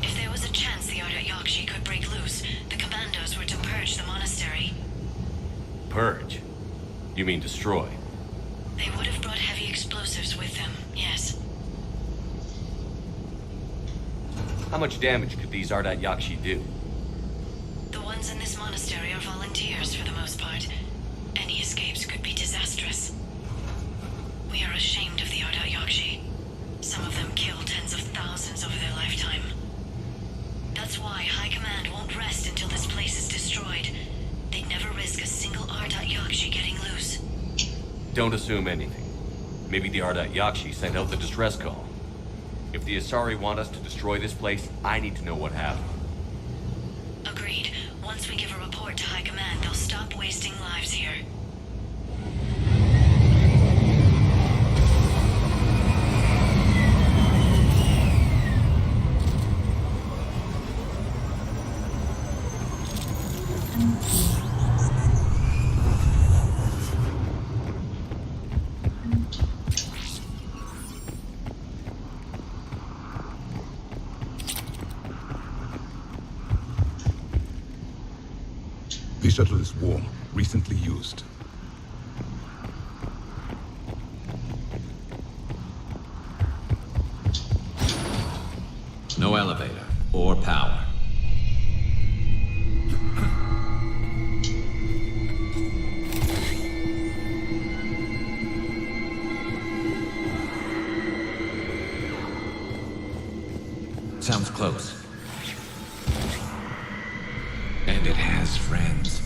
If there was a chance the Ardat-Yakshi could break loose, the commandos were to purge the monastery. Purge? You mean destroy? They would have brought heavy explosives with them, yes. How much damage could these Ardat-Yakshi do? The ones in this monastery are volunteers for the most part. Any escapes could be disastrous. We are ashamed of the Ardat-Yakshi. Some of them kill tens of thousands over their lifetime. That's why High Command won't rest until this place is destroyed. They'd never risk a single Ardat-Yakshi getting loose. Don't assume anything. Maybe the Ardat-Yakshi sent out the distress call. If the Asari want us to destroy this place, I need to know what happened. Agreed. Once we give a report to High Command, they'll stop wasting lives here. The shuttle is warm, recently used. No elevator or power. Sounds close. And it has friends.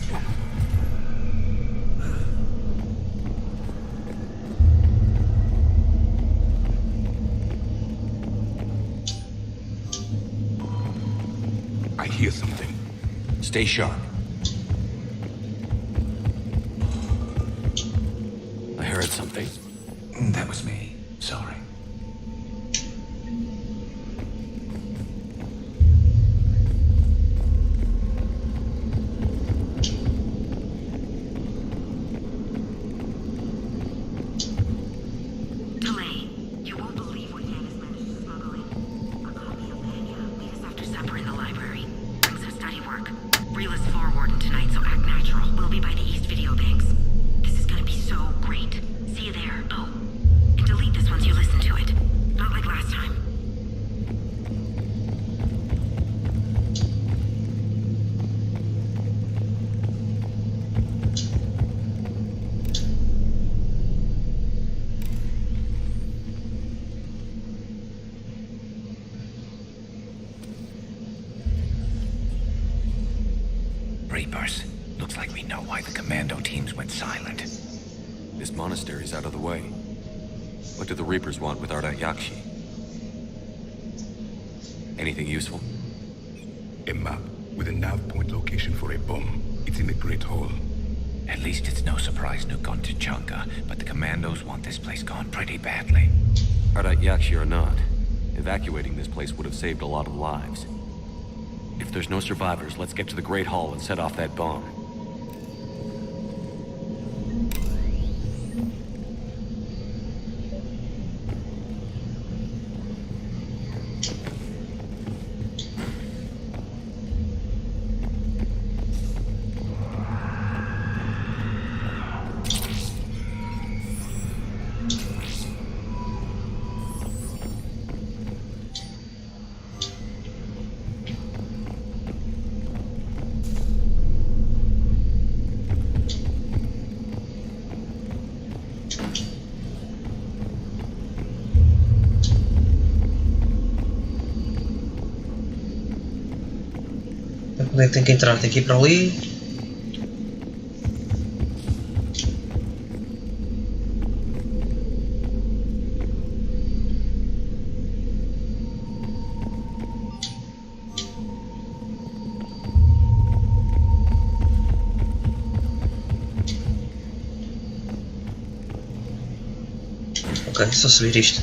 I hear something. Stay sharp. I heard something. That was me. Sorry. This is gonna be so great. See you there. Oh, and delete this once you listen. know why the commando teams went silent. This monastery's out of the way. What do the Reapers want with Ardat-Yakshi? Anything useful? A map with a nav point location for a bomb. It's in the Great Hall. At least it's no surprise nuke on Tuchanka, but the commandos want this place gone pretty badly. Ardat-Yakshi or not, evacuating this place would have saved a lot of lives. If there's no survivors, let's get to the Great Hall and set off that bomb. Onde é que tem que entrar? Tem que ir para ali. Ok, só subir isto.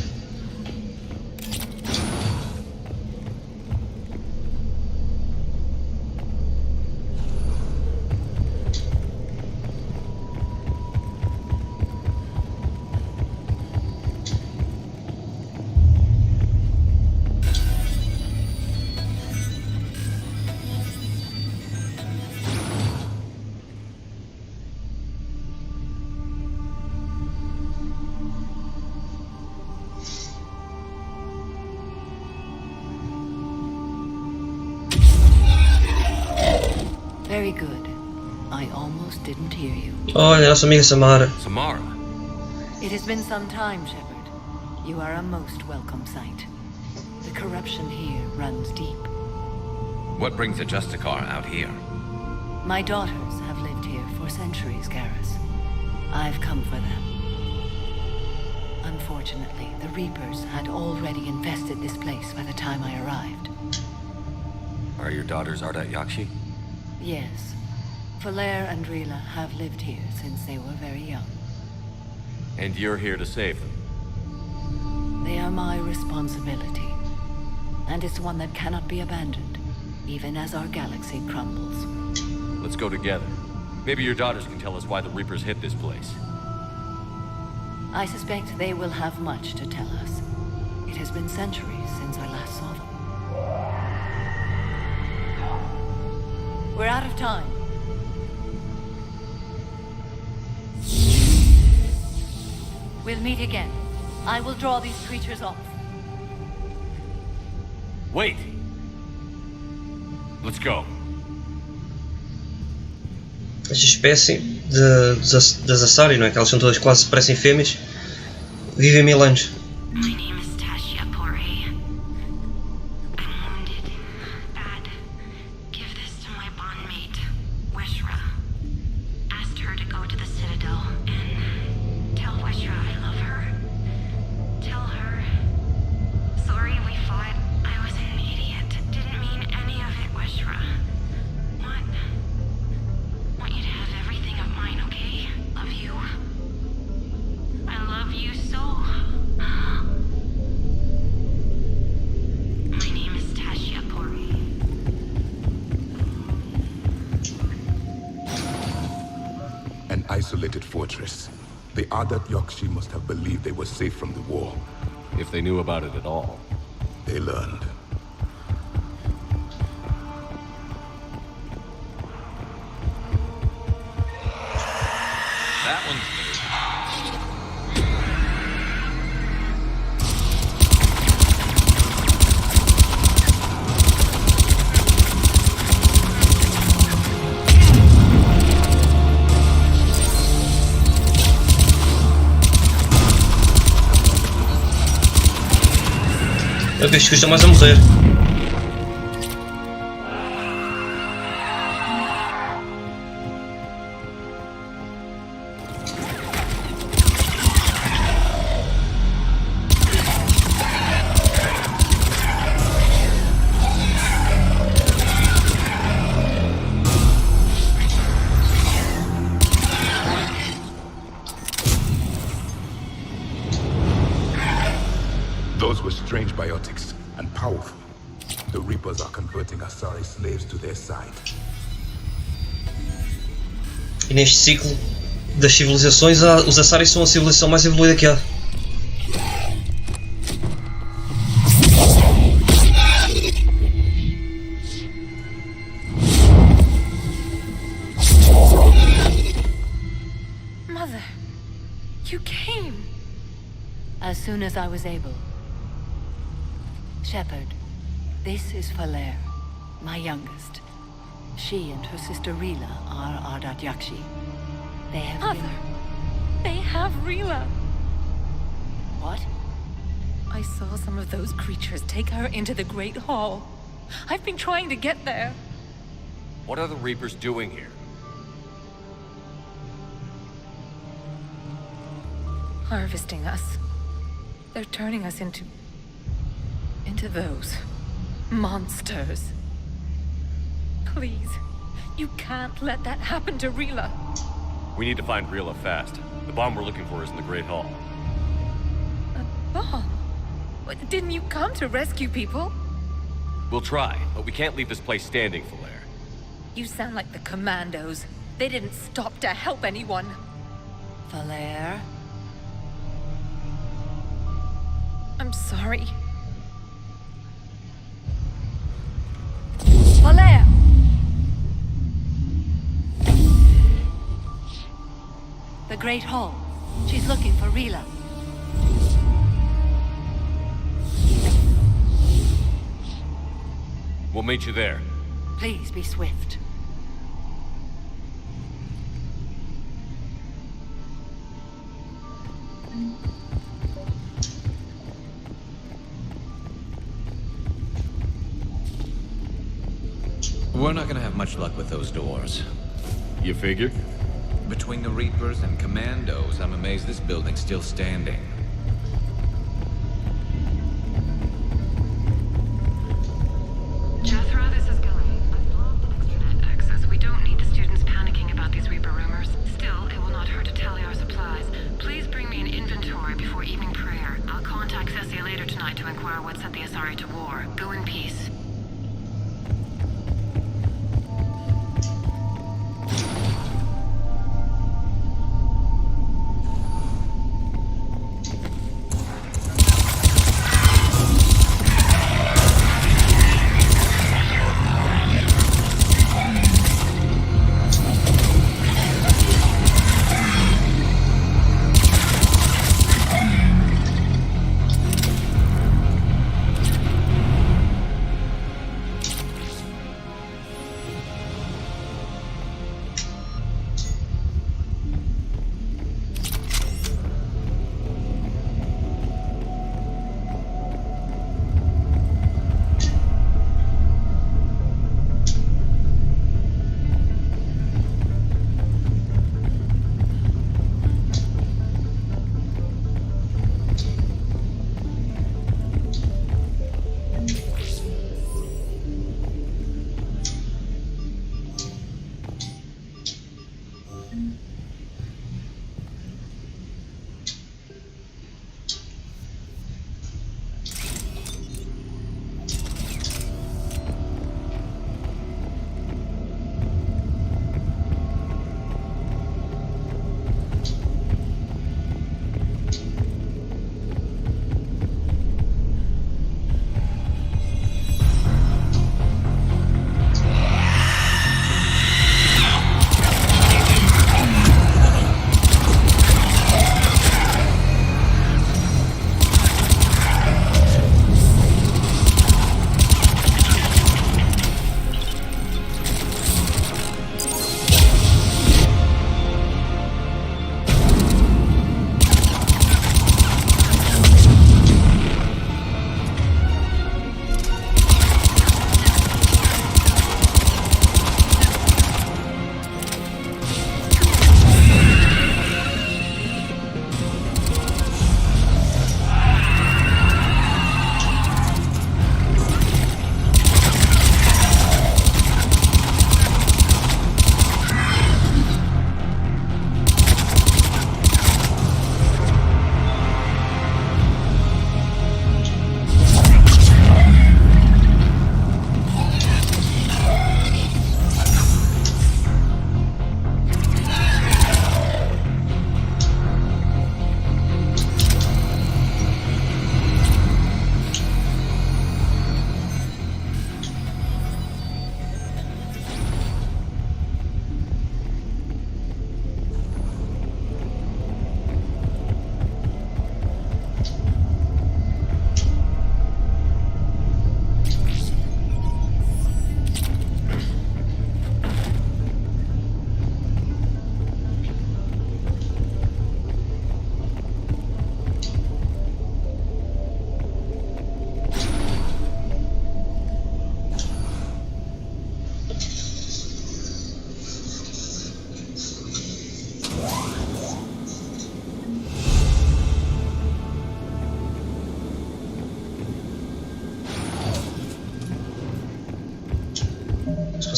Very good. I almost didn't hear you. Olha, nossa amiga Samara. Samara? It has been some time, Shepard. You are a most welcome sight. The corruption here runs deep. What brings a Justicar out here? My daughters have lived here for centuries, Garrus. I've come for them. Unfortunately, the Reapers had already infested this place by the time I arrived. Are your daughters Ardat-Yakshi? Yes. Valere and Rila have lived here since they were very young. And you're here to save them? They are my responsibility. And it's one that cannot be abandoned, even as our galaxy crumbles. Let's go together. Maybe your daughters can tell us why the Reapers hit this place. I suspect they will have much to tell us. It has been centuries since I last saw them. We're out of time. We'll meet again. I will draw these creatures off. Wait! Let's go. Esta espécie das Asari, não é? Que elas são todas quase parecem fêmeas, vivem 1000 anos. Isolated fortress. The Ardat-Yakshi must have believed they were safe from the war. If they knew about it at all. They learned. That one's new. Eu vejo que estão mais a morrer. Those were strange biotics, and powerful. The Reapers are converting Asari slaves to their side. E neste ciclo das civilizações, os Asari são a civilização mais evoluída que há. Mother, you came. As soon as I was able. Shepard, this is Falere, my youngest. She and her sister Rila are Ardat Yakshi. They have Mother, they have Rila. What? I saw some of those creatures take her into the Great Hall. I've been trying to get there. What are the Reapers doing here? Harvesting us. They're turning us into those monsters. Please, you can't let that happen to Rila. We need to find Rila fast. The bomb we're looking for is in the Great Hall. A bomb? What, didn't you come to rescue people? We'll try, but we can't leave this place standing, Falere. You sound like the Commandos. They didn't stop to help anyone. Falere? I'm sorry. Falere! The Great Hall. She's looking for Rila. We'll meet you there. Please be swift. We're not gonna have much luck with those doors. You figure? Between the Reapers and Commandos, I'm amazed this building's still standing. Jethro, this is Gilly. I've blocked extranet access. We don't need the students panicking about these Reaper rumors. Still, it will not hurt to tally our supplies. Please bring me an inventory before evening prayer. I'll contact Cecil later tonight to inquire what set the Asari to war. Go in peace.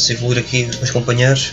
Posso evoluir aqui os companheiros.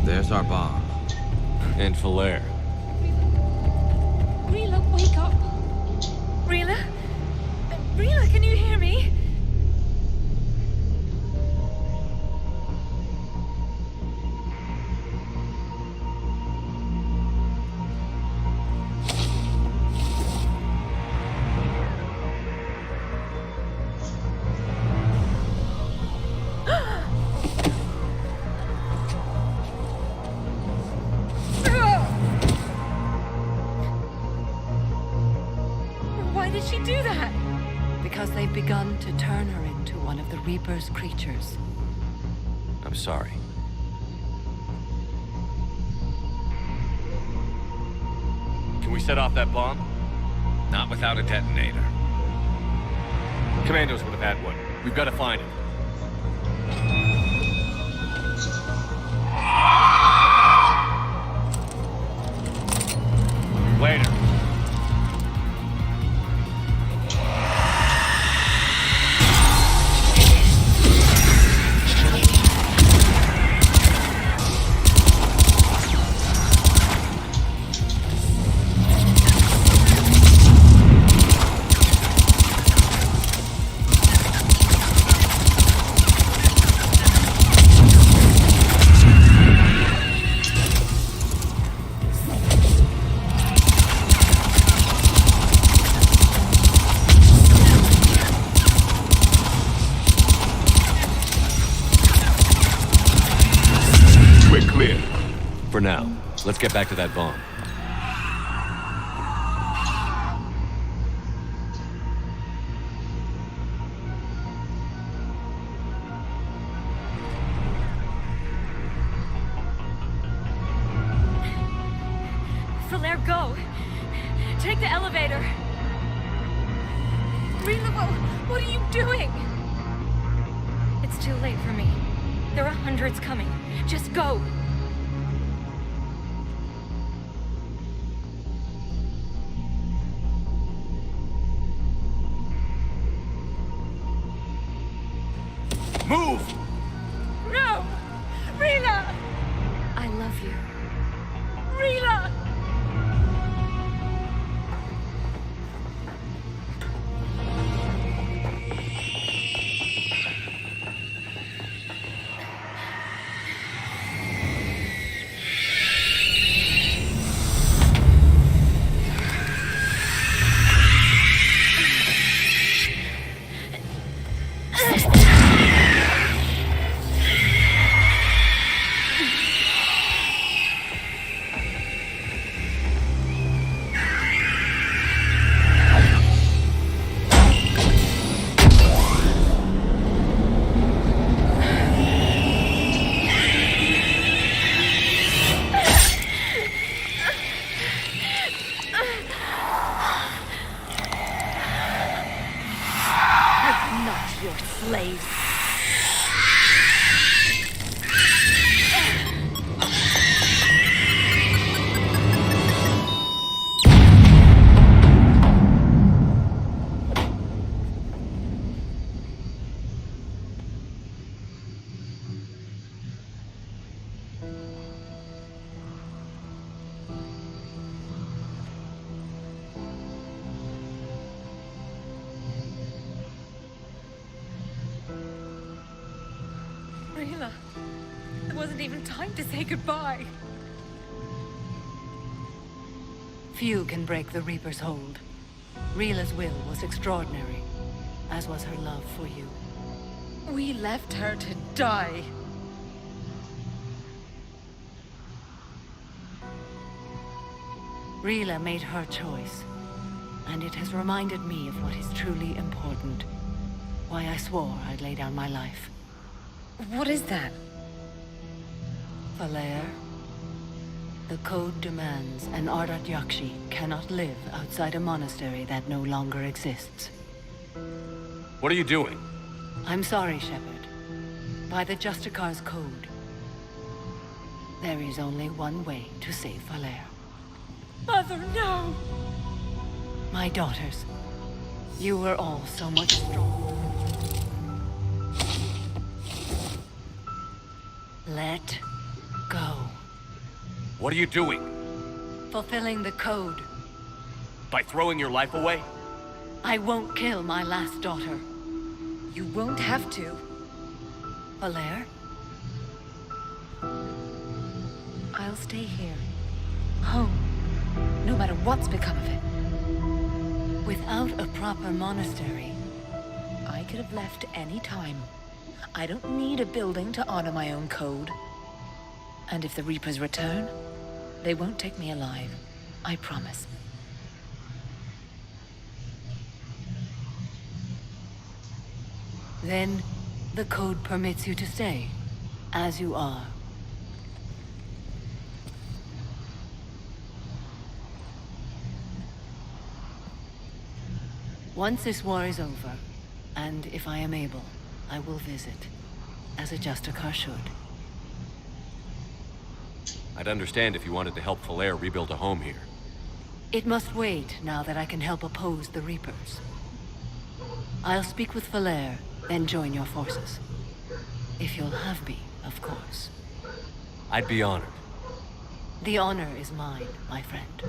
There's our bomb. And Falair. Rila, wake up! Rila? Rila, can you hear me? Why did she do that? Because they've begun to turn her into one of the Reaper's creatures. I'm sorry. Can we set off that bomb? Not without a detonator. Commandos would have had one. We've got to find it. Later. For now, let's get back to that bomb. Falair, go! Take the elevator! Rila, what are you doing? It's too late for me. There are hundreds coming. Just go! Move! No! Rila! I love you. Rila! Rila, there wasn't even time to say goodbye. Few can break the Reaper's hold. Rila's will was extraordinary, as was her love for you. We left her to die. Rila made her choice, and it has reminded me of what is truly important. Why I swore I'd lay down my life. What is that? Valair, the code demands an Ardat Yakshi cannot live outside a monastery that no longer exists. What are you doing? I'm sorry, Shepard. By the Justicar's code, there is only one way to save Valair. Mother, no! My daughters, you were all so much stronger. Let go. What are you doing? Fulfilling the code. By throwing your life away? I won't kill my last daughter. You won't have to. Valair? I'll stay here. Home. No matter what's become of it. Without a proper monastery, I could have left any time. I don't need a building to honor my own code. And if the Reapers return, they won't take me alive. I promise. Then, the code permits you to stay, as you are. Once this war is over, and if I am able, I will visit, as a Justicar should. I'd understand if you wanted to help Valair rebuild a home here. It must wait now that I can help oppose the Reapers. I'll speak with Valair, then join your forces. If you'll have me, of course. I'd be honored. The honor is mine, my friend.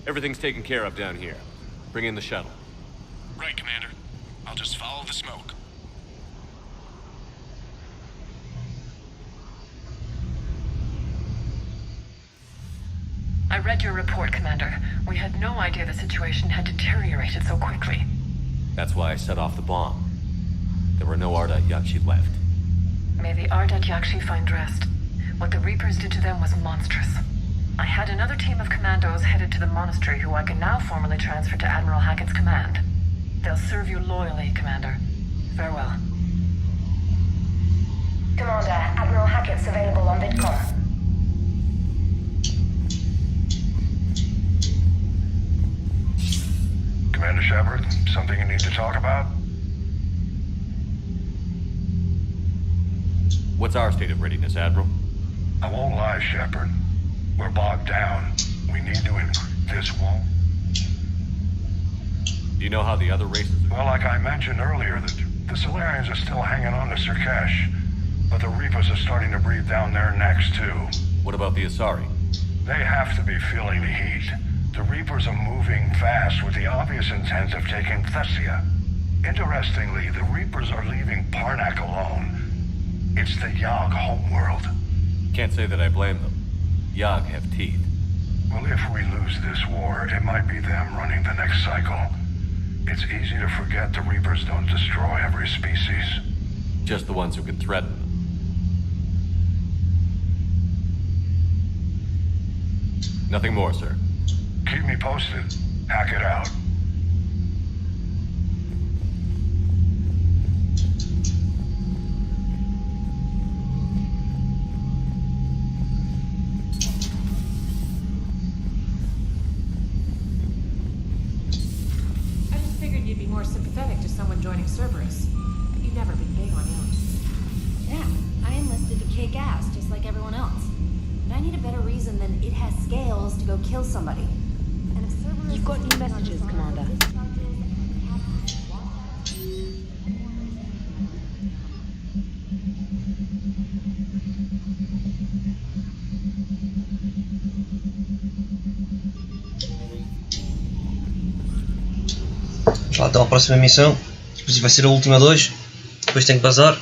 Everything's taken care of down here. Bring in the shuttle. Right, Commander. I'll just follow the smoke. I read your report, Commander. We had no idea the situation had deteriorated so quickly. That's why I set off the bomb. There were no Ardat Yakshi left. May the Ardat Yakshi find rest. What the Reapers did to them was monstrous. I had another team of commandos headed to the monastery who I can now formally transfer to Admiral Hackett's command. They'll serve you loyally, Commander. Farewell. Commander, Admiral Hackett's available on VidCom. Commander Shepard, something you need to talk about? What's our state of readiness, Admiral? I won't lie, Shepard. We're bogged down. We need to increase this wall. Do you know how the other races are? Well, like I mentioned earlier, the Solarians are still hanging on to Sirkesh, but the Reapers are starting to breathe down their necks, too. What about the Asari? They have to be feeling the heat. The Reapers are moving fast with the obvious intent of taking Thessia. Interestingly, the Reapers are leaving Parnak alone. It's the Yog homeworld. Can't say that I blame them. Yog have teeth. Well, if we lose this war, it might be them running the next cycle. It's easy to forget the Reapers don't destroy every species. Just the ones who can threaten them. Nothing more, sir. Keep me posted. Hack it out. I just figured you'd be more sympathetic to someone joining Cerberus. But you've never been big on aliens. Yeah, I enlisted to kick ass, just like everyone else. But I need a better reason than it has scales to go kill somebody. And if Cerberus... You've got new messages, Commander. Já então a próxima missão, depois vai ser a última 2, depois tenho que bazar.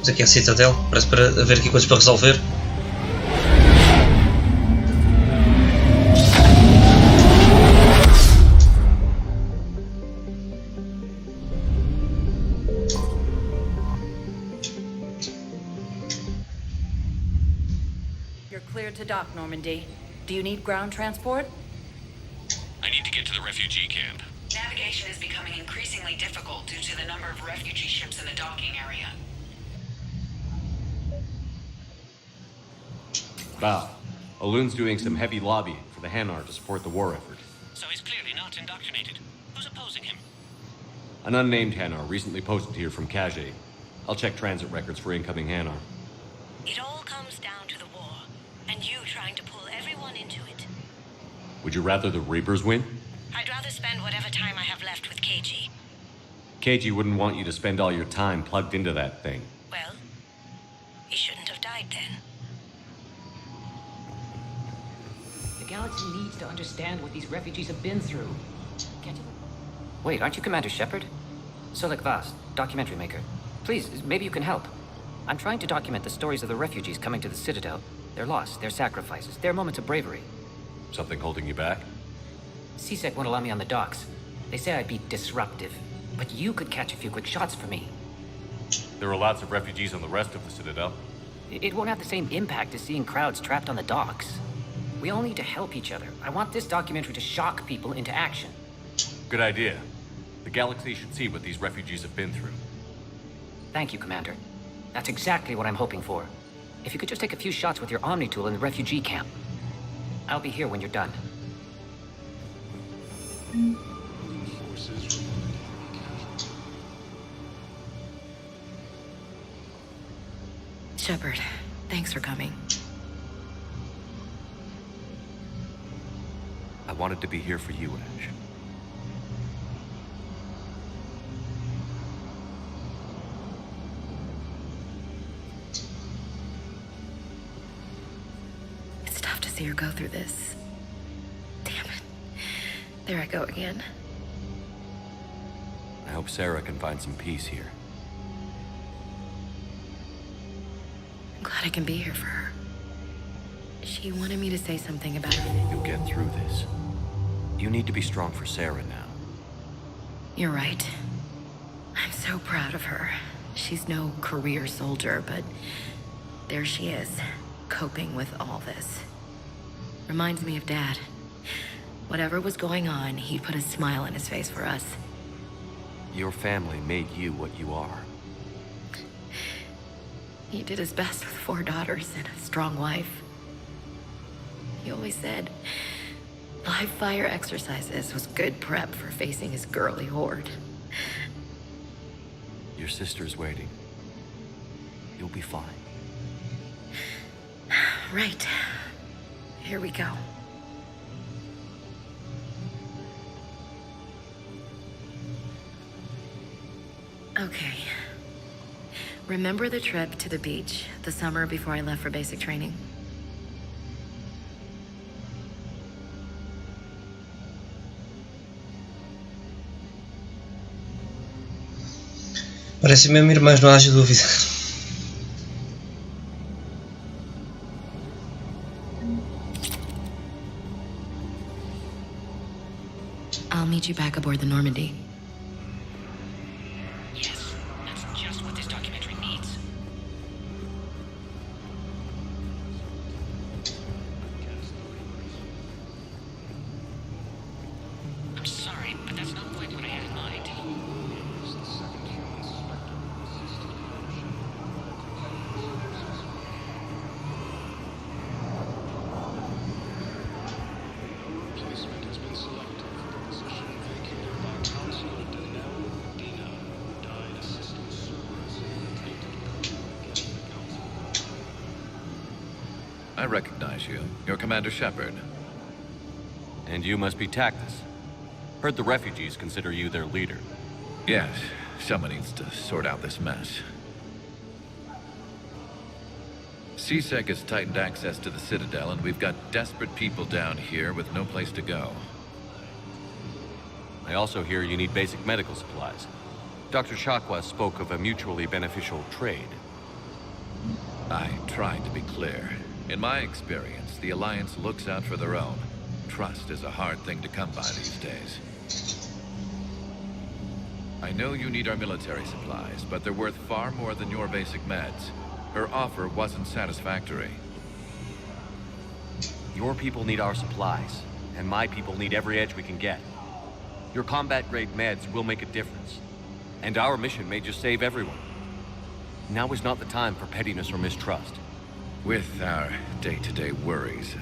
Vamos aqui à Citadel, parece para haver aqui coisas para resolver. You're cleared to dock, Normandy. Do you need ground transport? I need to get to the refugee camp. Navigation is becoming increasingly difficult due to the number of refugee ships in the docking area. Val, Olun's doing some heavy lobbying for the Hanar to support the war effort. So he's clearly not indoctrinated. Who's opposing him? An unnamed Hanar recently posted here from Kajay. I'll check transit records for incoming Hanar. It all comes down to the war, and you trying to pull everyone into it. Would you rather the Reapers win? I'd rather spend whatever time I have left with KG. KG wouldn't want you to spend all your time plugged into that thing. Well, he shouldn't have died then. The galaxy needs to understand what these refugees have been through. Can't you... Wait, aren't you Commander Shepard? Solek Vast, documentary maker. Please, maybe you can help. I'm trying to document the stories of the refugees coming to the Citadel. Their loss, their sacrifices, their moments of bravery. Something holding you back? CSEC won't allow me on the docks. They say I'd be disruptive. But you could catch a few quick shots for me. There are lots of refugees on the rest of the Citadel. It won't have the same impact as seeing crowds trapped on the docks. We all need to help each other. I want this documentary to shock people into action. Good idea. The galaxy should see what these refugees have been through. Thank you, Commander. That's exactly what I'm hoping for. If you could just take a few shots with your Omni tool in the refugee camp. I'll be here when you're done. Shepard, thanks for coming. I wanted to be here for you, Ash. It's tough to see her go through this. Damn it. There I go again. I hope Sarah can find some peace here. I'm glad I can be here for her. She wanted me to say something about her. You'll get through this. You need to be strong for Sarah now. You're right. I'm so proud of her. She's no career soldier, but there she is, coping with all this. Reminds me of Dad. Whatever was going on, he put a smile on his face for us. Your family made you what you are. He did his best with 4 daughters and a strong wife. He always said live fire exercises was good prep for facing his girly horde. Your sister's waiting. You'll be fine. Right. Here we go. Okay. Remember the trip to the beach, the summer before I left for basic training? Parecem mesmo irmãs, não haja dúvida. I'll meet you back aboard the Normandy. Yes, that's just what this documentary needs. I'm sorry, but that's not quite what I had in mind. I recognize you. You're Commander Shepard. And you must be Tactus. Heard the refugees consider you their leader. Yes, someone needs to sort out this mess. CSEC has tightened access to the Citadel, and we've got desperate people down here with no place to go. I also hear you need basic medical supplies. Dr. Chakwa spoke of a mutually beneficial trade. I tried to be clear. In my experience, the Alliance looks out for their own. Trust is a hard thing to come by these days. I know you need our military supplies, but they're worth far more than your basic meds. Her offer wasn't satisfactory. Your people need our supplies, and my people need every edge we can get. Your combat-grade meds will make a difference, and our mission may just save everyone. Now is not the time for pettiness or mistrust. With our day-to-day worries,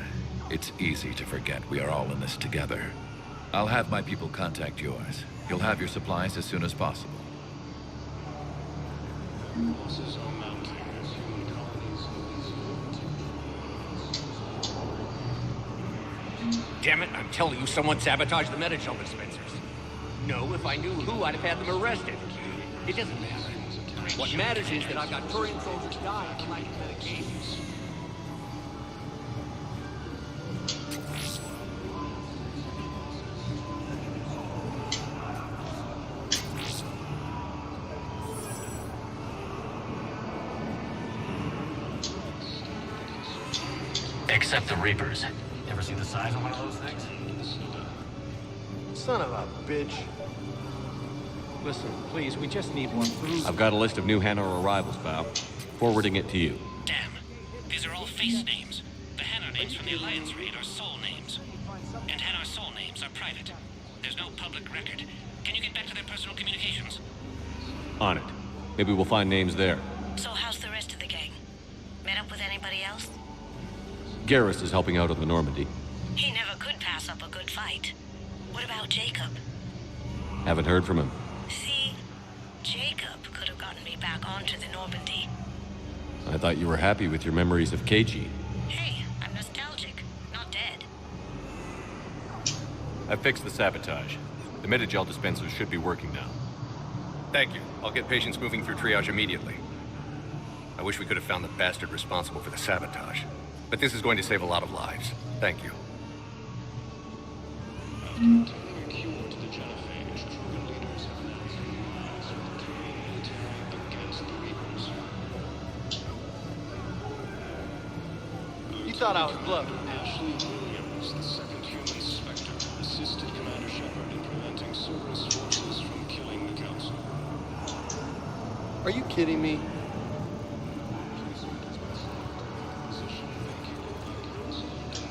it's easy to forget we are all in this together. I'll have my people contact yours. You'll have your supplies as soon as possible. Damn it, I'm telling you, someone sabotaged the Medi-gel dispensers. No, if I knew who, I'd have had them arrested. It doesn't matter. What matters is that I've got Turian soldiers dying from lack of medications. Except the Reapers. Ever see the size of one of those things? Son of a bitch. Listen, please, we just need one. I've got a list of new Hanar arrivals, pal. Forwarding it to you. Damn. These are all face names. The Hanar names from the Alliance raid are soul names. And Hanar soul names are private. There's no public record. Can you get back to their personal communications? On it. Maybe we'll find names there. So how's the rest of the gang? Met up with anybody else? Garrus is helping out on the Normandy. He never could pass up a good fight. What about Jacob? Haven't heard from him. See? Jacob could have gotten me back onto the Normandy. I thought you were happy with your memories of KG. Hey, I'm nostalgic, not dead. I fixed the sabotage. The Medi-gel dispensers should be working now. Thank you. I'll get patients moving through triage immediately. I wish we could have found the bastard responsible for the sabotage. But this is going to save a lot of lives. Thank you. You thought I was bluffing. Ashley Williams, the second human Spectre, assisted Commander Shepard in preventing Cerberus forces from killing the Council. Are you kidding me?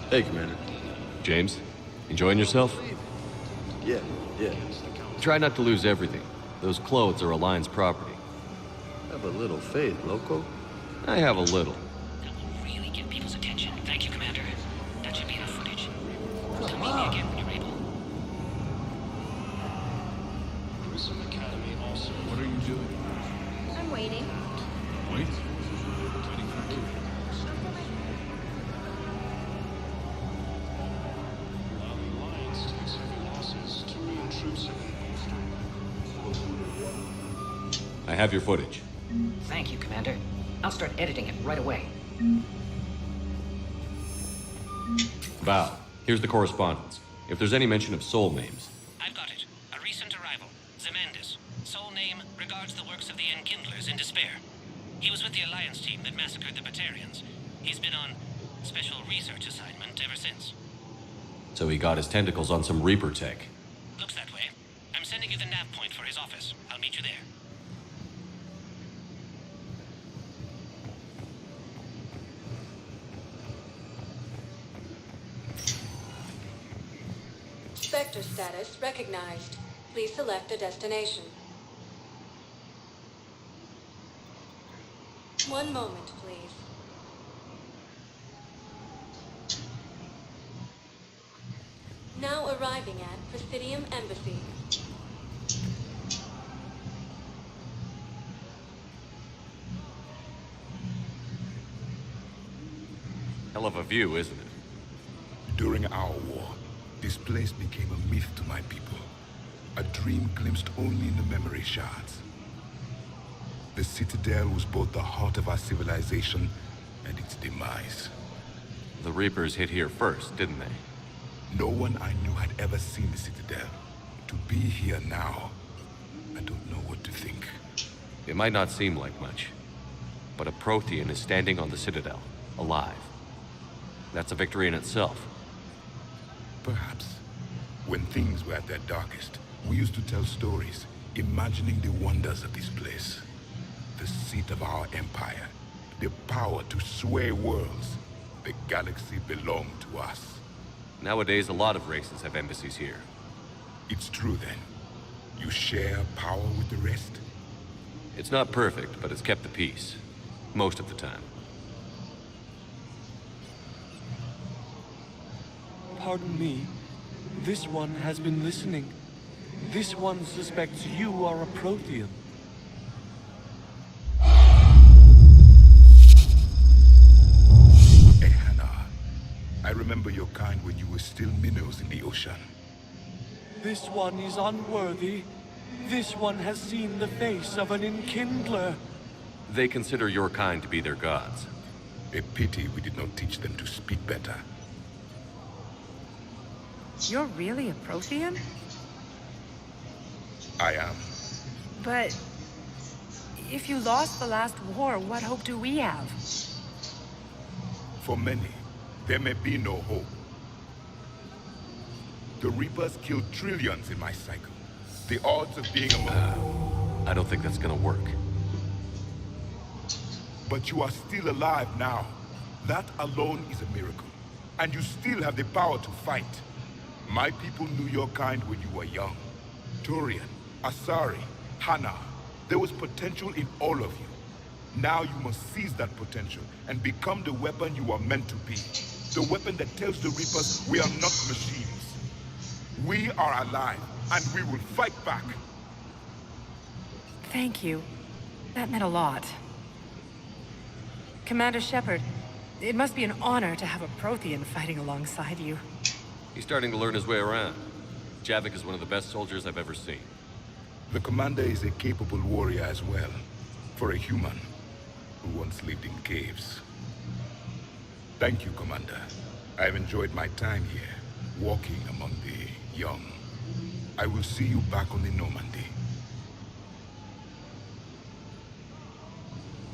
Hey, Commander. James, enjoying yourself? Yeah. Try not to lose everything. Those clothes are Alliance property. Have a little faith, loco. I have a little. That will really get people's attention. Thank you, Commander. That should be enough footage. Come meet me again when you're able. Grissom Academy also. What are you doing? I'm waiting. Wait. Waiting for who? While the Alliance takes heavy losses, Turian troops have been I have your footage. Thank you, Commander. I'll start editing it right away. Val, here's the correspondence. If there's any mention of soul names. I've got it. A recent arrival. Zemandis. Soul name regards the works of the Enkindlers in despair. He was with the Alliance team that massacred the Batarians. He's been on special research assignment ever since. So he got his tentacles on some Reaper tech. Looks that way. I'm sending you the nav point for his office. I'll meet you there. Spectre status recognized. Please select a destination. One moment, please. Now arriving at Presidium Embassy. Hell of a view, isn't it? During our war, this place became a myth to my people. A dream glimpsed only in the memory shards. The Citadel was both the heart of our civilization and its demise. The Reapers hit here first, didn't they? No one I knew had ever seen the Citadel. To be here now, I don't know what to think. It might not seem like much, But a Prothean is standing on the Citadel, alive. That's a victory in itself. Perhaps. When things were at their darkest, we used to tell stories, imagining the wonders of this place. The seat of our empire, the power to sway worlds. The galaxy belonged to us. Nowadays, a lot of races have embassies here. It's true then. You share power with the rest? It's not perfect, but it's kept the peace. Most of the time. Pardon me. This one has been listening. This one suspects you are a Prothean. I remember your kind when you were still minnows in the ocean. This one is unworthy. This one has seen the face of an enkindler. They consider your kind to be their gods. A pity we did not teach them to speak better. You're really a Prothean? I am. But if you lost the last war, what hope do we have? For many, there may be no hope. The Reapers killed trillions in my cycle. The odds of being among... I don't think that's gonna work. But you are still alive now. That alone is a miracle. And you still have the power to fight. My people knew your kind when you were young. Turian, Asari, Hana. There was potential in all of you. Now you must seize that potential and become the weapon you are meant to be. The weapon that tells the Reapers we are not machines. We are alive, and we will fight back. Thank you. That meant a lot. Commander Shepard, it must be an honor to have a Prothean fighting alongside you. He's starting to learn his way around. Javik is one of the best soldiers I've ever seen. The commander is a capable warrior as well. For a human who once lived in caves. Thank you, Commander. I've enjoyed my time here, walking among the young. I will see you back on the Normandy.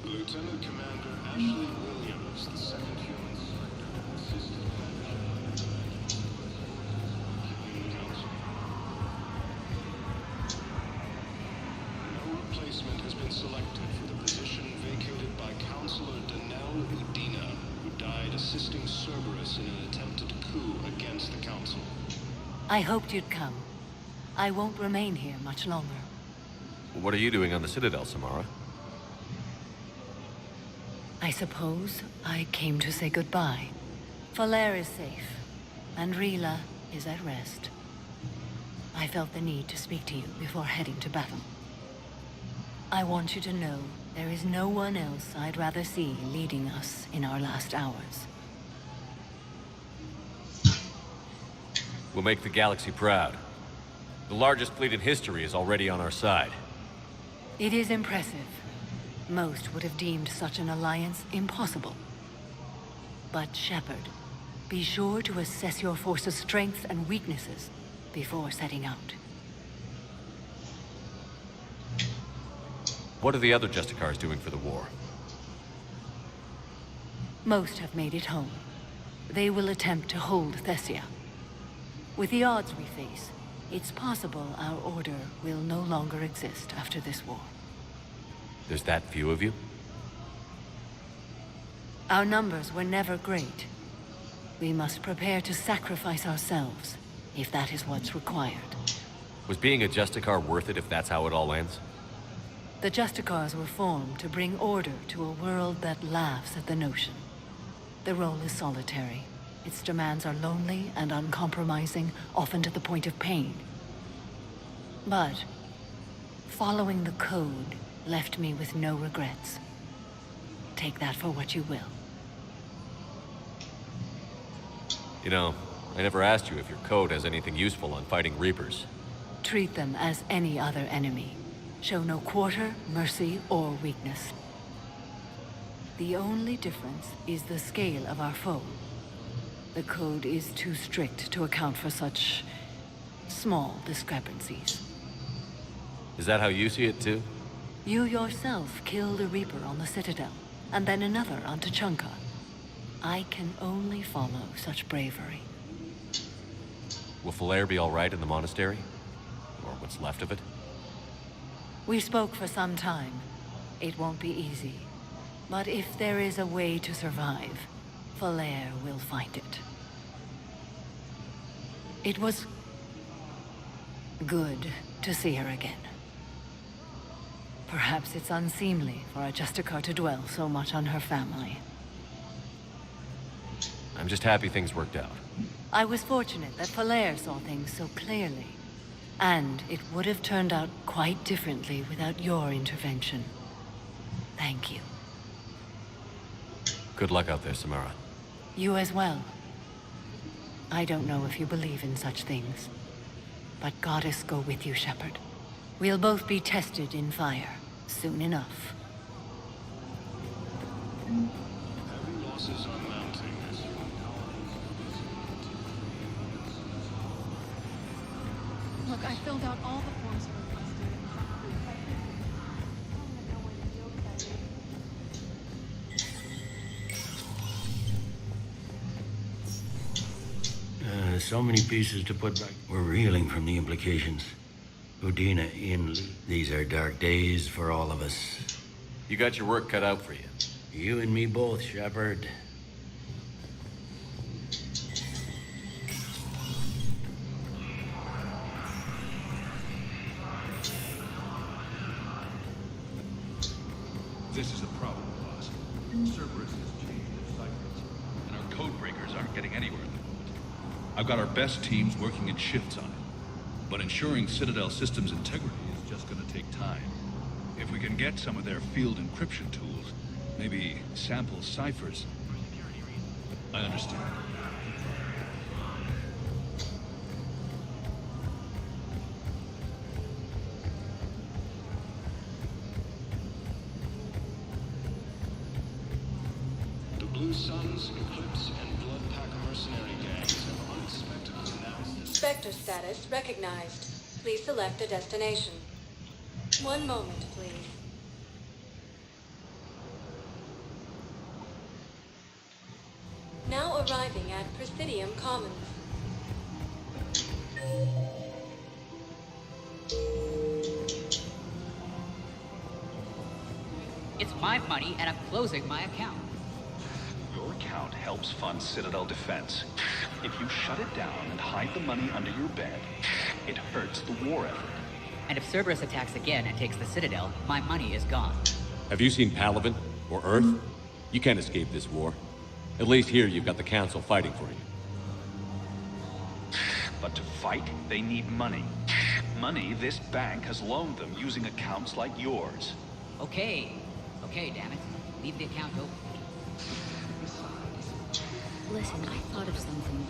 Lieutenant Commander Ashley Williams, the second human assistant council. No replacement has been selected for the position vacated by Counselor Danelle Udina, who died assisting Cerberus in an attempted coup against the Council. I hoped you'd come. I won't remain here much longer. What are you doing on the Citadel, Samara? I suppose I came to say goodbye. Falere is safe, and Rila is at rest. I felt the need to speak to you before heading to battle. I want you to know there is no one else I'd rather see leading us in our last hours. We'll make the galaxy proud. The largest fleet in history is already on our side. It is impressive. Most would have deemed such an alliance impossible. But Shepard, be sure to assess your force's strengths and weaknesses before setting out. What are the other Justicars doing for the war? Most have made it home. They will attempt to hold Thessia. With the odds we face, it's possible our order will no longer exist after this war. There's that few of you? Our numbers were never great. We must prepare to sacrifice ourselves, if that is what's required. Was being a Justicar worth it if that's how it all ends? The Justicars were formed to bring order to a world that laughs at the notion. The role is solitary. Its demands are lonely and uncompromising, often to the point of pain. But following the code left me with no regrets. Take that for what you will. You know, I never asked you if your code has anything useful on fighting Reapers. Treat them as any other enemy. Show no quarter, mercy, or weakness. The only difference is the scale of our foe. The code is too strict to account for such small discrepancies. Is that how you see it too? You yourself killed a Reaper on the Citadel. and then another on Tuchanka. I can only follow such bravery. Will Falair be all right in the monastery? Or what's left of it? We spoke for some time. It won't be easy. But if there is a way to survive, Falair will find it. It was good to see her again. Perhaps it's unseemly for a Justicar to dwell so much on her family. I'm just happy things worked out. I was fortunate that Falair saw things so clearly. And it would have turned out quite differently without your intervention. Thank you. Good luck out there, Samara. You as well. I don't know if you believe in such things, but Goddess go with you, Shepard. We'll both be tested in fire soon enough. Heavy losses are mounting. Look, I filled out all the forms requested. So many pieces to put back. We're reeling from the implications. Udina, Ian, these are dark days for all of us. You got your work cut out for you. You and me both, Shepard. This is the problem, boss. Cerberus has changed its cycles, and our code breakers aren't getting anywhere at the moment. I've got our best teams working in shifts on it, but ensuring Citadel systems integrity is just going to take time. If we can get some of their field encryption tools, maybe sample ciphers. I understand. Suns, Eclipse, and Bloodpack mercenary gangs have unexpectedly announced... Spectre status recognized. Please select a destination. One moment, please. Now arriving at Presidium Commons. It's my money, and I'm closing my account. Your account helps fund Citadel defense. If you shut it down and hide the money under your bed, it hurts the war effort. And if Cerberus attacks again and takes the Citadel, my money is gone. Have you seen Palaven or Earth? You can't escape this war. At least here you've got the Council fighting for you. But to fight, they need money. Money this bank has loaned them using accounts like yours. Okay, damn it. Leave the account open. Listen, I thought of something.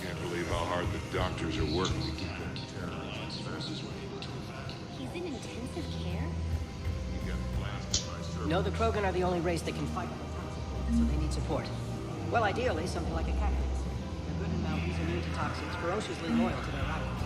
Can't believe how hard the doctors are working to keep them Terra. He's in intensive care? He got blasted by Cerberus. No, the Krogan are the only race that can fight on the so they need support. Well, ideally, something like a cactus. They're good in mountains, immune to toxins, ferociously loyal to their rivals.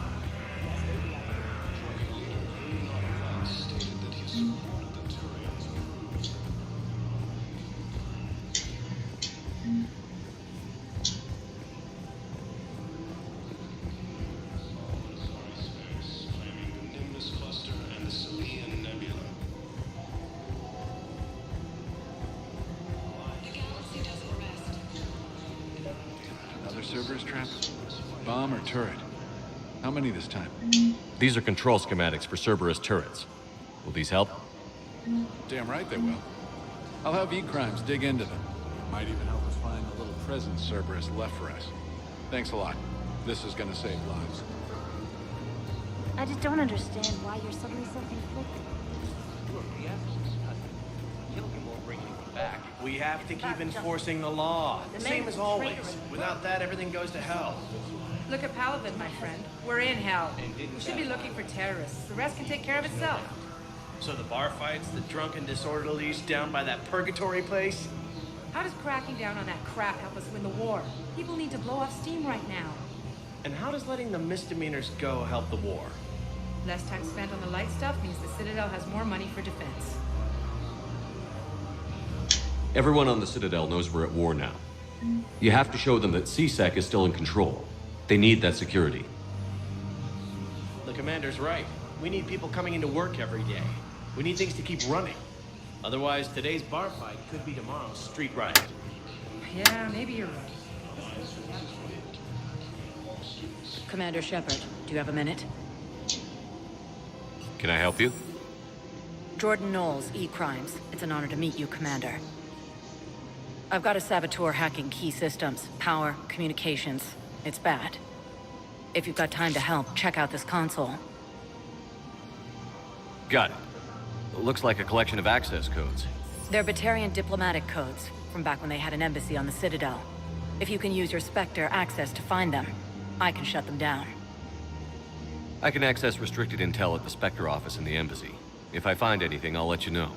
Cerberus trap? Bomb or turret? How many this time? These are control schematics for Cerberus turrets. Will these help? Damn right they will. I'll have E-Crimes dig into them. Might even help us find the little present Cerberus left for us. Thanks a lot. This is gonna save lives. I just don't understand why you're suddenly so conflicted. Look, the absence is nothing. Killing him won't bring anyone back. We have to keep enforcing the law. Same as always. Without that, everything goes to hell. Look at Palaven, my friend. We're in hell. We should be looking for terrorists. The rest can take care of itself. So the bar fights, the drunken disorderlies down by that purgatory place? How does cracking down on that crap help us win the war? People need to blow off steam right now. And how does letting the misdemeanors go help the war? Less time spent on the light stuff means the Citadel has more money for defense. Everyone on the Citadel knows we're at war now. You have to show them that CSEC is still in control. They need that security. The commander's right. We need people coming into work every day. We need things to keep running. Otherwise, today's bar fight could be tomorrow's street riot. Yeah, maybe you're right. Commander Shepard, do you have a minute? Can I help you? Jordan Knowles, E-Crimes. It's an honor to meet you, Commander. I've got a saboteur hacking key systems, power, communications. It's bad. If you've got time to help, check out this console. Got it. Looks like a collection of access codes. They're Batarian diplomatic codes, from back when they had an embassy on the Citadel. If you can use your Spectre access to find them, I can shut them down. I can access restricted intel at the Spectre office in the embassy. If I find anything, I'll let you know.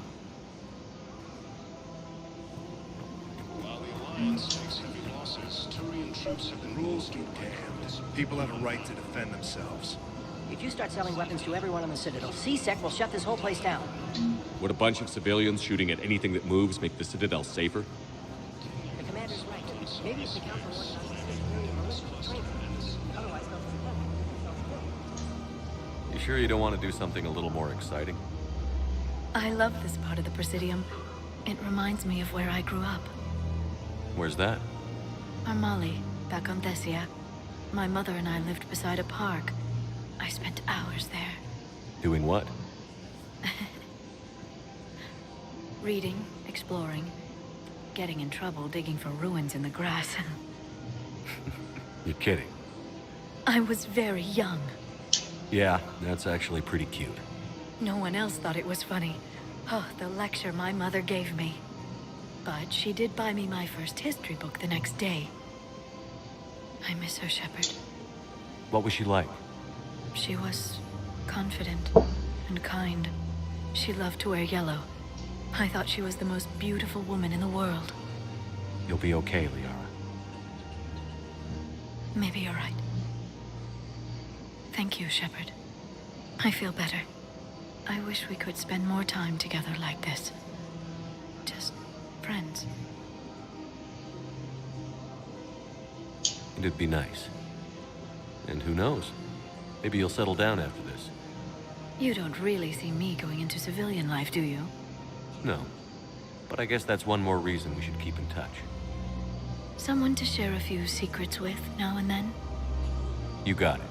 While the Alliance takes heavy losses, Turian troops have been rules get damned. People have a right to defend themselves. If you start selling weapons to everyone on the Citadel, CSEC will shut this whole place down. Would a bunch of civilians shooting at anything that moves make the Citadel safer? The commander's right. Maybe it's the Council organizes 6 million militia training. Otherwise, they'll You sure you don't want to do something a little more exciting? I love this part of the Presidium. It reminds me of where I grew up. Where's that? Armali, back on Thessia. My mother and I lived beside a park. I spent hours there. Doing what? Reading, exploring, getting in trouble digging for ruins in the grass. You're kidding. I was very young. Yeah, that's actually pretty cute. No one else thought it was funny. Oh, the lecture my mother gave me. But she did buy me my first history book the next day. I miss her, Shepard. What was she like? She was confident and kind. She loved to wear yellow. I thought she was the most beautiful woman in the world. You'll be okay, Liara. Maybe you're right. Thank you, Shepard. I feel better. I wish we could spend more time together like this. Just friends. It'd be nice. And who knows? Maybe you'll settle down after this. You don't really see me going into civilian life, do you? No. But I guess that's one more reason we should keep in touch. Someone to share a few secrets with now and then? You got it.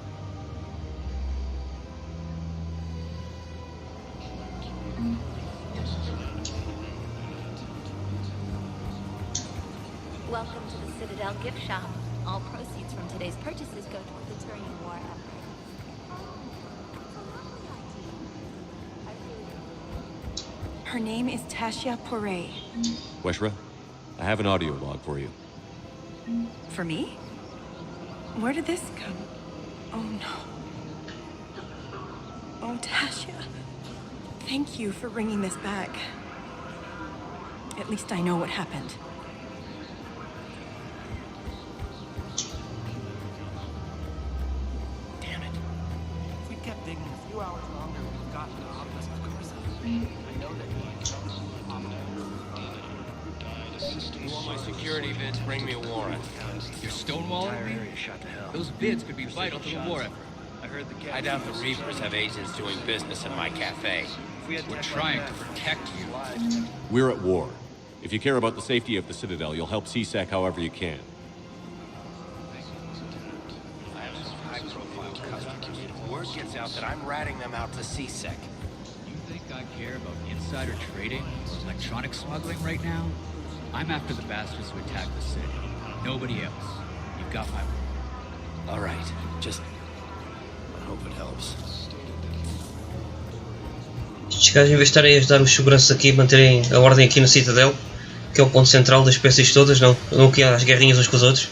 Welcome to the Citadel gift shop. All proceeds from today's purchases go toward the Turian war effort. Her name is Tasha Poray. Weshra, I have an audio log for you. For me? Where did this come? Oh no. Oh, Tasha. Thank you for bringing this back. At least I know what happened. Damn it. If we kept digging a few hours longer, we would have gotten to Optimus, of course. I know that You want my security vids? Bring me a warrant. You're stonewalling me? Those vids could be vital to the war effort. I doubt the Reapers have agents doing business in my cafe. We're trying to protect you. We're at war. If you care about the safety of the Citadel, you'll help CSEC however you can. I have some high-profile customers. Word gets out that I'm ratting them out to CSEC. You think I care about insider trading or electronic smuggling right now? I'm after the bastards who attacked the city. Nobody else. You've got my word. All right. Just... I hope it helps. Estes gajos, em vez de estarem a ajudar os seguranças aqui a manterem a ordem aqui no Citadel, que é o ponto central das espécies todas, não que há as guerrinhas uns com os outros.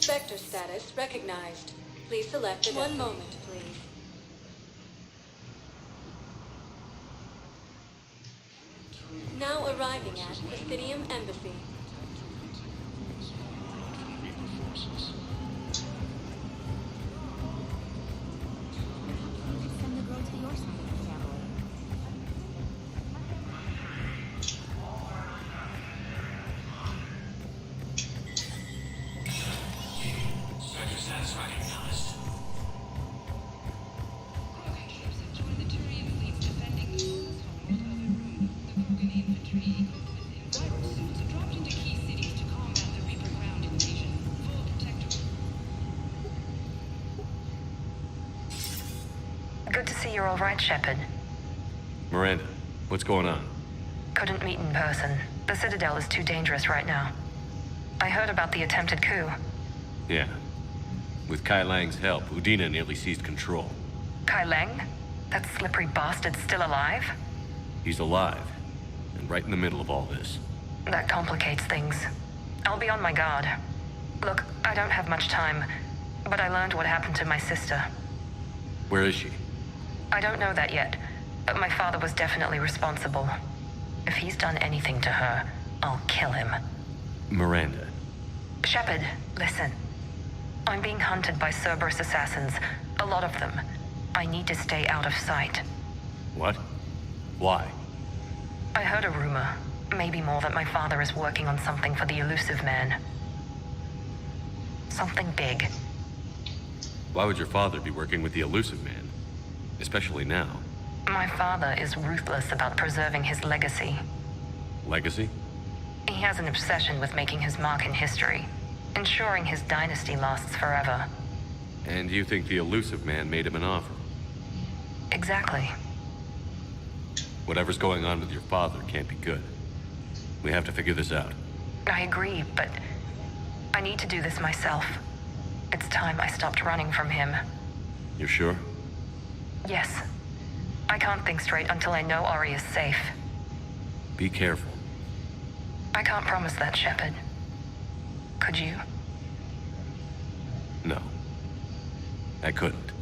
Spectre status recognized. Please select one moment, please. Now arriving at Presidium Embassy. Send the girl to your side of the family. Sector status recognized. Good to see you're all right, Shepard. Miranda, what's going on? Couldn't meet in person. The Citadel is too dangerous right now. I heard about the attempted coup. Yeah. With Kai Lang's help, Udina nearly seized control. Kai Lang? That slippery bastard's still alive? He's alive, and right in the middle of all this. That complicates things. I'll be on my guard. Look, I don't have much time, but I learned what happened to my sister. Where is she? I don't know that yet, but my father was definitely responsible. If he's done anything to her, I'll kill him. Miranda. Shepard, listen. I'm being hunted by Cerberus assassins. A lot of them. I need to stay out of sight. What? Why? I heard a rumor, maybe more, that my father is working on something for the elusive man. Something big. Why would your father be working with the elusive man? Especially now. My father is ruthless about preserving his legacy. Legacy? He has an obsession with making his mark in history, ensuring his dynasty lasts forever. And you think the elusive man made him an offer? Exactly. Whatever's going on with your father can't be good. We have to figure this out. I agree, but I need to do this myself. It's time I stopped running from him. You're sure? Yes. I can't think straight until I know Ori is safe. Be careful. I can't promise that, Shepard. Could you? No. I couldn't.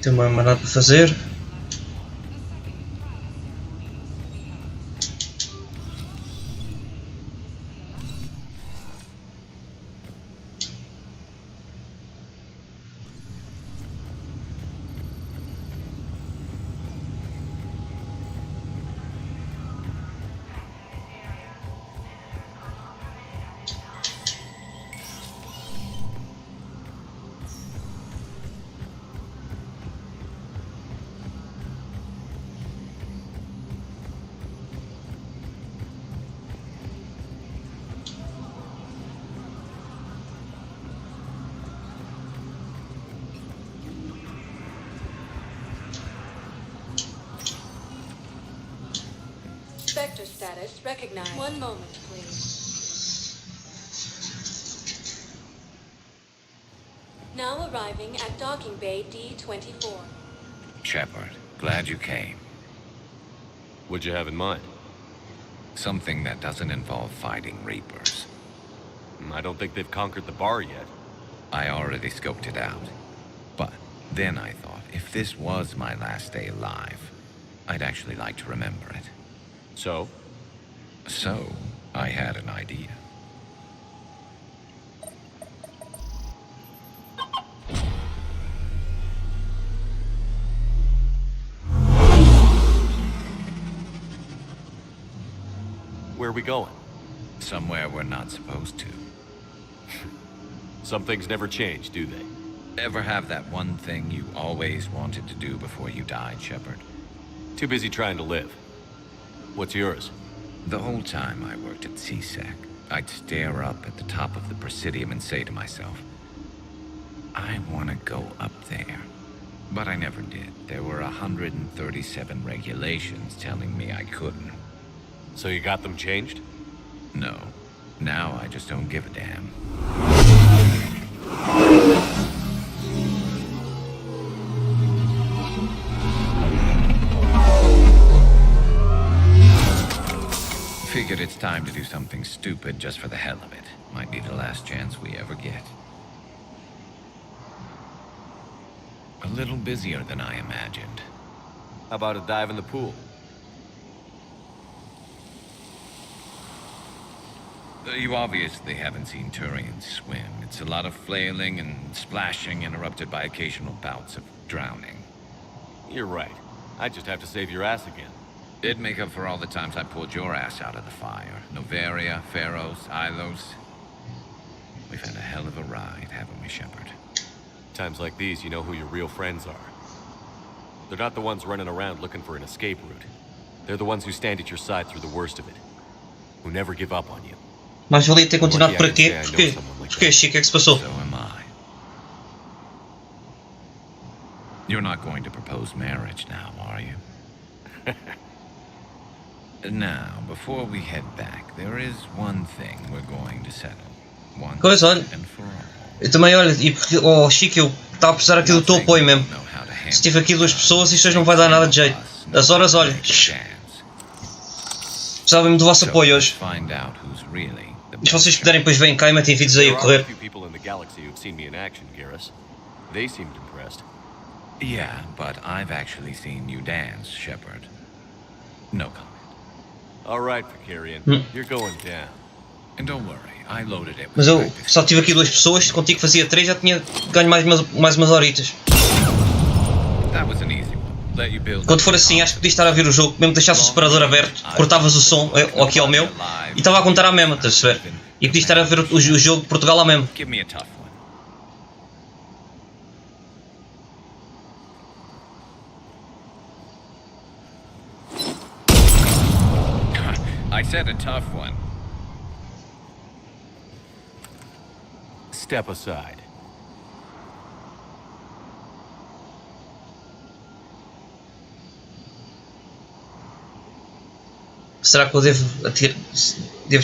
Tem mais nada para fazer. Sector status recognized. One moment, please. Now arriving at docking bay D-24. Shepard, glad you came. What'd you have in mind? Something that doesn't involve fighting Reapers. I don't think they've conquered the bar yet. I already scoped it out. But then I thought, if this was my last day alive, I'd actually like to remember it. So? So, I had an idea. Where are we going? Somewhere we're not supposed to. Some things never change, do they? Ever have that one thing you always wanted to do before you died, Shepard? Too busy trying to live. What's yours? The whole time I worked at CSEC, I'd stare up at the top of the Presidium and say to myself, I want to go up there. But I never did. There were 137 regulations telling me I couldn't. So you got them changed? No. Now I just don't give a damn. Figured it's time to do something stupid just for the hell of it. Might be the last chance we ever get. A little busier than I imagined. How about a dive in the pool? You obviously haven't seen Turians swim. It's a lot of flailing and splashing interrupted by occasional bouts of drowning. You're right. I just have to save your ass again. It'd make up for all the times I pulled your ass out of the fire. Noveria, Pharos, Ilos. We've had a hell of a ride, haven't we, Shepard? Times like these, you know who your real friends are. They're not the ones running around looking for an escape route. They're the ones who stand at your side through the worst of it. Who never give up on you. Mas valia ter continuado por aqui. Porquê, Chico? O que é que se passou? So am I. You're not going to propose marriage now, are you? Now, before we head back, there is one thing we're going to settle. Once Pois, olha. and for all. Eu também, olha, e porque, oh Chico, eu estava a precisar aqui do teu apoio mesmo. Se tive aqui duas pessoas, isto hoje não vai dar nada de jeito. As horas, olha. Precisava mesmo do vosso apoio hoje. E se vocês puderem depois virem cá e metem vídeos aí a correr. Yeah, but I've actually seen you dance, Shepard. No comment. All right, Vicarian. You're going down. And don't worry, I loaded it. Mas eu só tive aqui duas pessoas, contigo fazia 3, já tinha ganho mais umas horitas. That was an easy one. Let you build. Quando for assim, acho que podias estar a ver o jogo, mesmo deixasse o separador aberto, cortavas o som aqui ao meu e estava a contar à mesma, estás a ver? E podias estar a ver o jogo de Portugal ao mesmo. Give me a tough one. I said a tough one. Step aside. Será que eu devo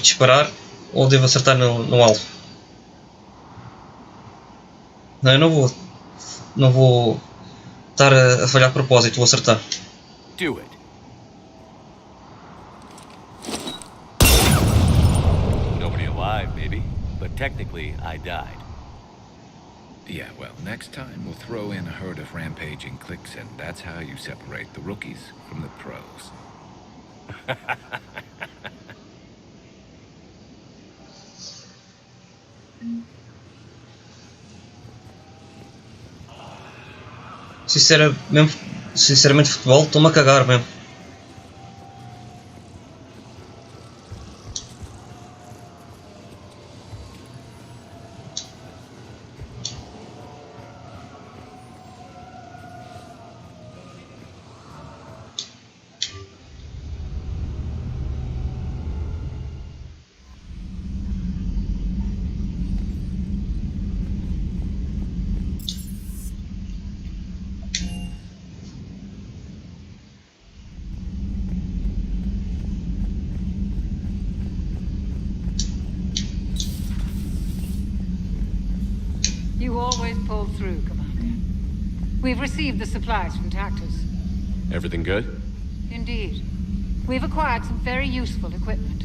disparar ou devo acertar no alvo? Não, eu não vou estar a falhar de propósito, vou acertar. Do it. Nobody alive, maybe, but technically I died. Yeah, well, next time we'll throw in a herd of rampaging cliques, and that's how you separate the rookies from the pros. Sinceramente, futebol, estou-me a cagar mesmo. You always pull through, Commander. We've received the supplies from Tactus. Everything good? Indeed. We've acquired some very useful equipment.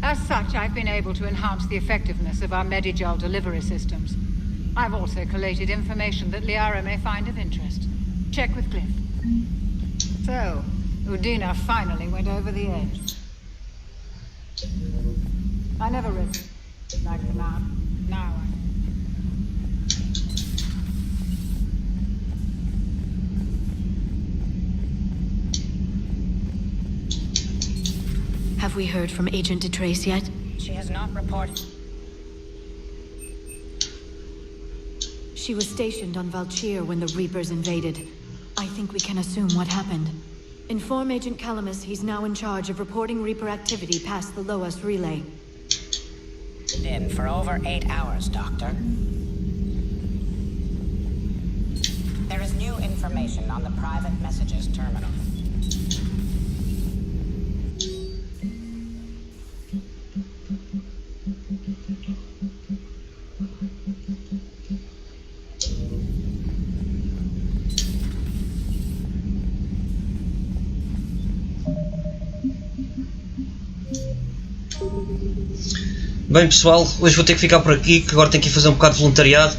As such, I've been able to enhance the effectiveness of our Medigel delivery systems. I've also collated information that Liara may find of interest. Check with Cliff. So, Udina finally went over the edge. I never really liked the map. Now I... Have we heard from Agent DeTrace yet? She has not reported. She was stationed on Valchir when the Reapers invaded. I think we can assume what happened. Inform Agent Calamus he's now in charge of reporting Reaper activity past the Loas relay. Been for over 8 hours, Doctor. There is new information on the private messages terminal. Bem pessoal, hoje vou ter que ficar por aqui, que agora tenho que ir fazer um bocado de voluntariado.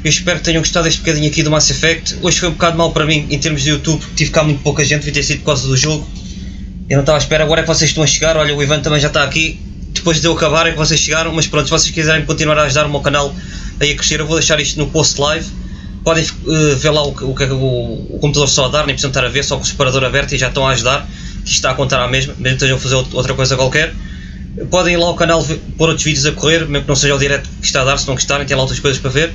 Eu espero que tenham gostado deste bocadinho aqui do Mass Effect. Hoje foi um bocado mal para mim em termos de YouTube, tive cá muito pouca gente, devia ter sido por causa do jogo. Eu não estava à espera, agora é que vocês estão a chegar, olha o Ivan também já está aqui. Depois de eu acabar é que vocês chegaram, mas pronto, se vocês quiserem continuar a ajudar o meu canal aí a crescer, eu vou deixar isto no post live. Podem ver lá o computador só a dar, nem precisam estar a ver, só com o separador aberto e já estão a ajudar, que isto está a contar à mesma, mesmo que estejam a fazer outra coisa qualquer. Podem ir lá ao canal pôr outros vídeos a correr, mesmo que não seja o direto que está a dar, se não gostarem, tem lá outras coisas para ver.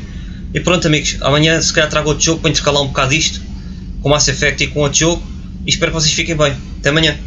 E pronto amigos, amanhã se calhar trago outro jogo para intercalar um bocado isto, com Mass Effect e com outro jogo, e espero que vocês fiquem bem. Até amanhã.